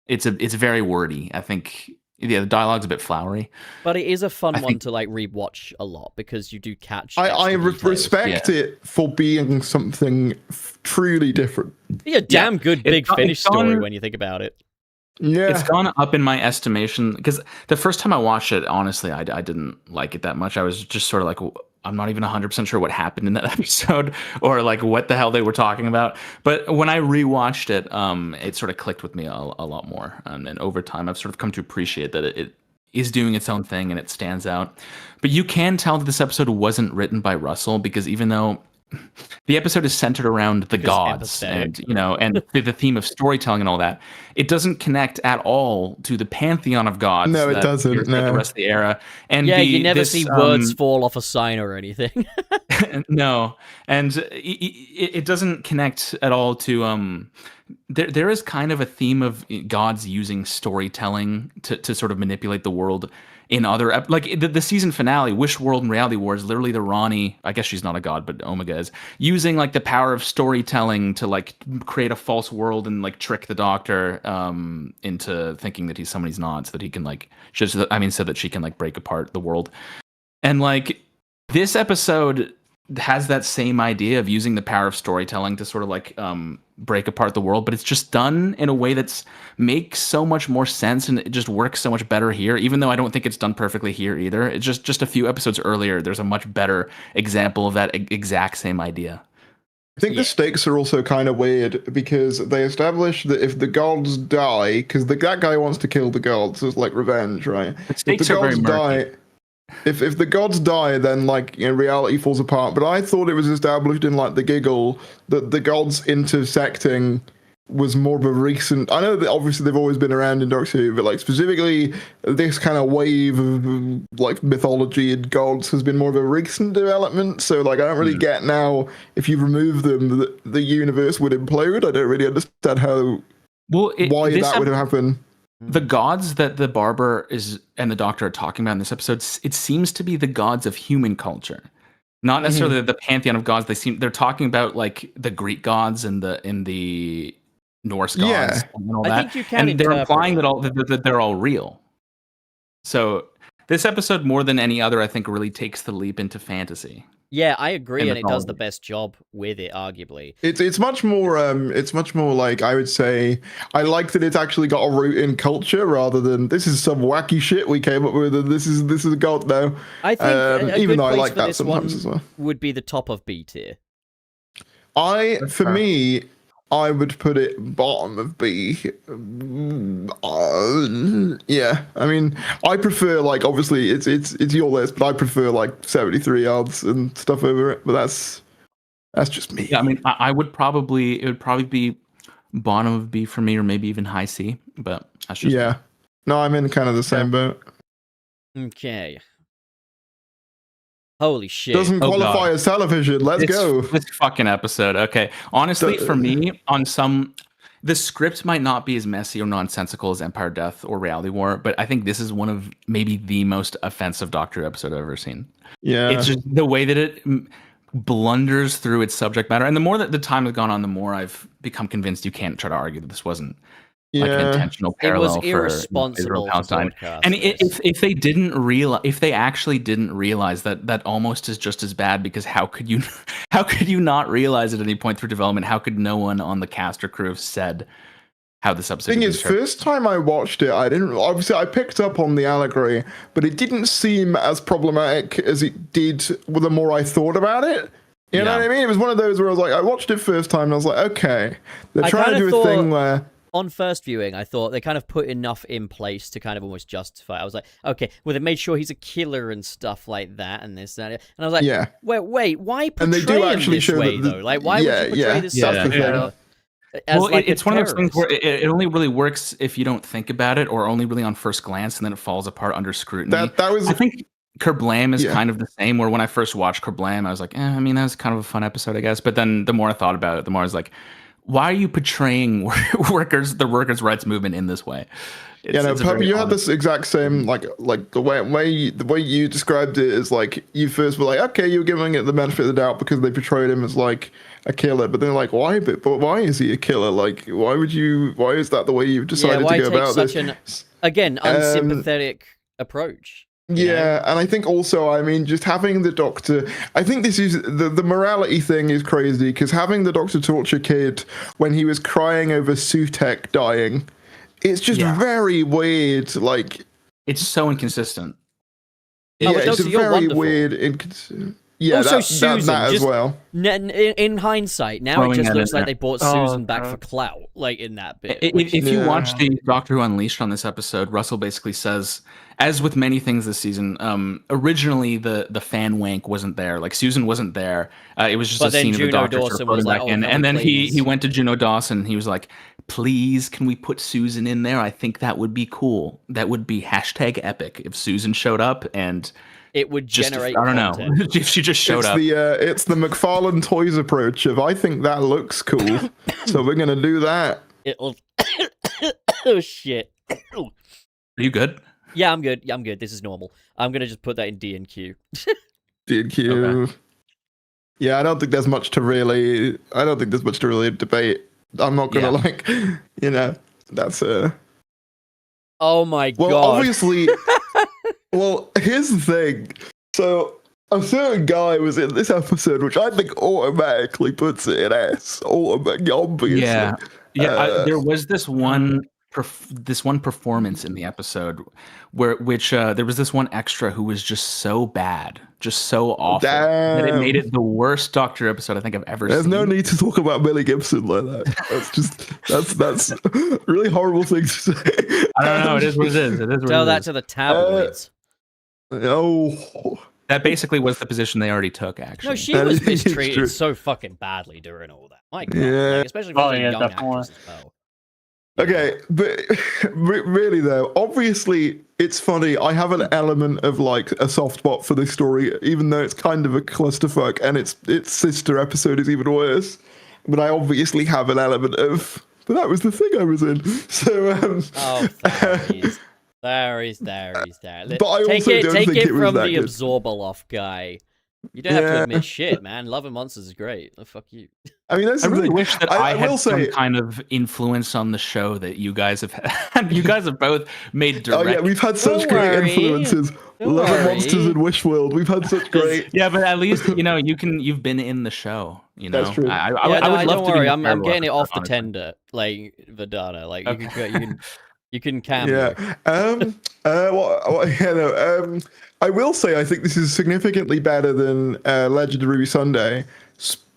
It's very wordy. I think the dialogue's a bit flowery. But it is a fun one to like rewatch a lot because you do catch. I respect it for being something truly different. Yeah, damn good Big Finish story when you think about it. Yeah, it's gone up in my estimation because the first time I watched it, honestly, I didn't like it that much. I was just sort of like, I'm not even 100% sure what happened in that episode or like what the hell they were talking about. But when I rewatched it, it sort of clicked with me a lot more. And over time, I've sort of come to appreciate that it is doing its own thing and it stands out. But you can tell that this episode wasn't written by Russell because even though the episode is centered around the gods and and the theme of storytelling and all that, it doesn't connect at all to the pantheon of gods. No, it doesn't. No. The rest of the era, and you never see words fall off a sign or anything. No, and it doesn't connect at all to. There is kind of a theme of gods using storytelling to sort of manipulate the world. in other like the season finale, Wish World and Reality War, is literally the Ronnie, I guess she's not a god, but Omega is, using like the power of storytelling to like create a false world and like trick the Doctor into thinking that he's someone he's not, so that he can like so that she can like break apart the world. And like this episode has that same idea of using the power of storytelling to sort of like break apart the world, but it's just done in a way that's makes so much more sense, and it just works so much better here, even though I don't think it's done perfectly here either. It's just a few episodes earlier, there's a much better example of that exact same idea. I think the stakes are also kind of weird because they establish that if the gods die, because that guy wants to kill the gods as like revenge, right? The stakes are very murky. If the gods die, then like reality falls apart. But I thought it was established in like the Giggle that the gods intersecting was more of a recent. I know that obviously they've always been around in Doctor Who, but like specifically this kind of wave of like mythology and gods has been more of a recent development. So like I don't really get now if you remove them, the universe would implode. I don't really understand how why that would have happened. The gods that the Barber and the Doctor are talking about in this episode, it seems to be the gods of human culture, not necessarily the pantheon of gods. They're talking about like the Greek gods and the Norse gods and all that. I think you can, and they're implying that they're all real. So this episode, more than any other, I think really takes the leap into fantasy. Yeah, I agree, and it does the best job with it, arguably. It's much more like, I would say, I like that it's actually got a root in culture rather than this is some wacky shit we came up with and this is a god now. I think even though I like that sometimes as well. Would be the top of B tier. For me, I would put it bottom of B. Yeah, I mean, I prefer like obviously it's your list, but I prefer like 73 yards and stuff over it. But that's just me. Yeah, I mean, it would probably be bottom of B for me, or maybe even high C. But that's just me. No, I'm in kind of the same boat. Okay. Holy shit. Doesn't qualify as television. Let's go. This fucking episode. Okay. Honestly, for me, the script might not be as messy or nonsensical as Empire Death or Reality War, but I think this is one of maybe the most offensive Doctor episode I've ever seen. Yeah. It's just the way that it blunders through its subject matter. And the more that the time has gone on, the more I've become convinced you can't try to argue that this wasn't like an intentional parallel. It was irresponsible for Palestine. And if they actually didn't realize that almost is just as bad, because how could you not realize at any point through development? How could no one on the cast or crew have said how this episode? Thing is, first time I watched it, I picked up on the allegory, but it didn't seem as problematic as it did the more I thought about it. You know what I mean? It was one of those where I was like, I watched it first time and I was like, okay, they're trying to do a thing where. On first viewing, I thought they kind of put enough in place to kind of almost justify. I was like, okay, well, they made sure he's a killer and stuff like that and this, that. And I was like, wait, why portray him this way, though? Like, why would you portray this stuff killer? It's one of those things where it only really works if you don't think about it, or only really on first glance, and then it falls apart under scrutiny. I think Kerblam is kind of the same, where when I first watched Kerblam, I was like, I mean, that was kind of a fun episode, I guess. But then the more I thought about it, the more I was like, why are you portraying the workers' rights movement in this way? You had this exact same like the way you described it is like you first were like, okay, you're giving it the benefit of the doubt because they portrayed him as like a killer, but then like why? But why is he a killer? Like why is that the way you've decided to go about this? Again, unsympathetic approach. Yeah, and I think also, I mean, just having the Doctor, I think this is, the morality thing is crazy, because having the Doctor torture Kid when he was crying over Sutek dying, it's just very weird, like... It's so inconsistent. It's very weird, inconsistent. Yeah, also, Susan, that as well. In hindsight, now it just looks like they brought Susan back for clout, like in that bit. If you watch the Doctor Who Unleashed on this episode, Russell basically says, as with many things this season, originally the fan wank wasn't there. Like Susan wasn't there. It was just a scene of the Doctor sort of floating back in. And then he went to Juno Dawson. He was like, please, can we put Susan in there? I think that would be cool. That would be #epic if Susan showed up and... It would generate I don't know. If she just showed up. It's the McFarlane Toys approach of, I think that looks cool, so we're going to do that. It'll... Oh, shit. Are you good? Yeah, I'm good. This is normal. I'm gonna just put that in D and Q. D and Q. Okay. Yeah, I don't think there's much to really debate. I'm not gonna that's a. Oh my god. Well, obviously. Well, here's the thing. So a certain guy was in this episode, which I think automatically puts it in S. Obviously. Yeah. There was this one performance in the episode which there was this one extra who was just so bad, just so awful that it made it the worst Doctor episode I think I've ever seen. There's no need to talk about Billy Gibson like that. That's a really horrible thing to say. I don't know. It is what it is. Tell that to the tabloids. That basically was the position they already took, actually. No, she was mistreated so fucking badly during all that. My God. Yeah. Like, especially for a young actress as well. Okay, but really though, obviously it's funny. I have an element of like a soft spot for this story, even though it's kind of a clusterfuck, and its sister episode is even worse. But I obviously have an element of. But that was the thing I was in. So. There's. But I take also don't think it it was from that the good. Absorbaloff guy. You don't have to admit shit, man. Love and Monsters is great. Oh, fuck you. I mean, I really wish that I had some kind of influence on the show that you guys have had. You guys have both made direct. Oh yeah, we've had such great influences. Love and Monsters and Wishworld. We've had such great. Yeah, but at least you've been in the show. You know, that's true. I would love to. Worry, I'm getting it off the tender, like Vidana. Like you can cameo. Yeah. I will say I think this is significantly better than Legend of Ruby Sunday,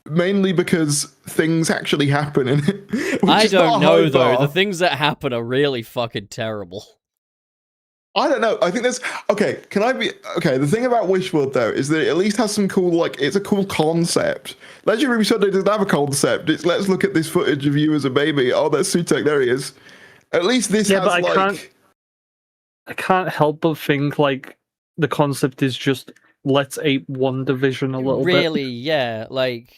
mainly because things actually happen in it. I don't know though. The things that happen are really fucking terrible. I don't know. I think there's okay. The thing about Wishworld though is that it at least has some cool it's a cool concept. Legend of Ruby Sunday doesn't have a concept. It's let's look at this footage of you as a baby. Oh, that's Sutek. There he is. At least this has I can't help but think like the concept is just let's ape one division a little bit. Really, yeah. Like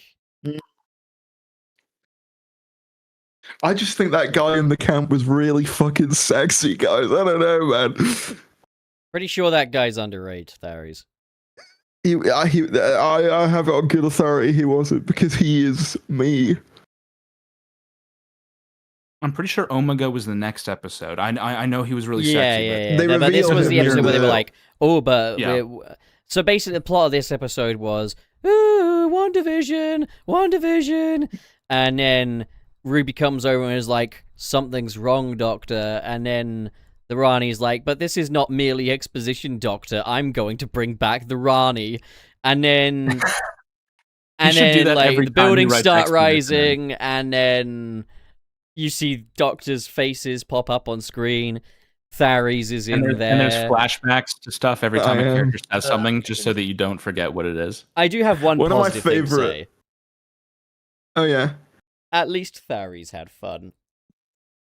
I just think that guy in the camp was really fucking sexy, guys. I don't know, man. Pretty sure that guy's underrated, Tharies. I have it on good authority he wasn't, because he is me. I'm pretty sure Omega was the next episode. I know he was really sexy. Yeah. But this was the episode where they were like, oh, but... Yeah. So basically the plot of this episode was, ooh, one division. And then Ruby comes over and is like, something's wrong, Doctor. And then the Rani's like, but this is not merely exposition, Doctor. I'm going to bring back the Rani. And then... the buildings start rising, and then... You see Doctor's faces pop up on screen. Tharies is in there. And there's flashbacks to stuff every time a character says something, just so that you don't forget what it is. I do have one positive thing to say. Oh, yeah. At least Tharies had fun.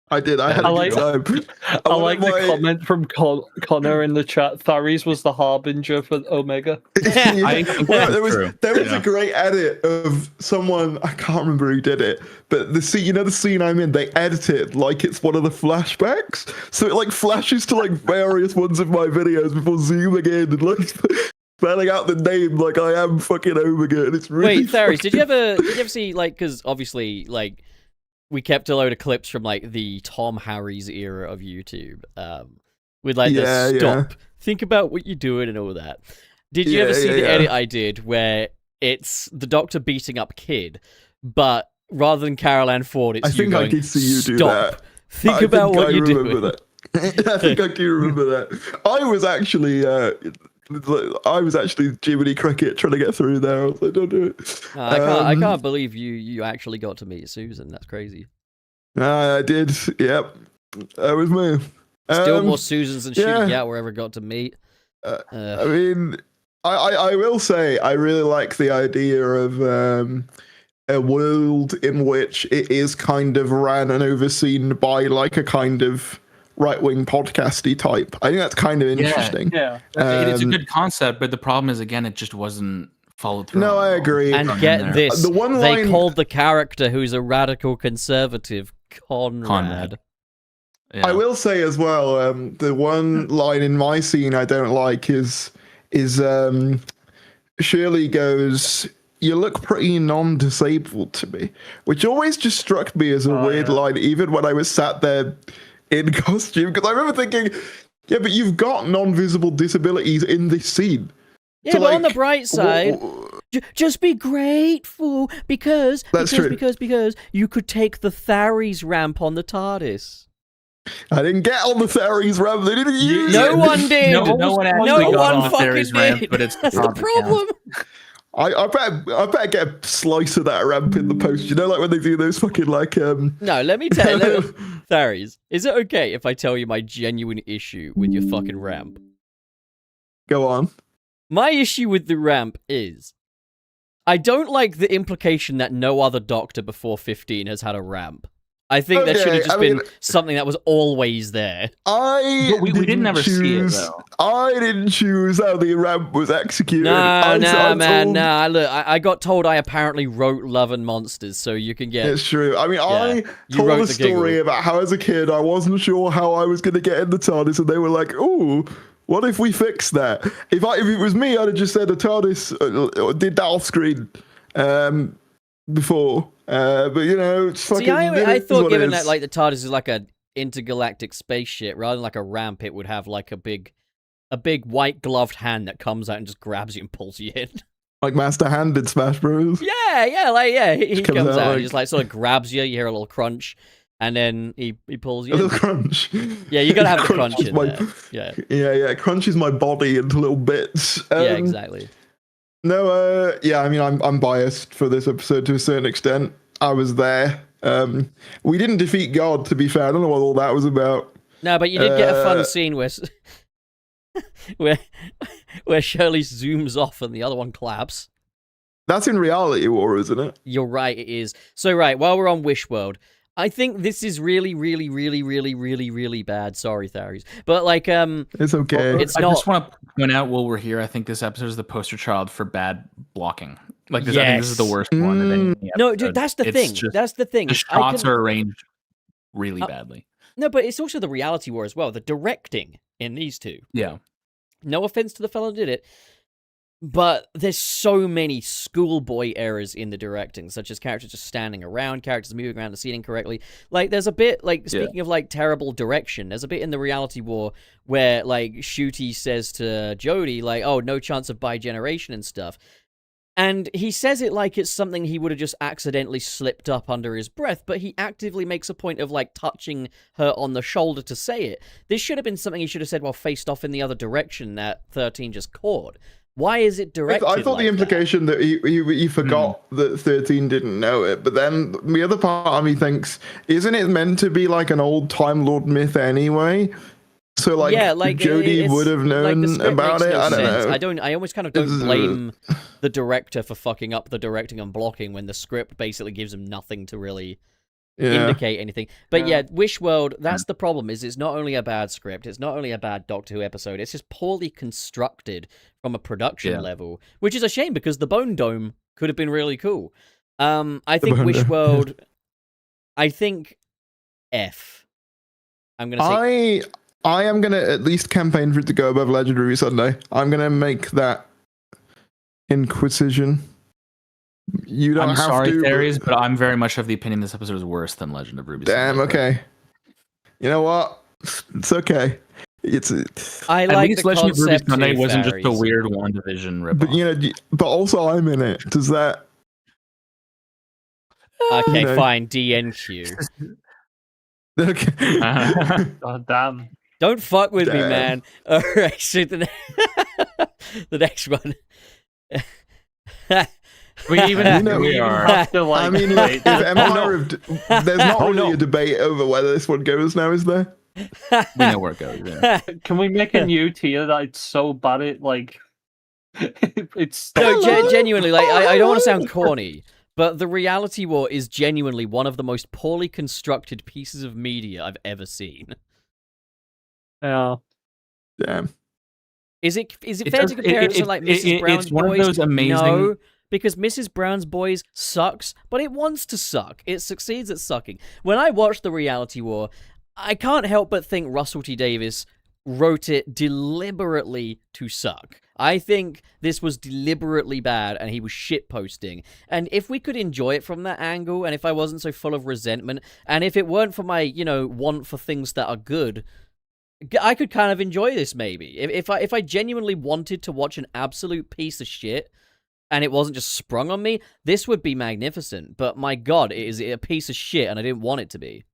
I did. I had a good time. I like the comment from Connor in the chat. Tharies was the harbinger for Omega. There was a great edit of someone, I can't remember who did it, but the scene I'm in, they edit it like it's one of the flashbacks, so it like flashes to like various ones of my videos before zooming in and like spelling out the name like I am fucking Omega, and it's really. Wait, Tharies, did you ever see like, because obviously like. We kept a load of clips from like the Tom Harry's era of YouTube, with like the stop, think about what you're doing and all that. Did you ever see the edit I did where it's the Doctor beating up Kid, but rather than Carol Ann Ford, it's you going, I did see you do stop, that. think about what you're doing. That. I think I do remember that. I was actually Jiminy Cricket trying to get through there. I was like, don't do it. I can't believe you actually got to meet Susan. That's crazy. I did. Yep. That was me. Still more Susans than Ncuti Gatwa ever got to meet. I mean, I will say I really like the idea of a world in which it is kind of ran and overseen by like a kind of right-wing podcasty type. I think that's kind of interesting. Yeah. It's a good concept, but the problem is, again, it just wasn't followed through. No, I agree. And get this, they called the character who's a radical conservative Conrad. Yeah. I will say as well, the one line in my scene I don't like is Shirley goes, "You look pretty non-disabled to me," which always just struck me as a weird line, even when I was sat there in costume, because I remember thinking, yeah, but you've got non-visible disabilities in this scene. Yeah, So, but on the bright side, just be grateful because you could take the Tharies ramp on the TARDIS. I didn't get on the Tharies ramp. They didn't use it. No one did. No one actually got on the fucking Tharies did. ramp, but it's That's the problem. I better get a slice of that ramp in the post. You know, like when they do those fucking like No, let me tell you, Tharies, is it okay if I tell you my genuine issue with your fucking ramp? Go on. My issue with the ramp is I don't like the implication that no other Doctor before 15 has had a ramp. I think that should have just been something that was always there. We didn't ever see it, though. I didn't choose how the ramp was executed. Nah. Look, I got told I apparently wrote Love and Monsters, so you can get... It's true. I mean, I told a story about how as a kid I wasn't sure how I was going to get in the TARDIS, and they were like, "Ooh, what if we fix that?" If it was me, I'd have just said the TARDIS did that off screen before. But you know, it's fucking. See, I thought given that like the TARDIS is like a intergalactic spaceship, rather than like a ramp, it would have like a big white gloved hand that comes out and just grabs you and pulls you in. Like Master Hand in Smash Bros. Yeah. He comes out like... and just like sort of grabs you. You hear a little crunch, and then he pulls you. A little crunch. Yeah, you gotta have a crunch in there. Yeah. It crunches my body into little bits. Yeah, exactly. No, I mean, I'm biased for this episode to a certain extent. I was there. We didn't defeat God, to be fair. I don't know what all that was about. No, but you did get a fun scene where Shirley zooms off and the other one claps. That's in Reality War, isn't it? You're right, it is. So, right, while we're on Wish World, I think this is really, really, really, really, really, really bad. Sorry, Tharies. But, like, it's okay. I just want to point out while we're here, I think this episode is the poster child for bad blocking. Like, I think this is the worst one of any episode. No, dude, that's the thing. That's the thing. The shots are arranged really badly. No, but it's also the Reality War as well. The directing in these two. Yeah. No offense to the fellow who did it, but there's so many schoolboy errors in the directing, such as characters just standing around, characters moving around the scene incorrectly. Like, there's a bit, like, speaking of, like, terrible direction, there's a bit in the Reality War where, like, Ncuti says to Jodie, like, "Oh, no chance of bi-generation and stuff." And he says it like it's something he would have just accidentally slipped up under his breath, but he actively makes a point of, like, touching her on the shoulder to say it. This should have been something he should have said while faced off in the other direction that 13 just caught. Why is it directed I thought like the implication that he forgot that 13 didn't know it, but then the other part of me thinks, isn't it meant to be like an old Time Lord myth anyway? So, like, Jodie would have known about it. I don't know. I almost kind of don't blame the director for fucking up the directing and blocking when the script basically gives him nothing to really indicate anything. But yeah, Wish World, that's the problem, is it's not only a bad script, it's not only a bad Doctor Who episode, it's just poorly constructed from a production level, which is a shame because the Bone Dome could have been really cool. I think Wish World, I think F. I'm going to say... I am going to at least campaign for it to go above Legendary Sunday. I'm going to make that Inquisition. You don't have sorry, to. Theories, but I'm very much of the opinion this episode is worse than Legend of Ruby. Damn, okay. You know what? It's okay. I like the Legend of Ruby Sunday too, wasn't Fairies. just a weird WandaVision ripoff. But also I'm in it. Does that... Okay, fine. DNQ. Okay. God damn. Don't fuck with me, man. All right, so the next one. We are. I mean, like, there's not really a debate over whether this one goes now, is there? We know where it goes. Yeah. Can we make a new tier that it's so bad it like it's genuinely, like, I don't want to sound corny, but the Reality War is genuinely one of the most poorly constructed pieces of media I've ever seen. Yeah. Damn. Is it fair to compare it to like Mrs. Brown's Boys? It's one of those amazing... No, because Mrs. Brown's Boys sucks, but it wants to suck. It succeeds at sucking. When I watched the Reality War, I can't help but think Russell T Davies wrote it deliberately to suck. I think this was deliberately bad and he was shitposting. And if we could enjoy it from that angle, and if I wasn't so full of resentment, and if it weren't for my, want for things that are good, I could kind of enjoy this maybe. If I genuinely wanted to watch an absolute piece of shit and it wasn't just sprung on me, this would be magnificent. But my God, it is a piece of shit and I didn't want it to be.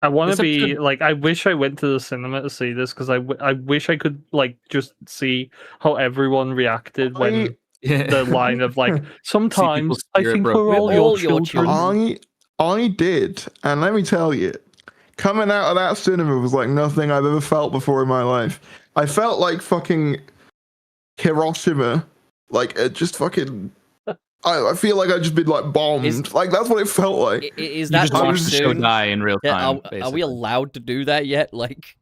I want to be like, I wish I went to the cinema to see this because I wish I could like just see how everyone reacted when the line of like, sometimes I think we're all your children. I did, and let me tell you, coming out of that cinema was like nothing I've ever felt before in my life. I felt like fucking Hiroshima, like it just fucking. I feel like I've just been like bombed. Like that's what it felt like. Is that you just watched the show die in real time? Are we allowed to do that yet? Like,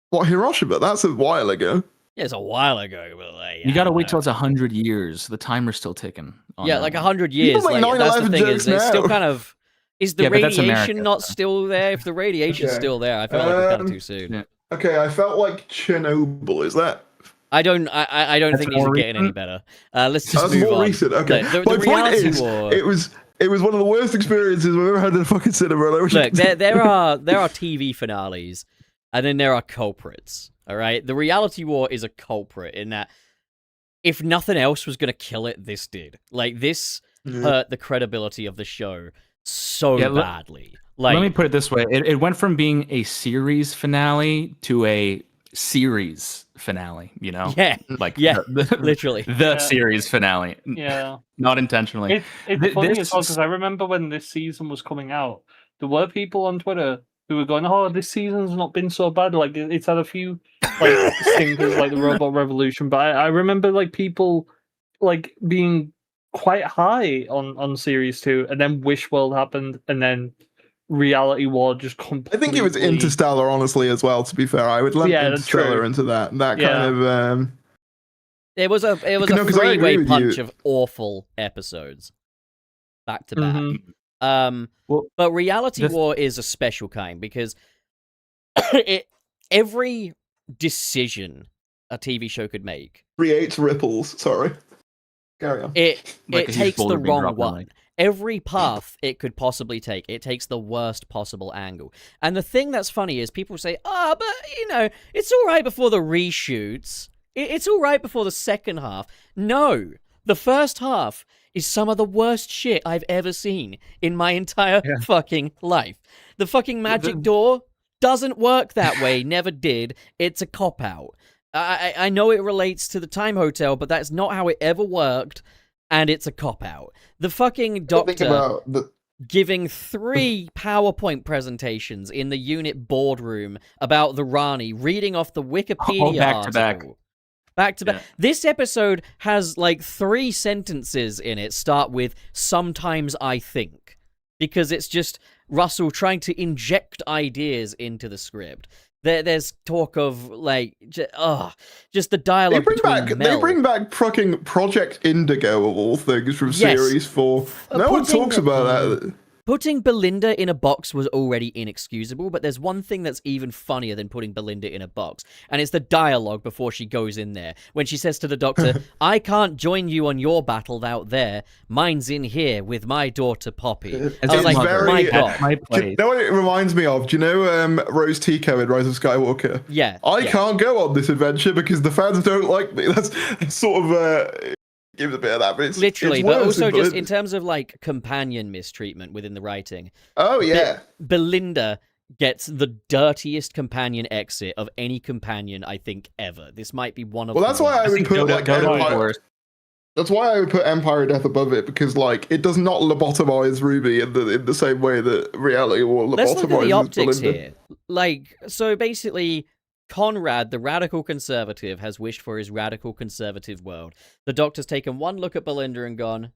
what, Hiroshima? That's a while ago. Yeah, it's a while ago. But like, you gotta wait till it's 100 years. The timer's still ticking. Yeah, like 100 years. Like that's the thing is, it's still kind of. Is the radiation not still there? If the radiation's still there, I feel like it's kind of too soon. Yeah. Okay, I felt like Chernobyl. Is that? I don't think these are getting any better. Let's just move on. Recent. Okay. The point is, it was one of the worst experiences we've ever had in a fucking cinema. Look, there are TV finales, and then there are culprits. All right, the reality war is a culprit in that if nothing else was gonna kill it, this did. Like this hurt the credibility of the show so badly. Like, let me put it this way: it went from being a series finale to a series finale, literally the series finale, not intentionally. It's funny as well because I remember when this season was coming out, there were people on Twitter who were going, "Oh, this season's not been so bad. Like it's had a few like stinkers, like the Robot Revolution." But I remember like people like being quite high on series 2, and then Wishworld happened, and then Reality War just completely. I think it was Interstellar, honestly, as well. To be fair, I would lump Interstellar into that kind of. It was a three-way punch of awful episodes, back to back. But Reality War is a special kind because every decision a TV show could make creates ripples. Sorry, carry on. It takes the wrong one. Every path it could possibly take, it takes the worst possible angle. And the thing that's funny is people say, but, it's all right before the reshoots. It's all right before the second half. No, the first half is some of the worst shit I've ever seen in my entire fucking life. The fucking magic door doesn't work that way, never did. It's a cop-out. I know it relates to the Time Hotel, but that's not how it ever worked. And it's a cop-out. The fucking Doctor giving 3 PowerPoint presentations in the unit boardroom about the Rani, reading off the Wikipedia article. Back to back. Yeah. This episode has like 3 sentences in it start with, "Sometimes I think." Because it's just Russell trying to inject ideas into the script. There's talk of like, just the dialogue. They bring back fucking Project Indigo of all things from series 4. No one talks about that. Putting Belinda in a box was already inexcusable, but there's one thing that's even funnier than putting Belinda in a box, and it's the dialogue before she goes in there. When she says to the Doctor, "I can't join you on your battle out there. Mine's in here with my daughter Poppy." I was like, my God. Do you know what it reminds me of? Do you know Rose Tico in Rise of Skywalker? Yeah. I can't go on this adventure because the fans don't like me. That's sort of... gives a bit of that, but it's literally, but also just in terms of like companion mistreatment within the writing. Oh yeah, Belinda gets the dirtiest companion exit of any companion I think ever. This might be one of. Well, that's why I would put like Empire. That's why I would put Empire of Death above it, because like it does not lobotomize Ruby in the same way that Reality War lobotomizes Let's look at the optics Belinda. here. Like, so basically, Conrad, the radical conservative, has wished for his radical conservative world. The Doctor's taken one look at Belinda and gone,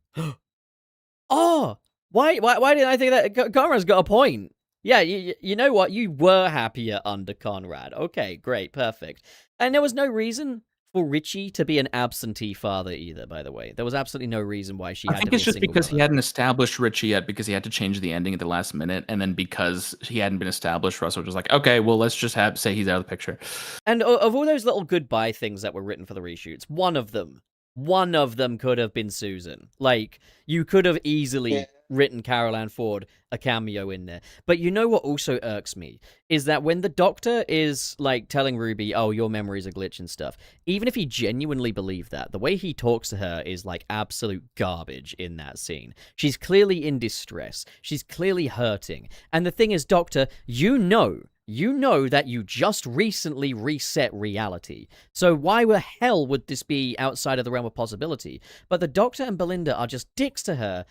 "Oh, why didn't I think that Conrad's got a point? Yeah, you know what? You were happier under Conrad. Okay, great, perfect. And there was no reason for Richie to be an absentee father either, by the way. There was absolutely no reason why she had to be I think it's just because he mother. hadn't established Richie yet, because he had to change the ending at the last minute, and then because he hadn't been established, Russell was just like, okay, well, let's just say he's out of the picture. And of all those little goodbye things that were written for the reshoots, one of them could have been Susan. Like, you could have easily written Carol Ann Ford a cameo in there. But you know what also irks me is that when the Doctor is like telling Ruby, oh, your memory's a glitch and stuff, even if he genuinely believed that, the way he talks to her is like absolute garbage in that scene. She's clearly in distress. She's clearly hurting. And the thing is, Doctor, you know that you just recently reset reality. So why the hell would this be outside of the realm of possibility? But the Doctor and Belinda are just dicks to her,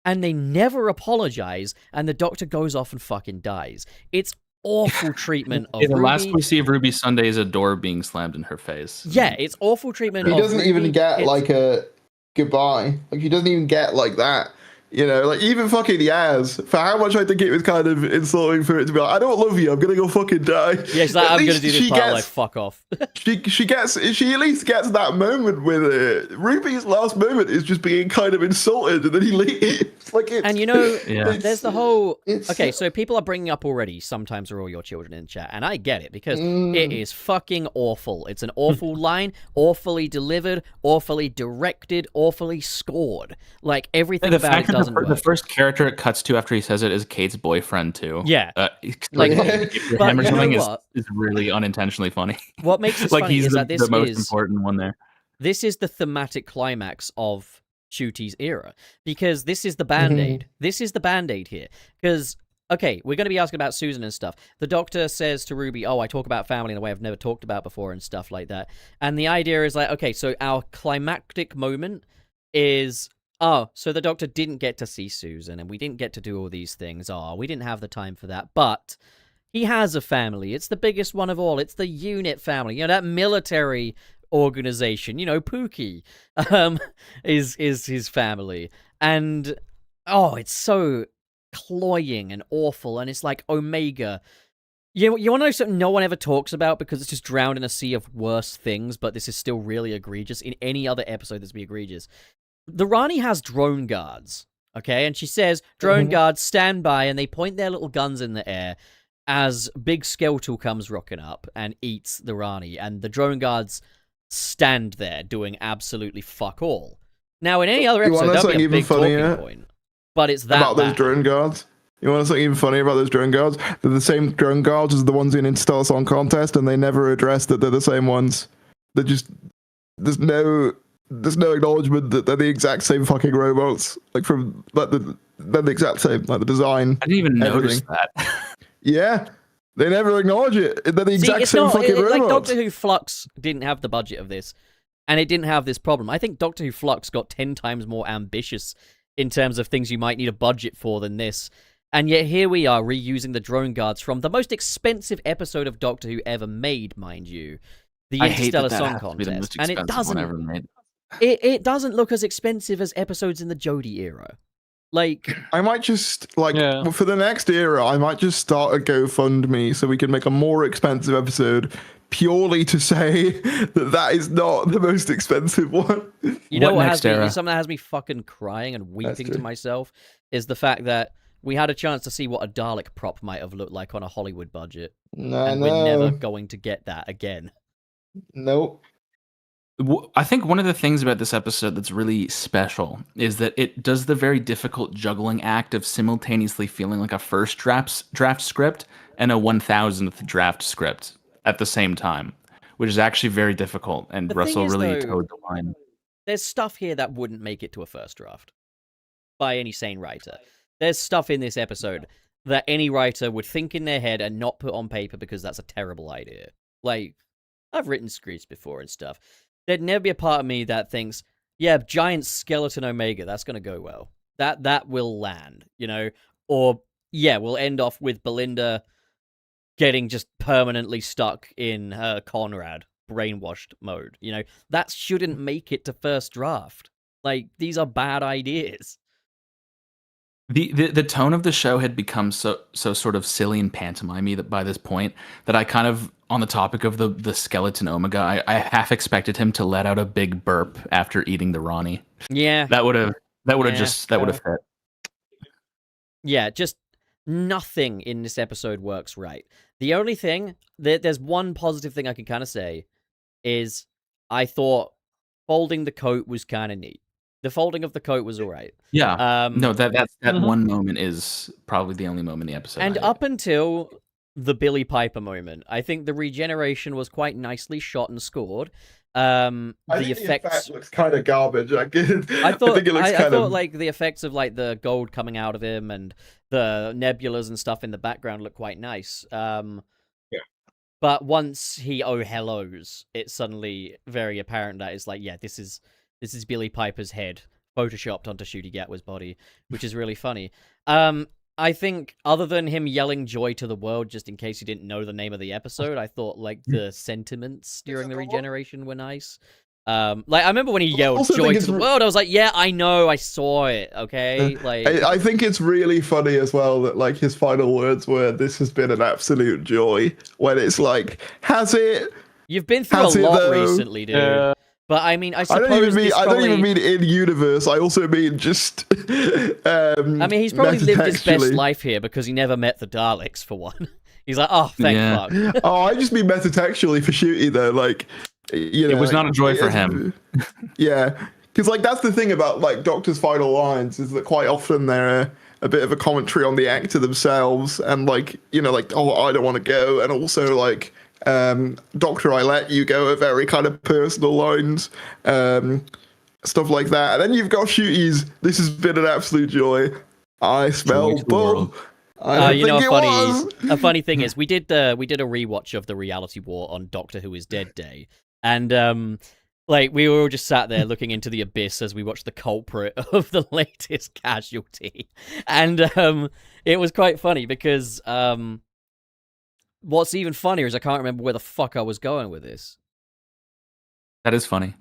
and they never apologize, and the Doctor goes off and fucking dies. It's awful treatment of The Ruby. last we see of Ruby Sunday is a door being slammed in her face. Yeah, it's awful treatment. He doesn't Ruby. even get like a goodbye. Like, he doesn't even get like that. You know, like, even fucking Yaz, for how much I think it was kind of insulting for it to be like, I don't love you, I'm gonna go fucking die. Yeah, she's like, I'm gonna do this part, like, fuck off. she at least gets that moment with it. Ruby's last moment is just being kind of insulted, and then he leaves. Like, and you know, Yeah. there's the whole... Okay, so people are bringing up already, sometimes are all your children in chat, and I get it, because it is fucking awful. It's an awful line, awfully delivered, awfully directed, awfully scored. Like, everything about it doesn't work. The first character it cuts to after he says it is Kate's boyfriend, too. Yeah. Like, but hammer you know something what? is really unintentionally funny. What makes it like, funny he's is that this the most is... important one there. This is the thematic climax of Ncuti's era, because this is the Band-Aid. This is the Band-Aid here. Because, okay, we're going to be asking about Susan and stuff. The Doctor says to Ruby, oh, I talk about family in a way I've never talked about before and stuff like that. And the idea is like, okay, so our climactic moment is... Oh, so the Doctor didn't get to see Susan, and we didn't get to do all these things. Oh, we didn't have the time for that. But he has a family. It's the biggest one of all. It's the unit family. You know, that military organization. You know, Pookie is his family. And, oh, it's so cloying and awful. And it's like Omega. You want to know something no one ever talks about because it's just drowned in a sea of worse things, but this is still really egregious. In any other episode, this would be egregious. The Rani has drone guards, okay? And she says, drone guards, stand by, and they point their little guns in the air as Big Skeletal comes rocking up and eats the Rani, and the drone guards stand there doing absolutely fuck all. Now, in any other episode, that'd be a big talking point, but it's that about those drone guards. You want something even funnier about those drone guards? They're the same drone guards as the ones in Interstellar Song Contest, and they never address that they're the same ones. They're just... There's no acknowledgement that they're the exact same fucking robots, like from like they're the exact same, like the design. I didn't even notice that. Yeah, they never acknowledge it. They're the exact same fucking robots. Like Doctor Who Flux didn't have the budget of this, and it didn't have this problem. I think Doctor Who Flux got 10 times more ambitious in terms of things you might need a budget for than this. And yet here we are reusing the drone guards from the most expensive episode of Doctor Who ever made, mind you, the Interstellar Song Contest, and it doesn't. It doesn't look as expensive as episodes in the Jodie era. Like, I might just for the next era, I might just start a GoFundMe so we can make a more expensive episode purely to say that is not the most expensive one. You know what has me, something that has me fucking crying and weeping to myself is the fact that we had a chance to see what a Dalek prop might have looked like on a Hollywood budget. And we're never going to get that again. Nope. I think one of the things about this episode that's really special is that it does the very difficult juggling act of simultaneously feeling like a first draft script and a 1000th draft script at the same time, which is actually very difficult. And Russell really towed the line. There's stuff here that wouldn't make it to a first draft by any sane writer. There's stuff in this episode that any writer would think in their head and not put on paper because that's a terrible idea. Like, I've written scripts before and stuff. There'd never be a part of me that thinks, yeah, giant skeleton Omega, that's going to go well. That will land, you know? Or, yeah, we'll end off with Belinda getting just permanently stuck in Conrad brainwashed mode, you know? That shouldn't make it to first draft. Like, these are bad ideas. The tone of the show had become so sort of silly and pantomimey that by this point that I kind of, on the topic of the skeleton Omega, I half expected him to let out a big burp after eating the Ronnie. Yeah. That would have fit. Yeah, just nothing in this episode works right. The only thing, there's one positive thing I can kind of say, is I thought folding the coat was kind of neat. The folding of the coat was all right. Yeah. No, that one moment is probably the only moment in the episode. And up until the Billy Piper moment, I think the regeneration was quite nicely shot and scored. The effects looks kind of garbage. I thought like the effects of like the gold coming out of him and the nebulas and stuff in the background look quite nice. But once he hellos, it's suddenly very apparent that it's like, yeah, this is Billy Piper's head photoshopped onto Ncuti Gatwa's body, which is really funny. I think other than him yelling joy to the world, just in case you didn't know the name of the episode, I thought like the sentiments during the regeneration were nice. Like I remember when he yelled joy to the world, I was like, yeah, I know, I saw it. Okay, like I think it's really funny as well that like his final words were, "This has been an absolute joy." When it's like, has it? You've been through a lot recently, dude. But I mean, I suppose I don't even mean in universe. I also mean just. I mean, he's probably lived his best life here because he never met the Daleks. For one, he's like, oh, thank fuck. Oh, I just mean metatextually for Ncuti though. Like, you know, it was not a joy for him. Yeah, because like that's the thing about like Doctor's final lines is that quite often they're a bit of a commentary on the actor themselves, and like, you know, like, oh, I don't want to go, and also like. Doctor, I let you go, are very kind of personal lines, stuff like that. And then you've got Ncuti's, this has been an absolute joy. I smell bull. You know, a funny thing is, we did a rewatch of the Reality War on Doctor Who is Dead Day, and like we were all just sat there looking into the abyss as we watched the culprit of the latest casualty, and it was quite funny because what's even funnier is I can't remember where the fuck I was going with this. That is funny.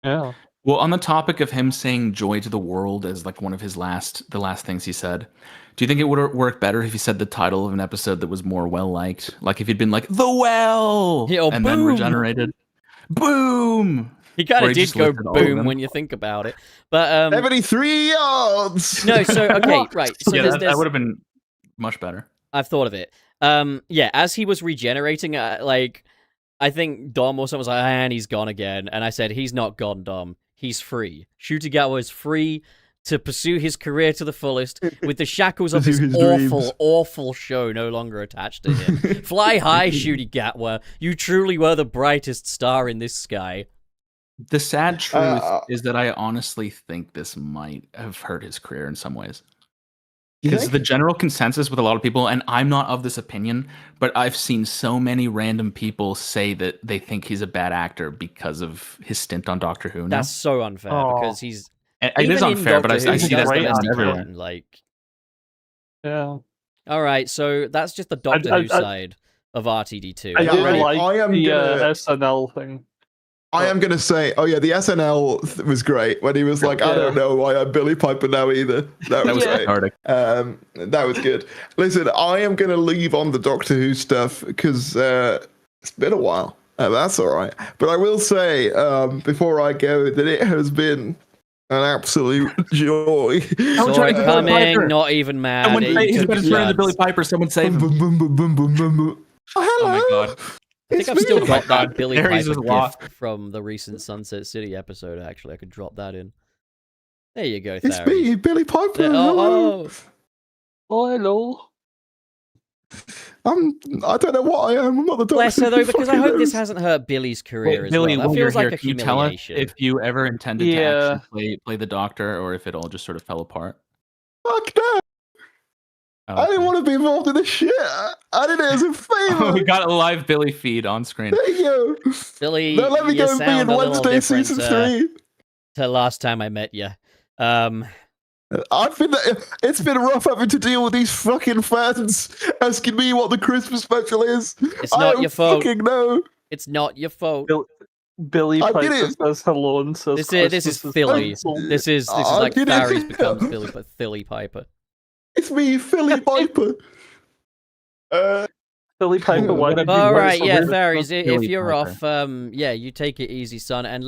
Yeah. Well, on the topic of him saying joy to the world as like one of the last things he said, do you think it would work better if he said the title of an episode that was more well-liked? Like if he'd been like, The Well! Yeah, and then regenerated. Boom! He kind of did go boom when you think about it. But 73 yards! No, so, okay, right. So yeah, that would have been much better. I've thought of it. Yeah, as he was regenerating, like, I think Dom or someone was like, and he's gone again. And I said, he's not gone, Dom. He's free. Ncuti Gatwa is free to pursue his career to the fullest with the shackles of his awful show no longer attached to him. Fly high, Ncuti Gatwa. You truly were the brightest star in this sky. The sad truth is that I honestly think this might have hurt his career in some ways. Because the general consensus with a lot of people, and I'm not of this opinion, but I've seen so many random people say that they think he's a bad actor because of his stint on Doctor Who. That's so unfair because he's. It is unfair, but I see that on everyone. Like, yeah. All right, so that's just the Doctor Who side of RTD2. I did like the SNL thing. I am going to say, oh yeah, the SNL was great when he was like, I don't know why I'm Billy Piper now either. That was great. That was good. Listen, I am going to leave on the Doctor Who stuff because it's been a while. That's all right. But I will say, before I go, that it has been an absolute joy. Saw it coming, not even mad. He's about to turn into Billy Piper. Someone save him. Oh, hello. Oh my god. I think I've still got that Billy Piper gift from the recent Sunset City episode, actually. I could drop that in. There you go, It's me, Billy Piper. Oh, hello. I don't know what I am. I'm not the Doctor. Bless her, though, because I hope this hasn't hurt Billy's career as Billy, well. That feels like a can you tell us if you ever intended to actually play the Doctor, or if it all just sort of fell apart? Fuck no. I didn't want to be involved in this shit. I did it as a favor. We got a live Billy feed on screen. There you go. Billy, now let me go and be in Wednesday season 3. To last time I met you. It's been rough having to deal with these fucking fans asking me what the Christmas special is. It's not your fault. Fucking know. It's not your fault. Billy I did Piper it. says hello and says This is Philly. cancelled. This is I like did it. Barry's becomes Philly Piper. It's me, Philly Piper. Billy Piper, why did you All wait right, so yeah, long? Faries, if Philly you're Piper. off, yeah, you take it easy, son, and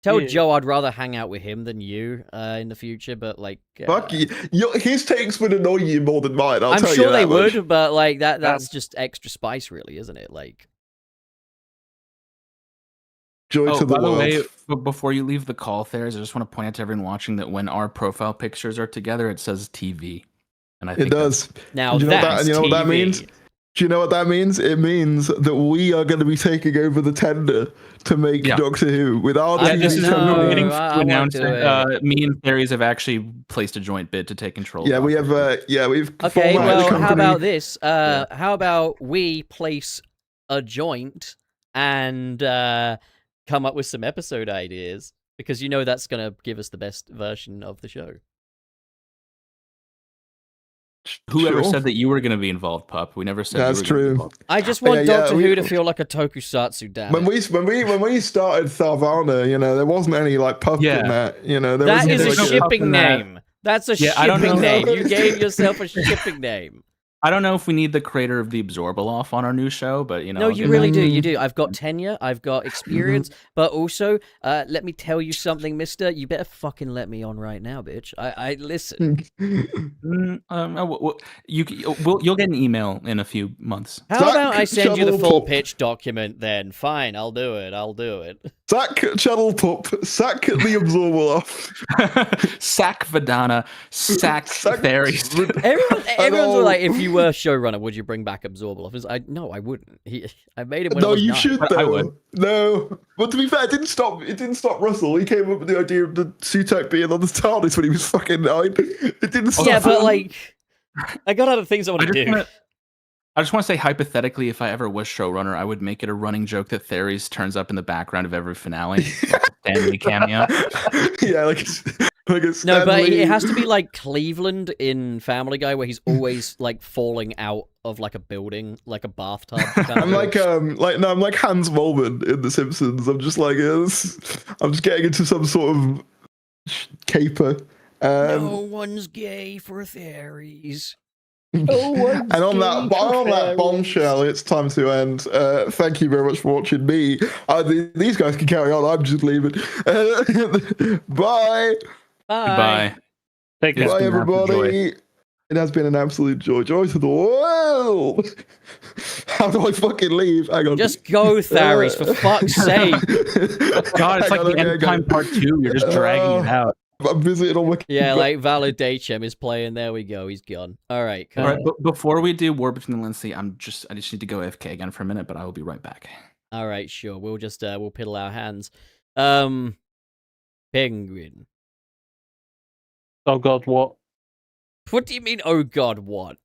tell Yeah. Joe I'd rather hang out with him than you in the future, but like... Fuck you. His takes would annoy you more than mine, I'm tell sure you they that much. would, but like that's just extra spice, really, isn't it? Like... Joy to the by the world. way, before you leave the call, Thares, I just want to point out to everyone watching that when our profile pictures are together, it says TV. And I think It does. Now And you know that's you know what that TV. means? Do you know what that means? It means that we are going to be taking over the tender to make Doctor Who with our I TV just know. company. waiting I to won't announce do that me and Thares have actually placed a joint bid to take control. Yeah, of we Doctor have. We've Okay, formatted the well, company. how about this? How about we place a joint and come up with some episode ideas? Because you know that's going to give us the best version of the show. Whoever Sure. said that you were going to be involved, Pup? We never said That's you were gonna be true. involved. I just want Yeah, Doctor we- Who to feel like a tokusatsu, damn When it. we started Tharvana, there wasn't any like puff Yeah. in that. There That wasn't is a there's no puff shipping in that. name. That's a Yeah, I don't shipping know. name. You gave yourself a shipping name. I don't know if we need the creator of the Absorbaloff on our new show, but No, you really do. You do. I've got tenure. I've got experience. But also, let me tell you something, mister. You better fucking let me on right now, bitch. I listen. You'll get an email in a few months. How Zach, about I send you the shuttle full pup. pitch document then? Fine, I'll do it. I'll do it. Sack Channel Pup, sack the Absorber off. Sack Vidana, sack Fairies. Everyone's like, if you were showrunner, would you bring back Absorbaloff? No, I wouldn't. I made him when I No, was you 9. should I though. would. No, but to be fair, it didn't stop Russell. He came up with the idea of the Sutak being on the TARDIS when he was fucking 9. It didn't stop. Yeah, but him. like, I got other things I want to do. I just want to say, hypothetically, if I ever was showrunner, I would make it a running joke that Theres turns up in the background of every finale, like a Stanley cameo. Yeah, like a No, but Stanley. it has to be like Cleveland in Family Guy, where he's always like falling out of like a building, like a bathtub. I'm like I'm like Hans Moleman in The Simpsons. I'm just like I'm just getting into some sort of caper. No one's gay for Theres. And on that bombshell, it's time to end. Thank you very much for watching me. These guys can carry on. I'm just leaving. Bye. Goodbye. Take care. Bye, been an absolute everybody. It has been an absolute joy. Joy to the world. How do I fucking leave? Hang on. Just go, Theres, for fuck's sake. God, it's Hang like on, the end time part 2. You're just dragging it out. I'm visiting on Wikipedia. Yeah, like Validachem is playing. There we go. He's gone. All right. Cool. All right, but before we do War Between the Land and Sea, I just need to go AFK again for a minute, but I will be right back. All right, sure. We'll just we'll piddle our hands. Penguin. Oh God, what? What do you mean? Oh God, what?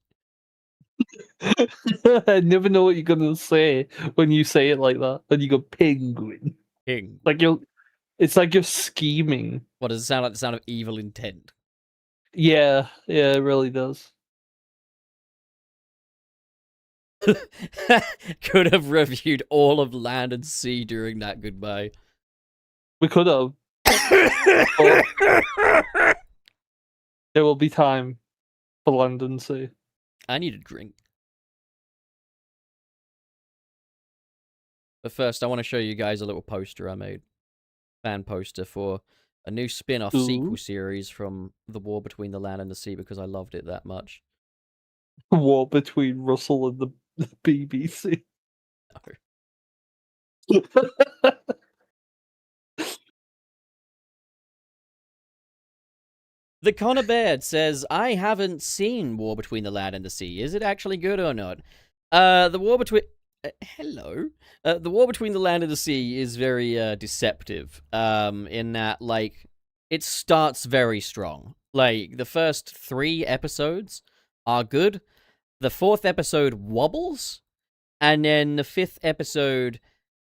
I never know what you're gonna say when you say it like that. And you go penguin. Ping. It's like you're scheming. What does it sound like? The sound of evil intent. Yeah, it really does. Could have reviewed all of Land and Sea during that goodbye. We could have. There will be time for Land and Sea. I need a drink. But first, I want to show you guys a little poster I made. Fan poster for a new spin-off sequel series from The War Between the Land and the Sea because I loved it that much. War between Russell and the BBC. No. The Connor Baird says, I haven't seen War Between the Land and the Sea. Is it actually good or not? The War Between... hello? The War Between the Land and the Sea is very deceptive, in that, like, it starts very strong. Like, the first 3 episodes are good. The 4th episode wobbles. And then the 5th episode,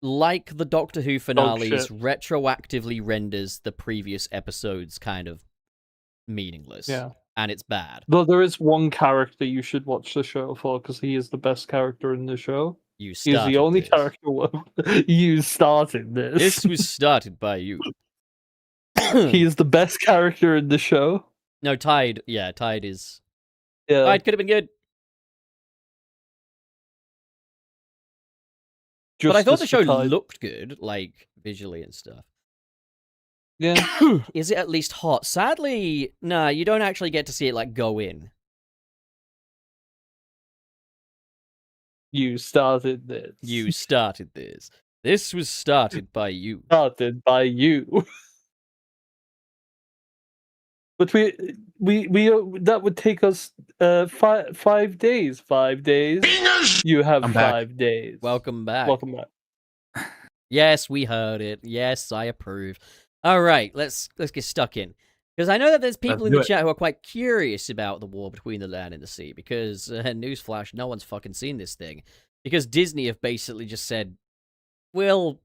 like the Doctor Who finales, retroactively renders the previous episodes kind of meaningless. Yeah. And it's bad. Though there is one character you should watch the show for because he is the best character in the show. You He's started the only this. character you started this. This was started by you. He is the best character in the show. No, Tide. Yeah, Tide is. Yeah. Tide could have been good. But I thought the show looked good, like, visually and stuff. Yeah. Is it at least hot? Sadly, nah, you don't actually get to see it, like, go in. You started this. You started this. This was started by you. Started by you. But we that would take us 5 days. 5 days. You have I'm back. 5 days. Welcome back. Welcome back. Yes, we heard it. Yes, I approve. All right, let's get stuck in. Because I know that there's people in the chat who are quite curious about the war between the land and the sea. Because, newsflash, no one's fucking seen this thing. Because Disney have basically just said, we'll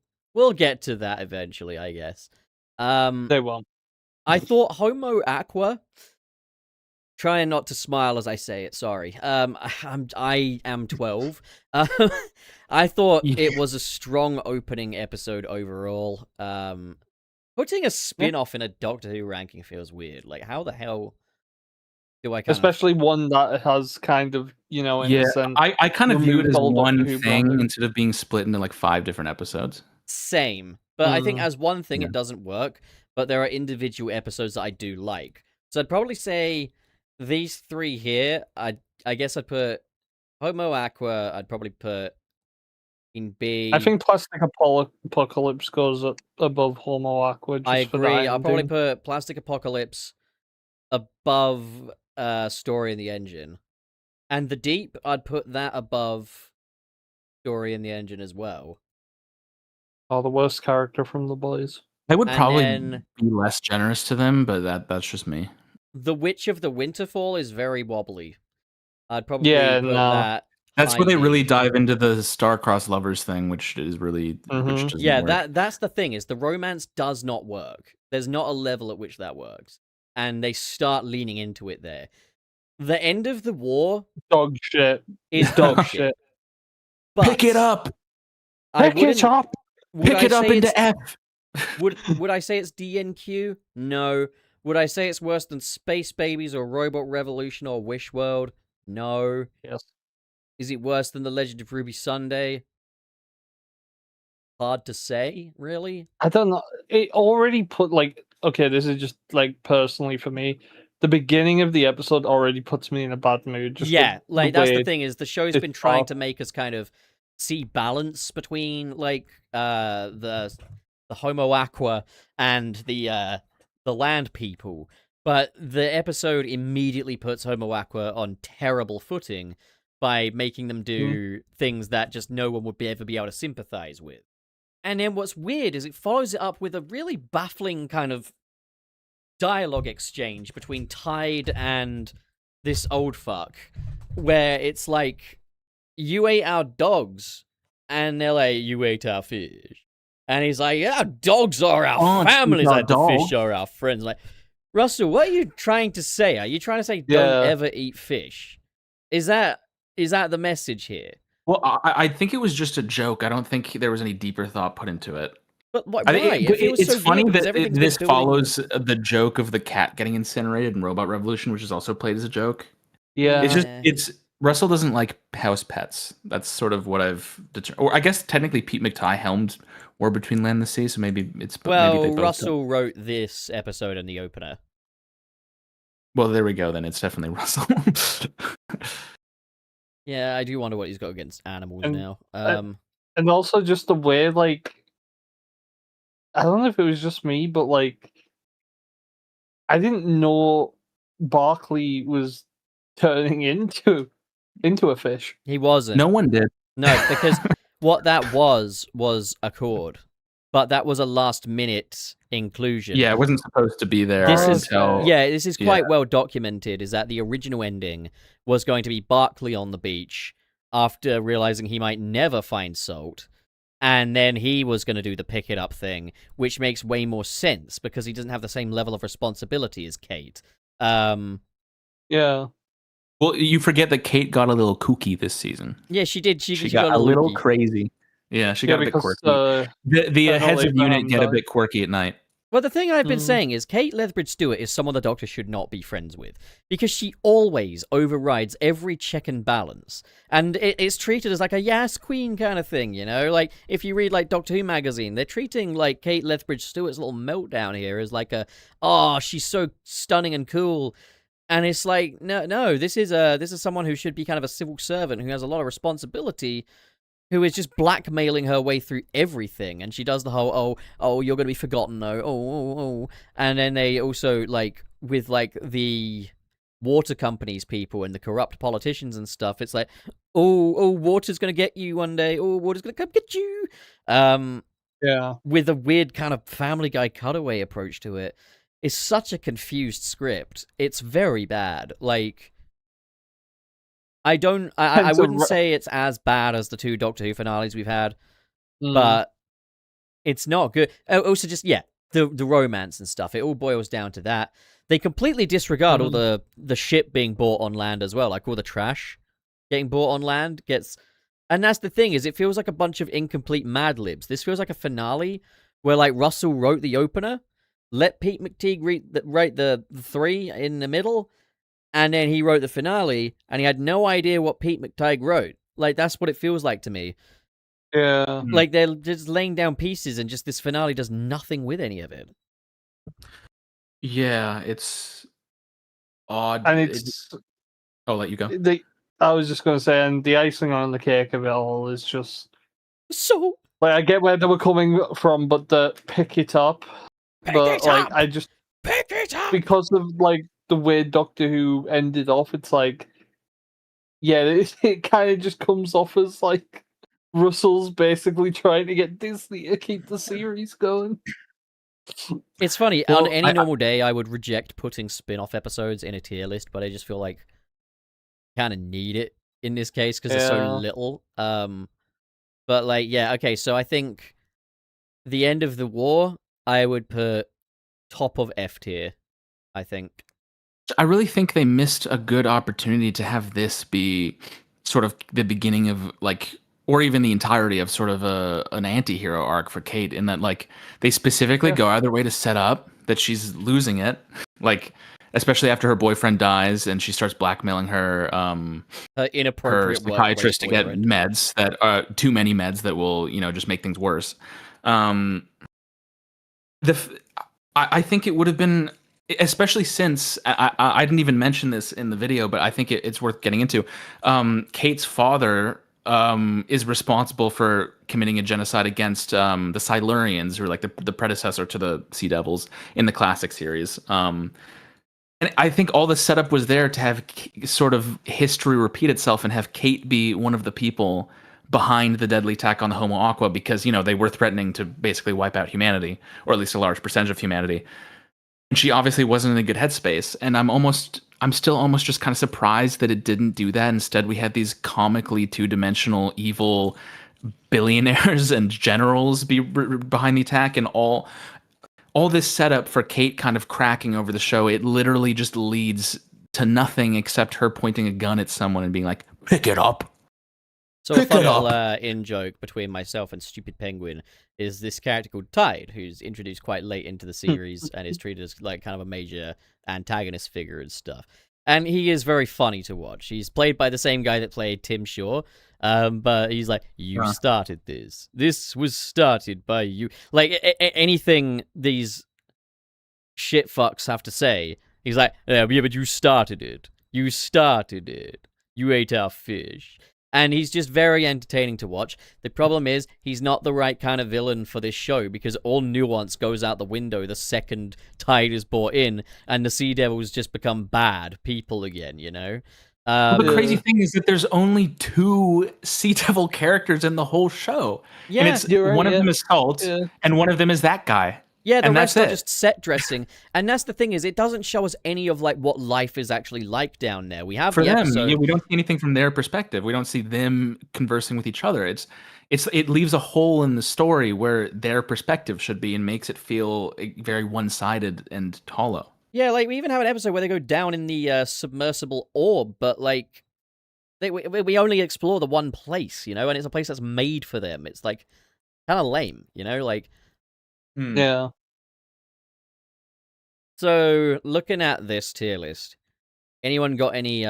get to that eventually, I guess. They won't. I thought Homo Aqua. Trying not to smile as I say it. Sorry. I am 12. I thought it was a strong opening episode overall. Putting a spin-off in a Doctor Who ranking feels weird. Like, how the hell do I Especially one that has kind of, in a sense... I kind of view it as one thing branding. instead of being split into like 5 different episodes. Same. But I think as one thing, it doesn't work. But there are individual episodes that I do like. So I'd probably say these 3 here, I guess I'd put Homo Aqua, I'd probably put in B. I think Plastic Apocalypse goes above Homo Aqua. I agree. I'll probably put Plastic Apocalypse above Story in the Engine. And The Deep, I'd put that above Story in the Engine as well. Oh, the worst character from The Boys. I would probably be less generous to them, but that's just me. The Witch of the Winterfall is very wobbly. I'd probably put that. That's where they really dive into the star-crossed lovers thing, which is really which doesn't work. That's the thing, is the romance does not work. There's not a level at which that works. And they start leaning into it there. The end of the war dog shit. Is dog shit. But pick it up. Pick it up. Pick it up into F. Would I say it's DNQ? No. Would I say it's worse than Space Babies or Robot Revolution or Wish World? No. Yes. Is it worse than The Legend of Ruby Sunday? Hard to say, really. I don't know. It already put okay, this is just personally for me. The beginning of the episode already puts me in a bad mood. Just that's the thing, is the show's been trying to make us kind of see balance between the Homo Aqua and the land people, but the episode immediately puts Homo Aqua on terrible footing by making them do things that just no one would ever be able to sympathize with. And then what's weird is it follows it up with a really baffling kind of dialogue exchange between Tide and this old fuck, where it's like, you ate our dogs, and they're like, you ate our fish. And he's like, yeah, dogs are our families, like the fish are our friends. Like, Russell, what are you trying to say? Are you trying to say don't ever eat fish? Is that the message here? Well, I think it was just a joke. I don't think there was any deeper thought put into it. But why? It's funny that this follows the joke of the cat getting incinerated in Robot Revolution, which is also played as a joke. Yeah. It's Russell doesn't like house pets. That's sort of what I've determined. Or I guess technically Pete McTighe helmed War Between Land and the Sea, so maybe it's... Well, Russell wrote this episode in the opener. Well, there we go, then. It's definitely Russell. Yeah, I do wonder what he's got against animals now. And also just the way, I don't know if it was just me, but, I didn't know Barkley was turning into a fish. He wasn't. No one did. No, because what that was a chord. But that was a last-minute inclusion. Yeah, it wasn't supposed to be there until... this is quite well documented, is that the original ending was going to be Barkley on the beach after realizing he might never find salt, and then he was going to do the pick it up thing, which makes way more sense, because he doesn't have the same level of responsibility as Kate. Yeah. Well, you forget that Kate got a little kooky this season. Yeah, she did. She got a little kooky. crazy. Yeah, she got a bit quirky. The Colonel heads of unit Abraham get a died. bit quirky at night. Well, the thing I've been saying is Kate Lethbridge Stewart is someone the Doctor should not be friends with because she always overrides every check and balance, and it's treated as like a yes queen kind of thing, you know. Like if you read like Doctor Who magazine, they're treating like Kate Lethbridge Stewart's little meltdown here as like she's so stunning and cool, and it's like no, this is someone who should be kind of a civil servant who has a lot of responsibility, who is just blackmailing her way through everything, and she does the whole you're gonna be forgotten oh, and then they also like with like the water companies people and the corrupt politicians and stuff, it's like water's gonna get you one day, water's gonna come get you, with a weird kind of Family Guy cutaway approach to it. It's such a confused script. It's very bad. Like I wouldn't say it's as bad as the 2 Doctor Who finales we've had, but it's not good. Also, just the romance and stuff. It all boils down to that. They completely disregard all the shit being bought on land as well, like all the trash getting bought on land gets. And that's the thing, is it feels like a bunch of incomplete Mad Libs. This feels like a finale where like Russell wrote the opener, let Pete McTeague write the 3 in the middle. And then he wrote the finale, and he had no idea what Pete McTighe wrote. Like, that's what it feels like to me. Yeah. Like, they're just laying down pieces, and just this finale does nothing with any of it. Yeah, it's odd. And it's... I'll let you go. I was just going to say, and the icing on the cake of it all is just... So... Like, I get where they were coming from, but pick it up. Pick it up! I just... Pick it up! Because of, like, the way Doctor Who ended off, it's like, it kind of just comes off as like Russell's basically trying to get Disney to keep the series going. It's funny, on any normal day I would reject putting spin-off episodes in a tier list, but I just feel like kind of need it in this case because there's so little. But like, okay, so I think the end of the war I would put top of F tier, I think. I really think they missed a good opportunity to have this be sort of the beginning of like, or even the entirety of sort of an anti-hero arc for Kate, in that like they specifically go out of their way to set up that she's losing it, like especially after her boyfriend dies and she starts blackmailing her inappropriate her psychiatrist to get meds that are too many meds that will just make things worse. I think it would have been. Especially since I didn't even mention this in the video, but I think it's worth getting into. Kate's father is responsible for committing a genocide against the Silurians, who are like the predecessor to the Sea Devils in the classic series. And I think all the setup was there to have sort of history repeat itself and have Kate be one of the people behind the deadly attack on the Homo Aqua, because they were threatening to basically wipe out humanity, or at least a large percentage of humanity. And she obviously wasn't in a good headspace, and I'm still almost just kind of surprised that it didn't do that. Instead, we had these comically two-dimensional evil billionaires and generals be behind the attack, and all this setup for Kate kind of cracking over the show. It literally just leads to nothing except her pointing a gun at someone and being like, "Pick it up." So a funny little in-joke between myself and Stupid Penguin is this character called Tide, who's introduced quite late into the series and is treated as like kind of a major antagonist figure and stuff. And he is very funny to watch. He's played by the same guy that played Tim Shaw, but he's like, "You started this. This was started by you." Like anything these shit fucks have to say, he's like, "Yeah, but you started it. You started it. You ate our fish." And he's just very entertaining to watch. The problem is, he's not the right kind of villain for this show, because all nuance goes out the window the second Tide is brought in, and the Sea Devils just become bad people again, Well, the crazy thing is that there's only 2 Sea Devil characters in the whole show. Yeah, and it's one of them is Salt, and one of them is that guy. Yeah, the rest are just set dressing. And that's the thing, is it doesn't show us any of like what life is actually like down there. We have for the them, episode... we don't see anything from their perspective. We don't see them conversing with each other. It leaves a hole in the story where their perspective should be, and makes it feel very one-sided and hollow. Yeah, like we even have an episode where they go down in the submersible orb, but like we only explore the one place, you know, and it's a place that's made for them. It's like kind of lame, you know, like. Yeah. So looking at this tier list, anyone got any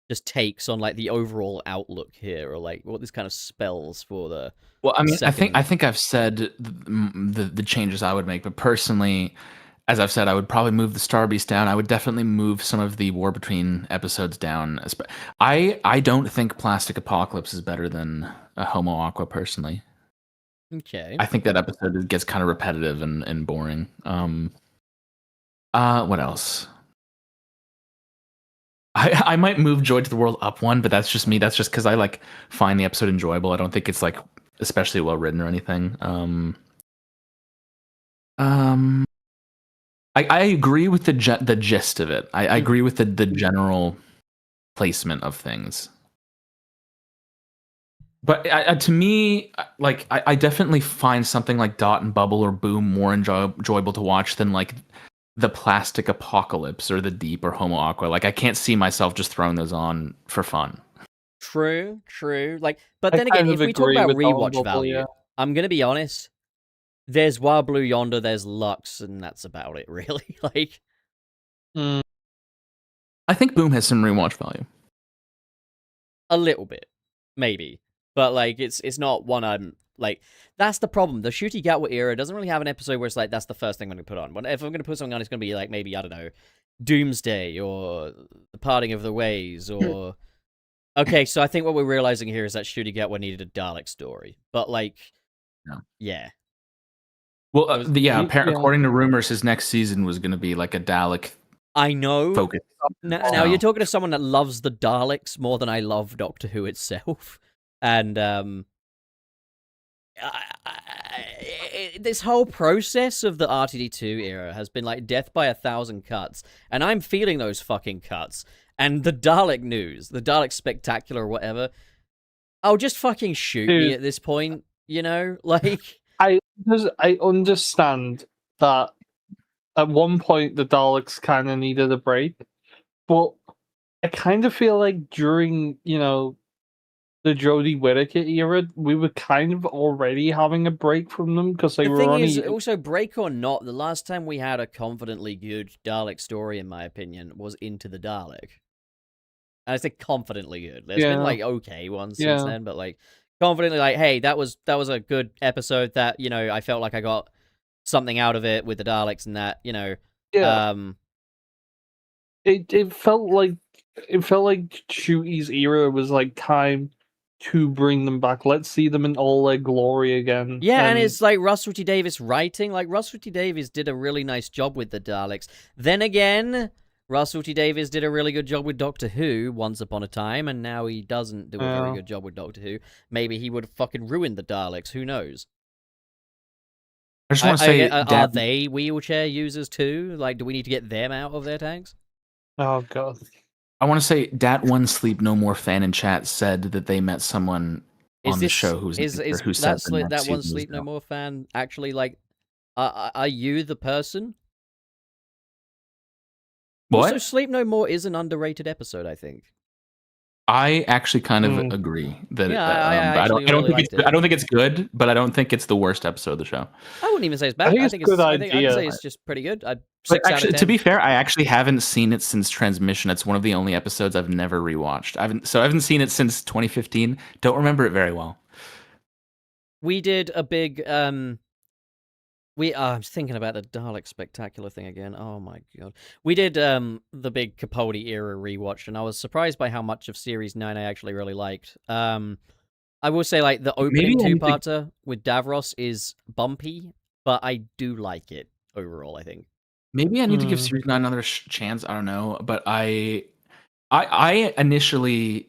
just takes on like the overall outlook here, or like what this kind of spells for the? Well, I mean, second... I think I've said the changes I would make, but personally, as I've said, I would probably move the Star Beast down. I would definitely move some of the War Between episodes down. I don't think Plastic Apocalypse is better than a Homo Aqua personally. Okay. I think that episode gets kind of repetitive and boring. What else? I might move Joy to the World up one, but that's just me. That's just because I like find the episode enjoyable. I don't think it's like especially well written or anything. I agree with the gist of it. I agree with the general placement of things. But to me, like I definitely find something like Dot and Bubble or Boom more enjoyable to watch than like the Plastic Apocalypse or the Deep or Homo Aqua. Like I can't see myself just throwing those on for fun. True. Like, but then again, if we talk about rewatch value, yeah. I'm gonna be honest. There's Wild Blue Yonder, there's Lux, and that's about it, really. Like, I think Boom has some rewatch value. A little bit, maybe, but like, it's not one I'm like. That's the problem. The Ncuti Gatwa era doesn't really have an episode where it's like that's the first thing I'm gonna put on. If I'm gonna put something on, it's gonna be like maybe I don't know, Doomsday or The Parting of the Ways or. Okay, so I think what we're realizing here is that Ncuti Gatwa needed a Dalek story, but like, yeah. Well, according to rumors, his next season was going to be like a Dalek. I know. Focus. Now you're talking to someone that loves the Daleks more than I love Doctor Who itself, and this whole process of the RTD2 era has been like death by 1,000 cuts, and I'm feeling those fucking cuts. And the Dalek news, the Dalek spectacular, or whatever. Oh, just fucking shoot me at this point, you know, like. I understand that at one point the Daleks kind of needed a break, but I kind of feel like during, you know, the Jodie Whittaker era, we were kind of already having a break from them because they were only... The thing is, also, break or not, the last time we had a confidently good Dalek story, in my opinion, was Into the Dalek. And I say confidently good. There's been, like, okay ones since then, but, like, confidently, like, hey, that was a good episode that, you know, I felt like I got something out of it with the Daleks and that, you know. Yeah. It felt like Ncuti's era was like time to bring them back. Let's see them in all their glory again. Yeah, and it's like Russell T Davies writing. Like, Russell T Davies did a really nice job with the Daleks. Then again, Russell T Davies did a really good job with Doctor Who once upon a time, and now he doesn't do a very good job with Doctor Who. Maybe he would have fucking ruined the Daleks. Who knows? I just want to say, are they wheelchair users too? Like, do we need to get them out of their tags? Oh god. I want to say, Dat One Sleep No More fan in chat said that they met someone on the show who said that One Sleep No More fan actually like? Are you the person? What? Also, Sleep No More is an underrated episode, I think. I actually kind of agree that I don't think it's good, but I don't think it's the worst episode of the show. I wouldn't even say it's bad. I think I'd say it's just pretty good. Actually, to be fair, I actually haven't seen it since transmission. It's one of the only episodes I've never rewatched. I haven't seen it since 2015. Don't remember it very well. We did a big I'm thinking about the Dalek Spectacular thing again. Oh my god. We did the big Capaldi era rewatch, and I was surprised by how much of Series 9 I actually really liked. I will say, like, the opening two-parter with Davros is bumpy, but I do like it overall, I think. Maybe I need to give Series 9 another chance. I don't know, but I initially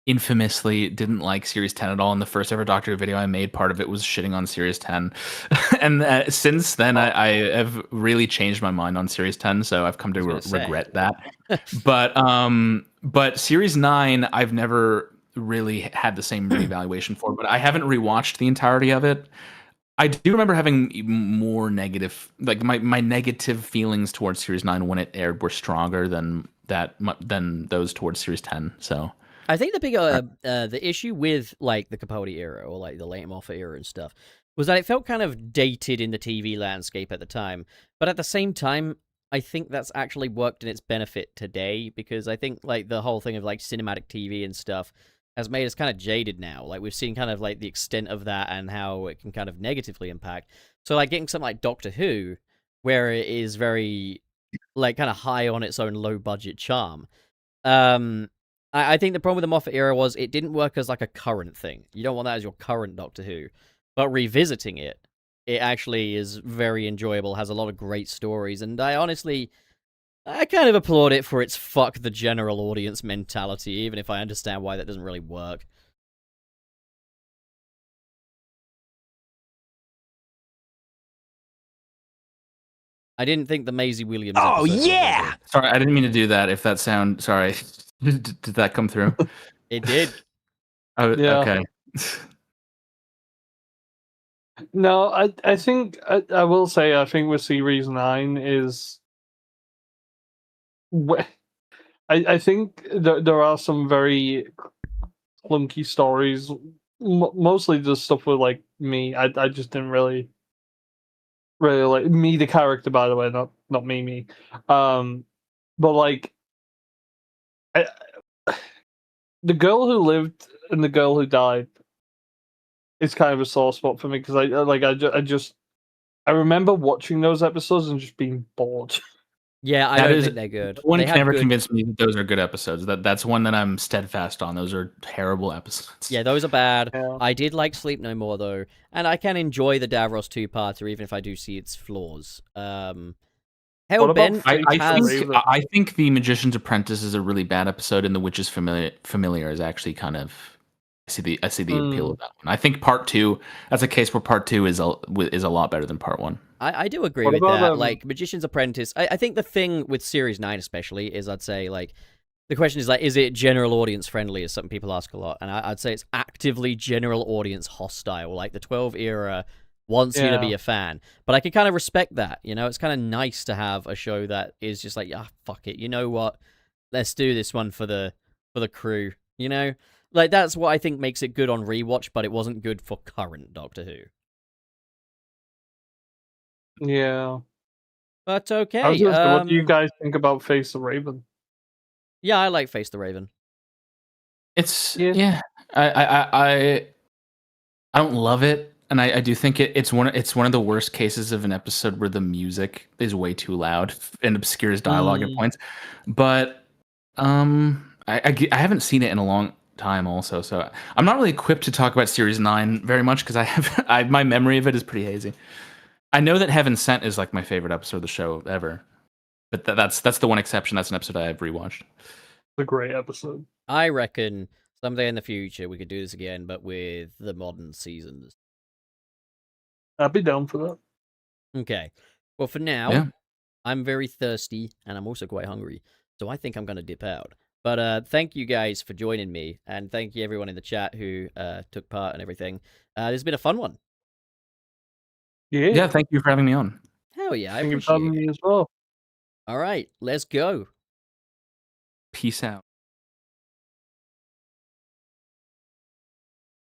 infamously didn't like Series 10 at all. In the first ever Doctor Who video I made, part of it was shitting on Series 10. And since then, I have really changed my mind on Series 10, so I've come to regret that. But Series 9, I've never really had the same reevaluation for, but I haven't rewatched the entirety of it. I do remember having more negative, like my negative feelings towards Series 9 when it aired were stronger than those towards Series 10. So I think the bigger the issue with like the Capaldi era or like the late Moffat era and stuff was that it felt kind of dated in the TV landscape at the time, but at the same time, I think that's actually worked in its benefit today because I think like the whole thing of like cinematic TV and stuff has made us kind of jaded now. Like we've seen kind of like the extent of that and how it can kind of negatively impact. So like getting something like Doctor Who, where it is very like kind of high on its own low budget charm. I think the problem with the Moffat era was it didn't work as like a current thing. You don't want that as your current Doctor Who. But revisiting it, it actually is very enjoyable, has a lot of great stories, and I kind of applaud it for its fuck the general audience mentality, even if I understand why that doesn't really work. I didn't think the Maisie Williams Oh, episode was yeah! really good. sorry, I didn't mean to do that. If that sound, sorry, did that come through? It did. Oh, Yeah. okay. No, I think I will say I think with Series 9 is I think there are some very clunky stories. Mostly the stuff with like me. I just didn't really like me the character, by the way, not me. But like the girl who lived and the girl who died is kind of a sore spot for me because I remember watching those episodes and just being bored. Yeah, I don't think they're good. One They can had never good- convince me that those are good episodes. That's one that I'm steadfast on. Those are terrible episodes. Yeah, those are bad. Yeah. I did like Sleep No More though, and I can enjoy the Davros two-parter even if I do see its flaws. What Hell, about Ben I think The Magician's Apprentice is a really bad episode, and The Witch's Familiar is actually kind of. I see the appeal of that one. I think part 2. That's a case where part 2 is a lot better than part 1. I do agree What with about, that. Like Magician's Apprentice, I think the thing with Series 9 especially is I'd say like the question is like, is it general audience friendly? Is something people ask a lot, and I'd say it's actively general audience hostile. Like the 12 era wants you to be a fan, but I can kind of respect that. You know, it's kind of nice to have a show that is just like, fuck it. You know what? Let's do this one for the crew. You know, like that's what I think makes it good on rewatch, but it wasn't good for current Doctor Who. Yeah. But okay. I was gonna say, what do you guys think about Face the Raven? Yeah, I like Face the Raven. It's Yeah. I don't love it, and I do think it's one of the worst cases of an episode where the music is way too loud and obscures dialogue at points. But I haven't seen it in a long time also, so I'm not really equipped to talk about Series 9 very much because my memory of it is pretty hazy. I know that Heaven Sent is like my favorite episode of the show ever, but that's the one exception. That's an episode I have rewatched. It's a great episode. I reckon someday in the future we could do this again, but with the modern seasons. I'd be down for that. Okay. Well, for now, Yeah. I'm very thirsty and I'm also quite hungry, so I think I'm going to dip out. But thank you guys for joining me, and thank you everyone in the chat who took part and everything. This has been a fun one. Yeah, thank you for having me on. Hell yeah, I Thank you for appreciate having it. me as well. All right, let's go. Peace out.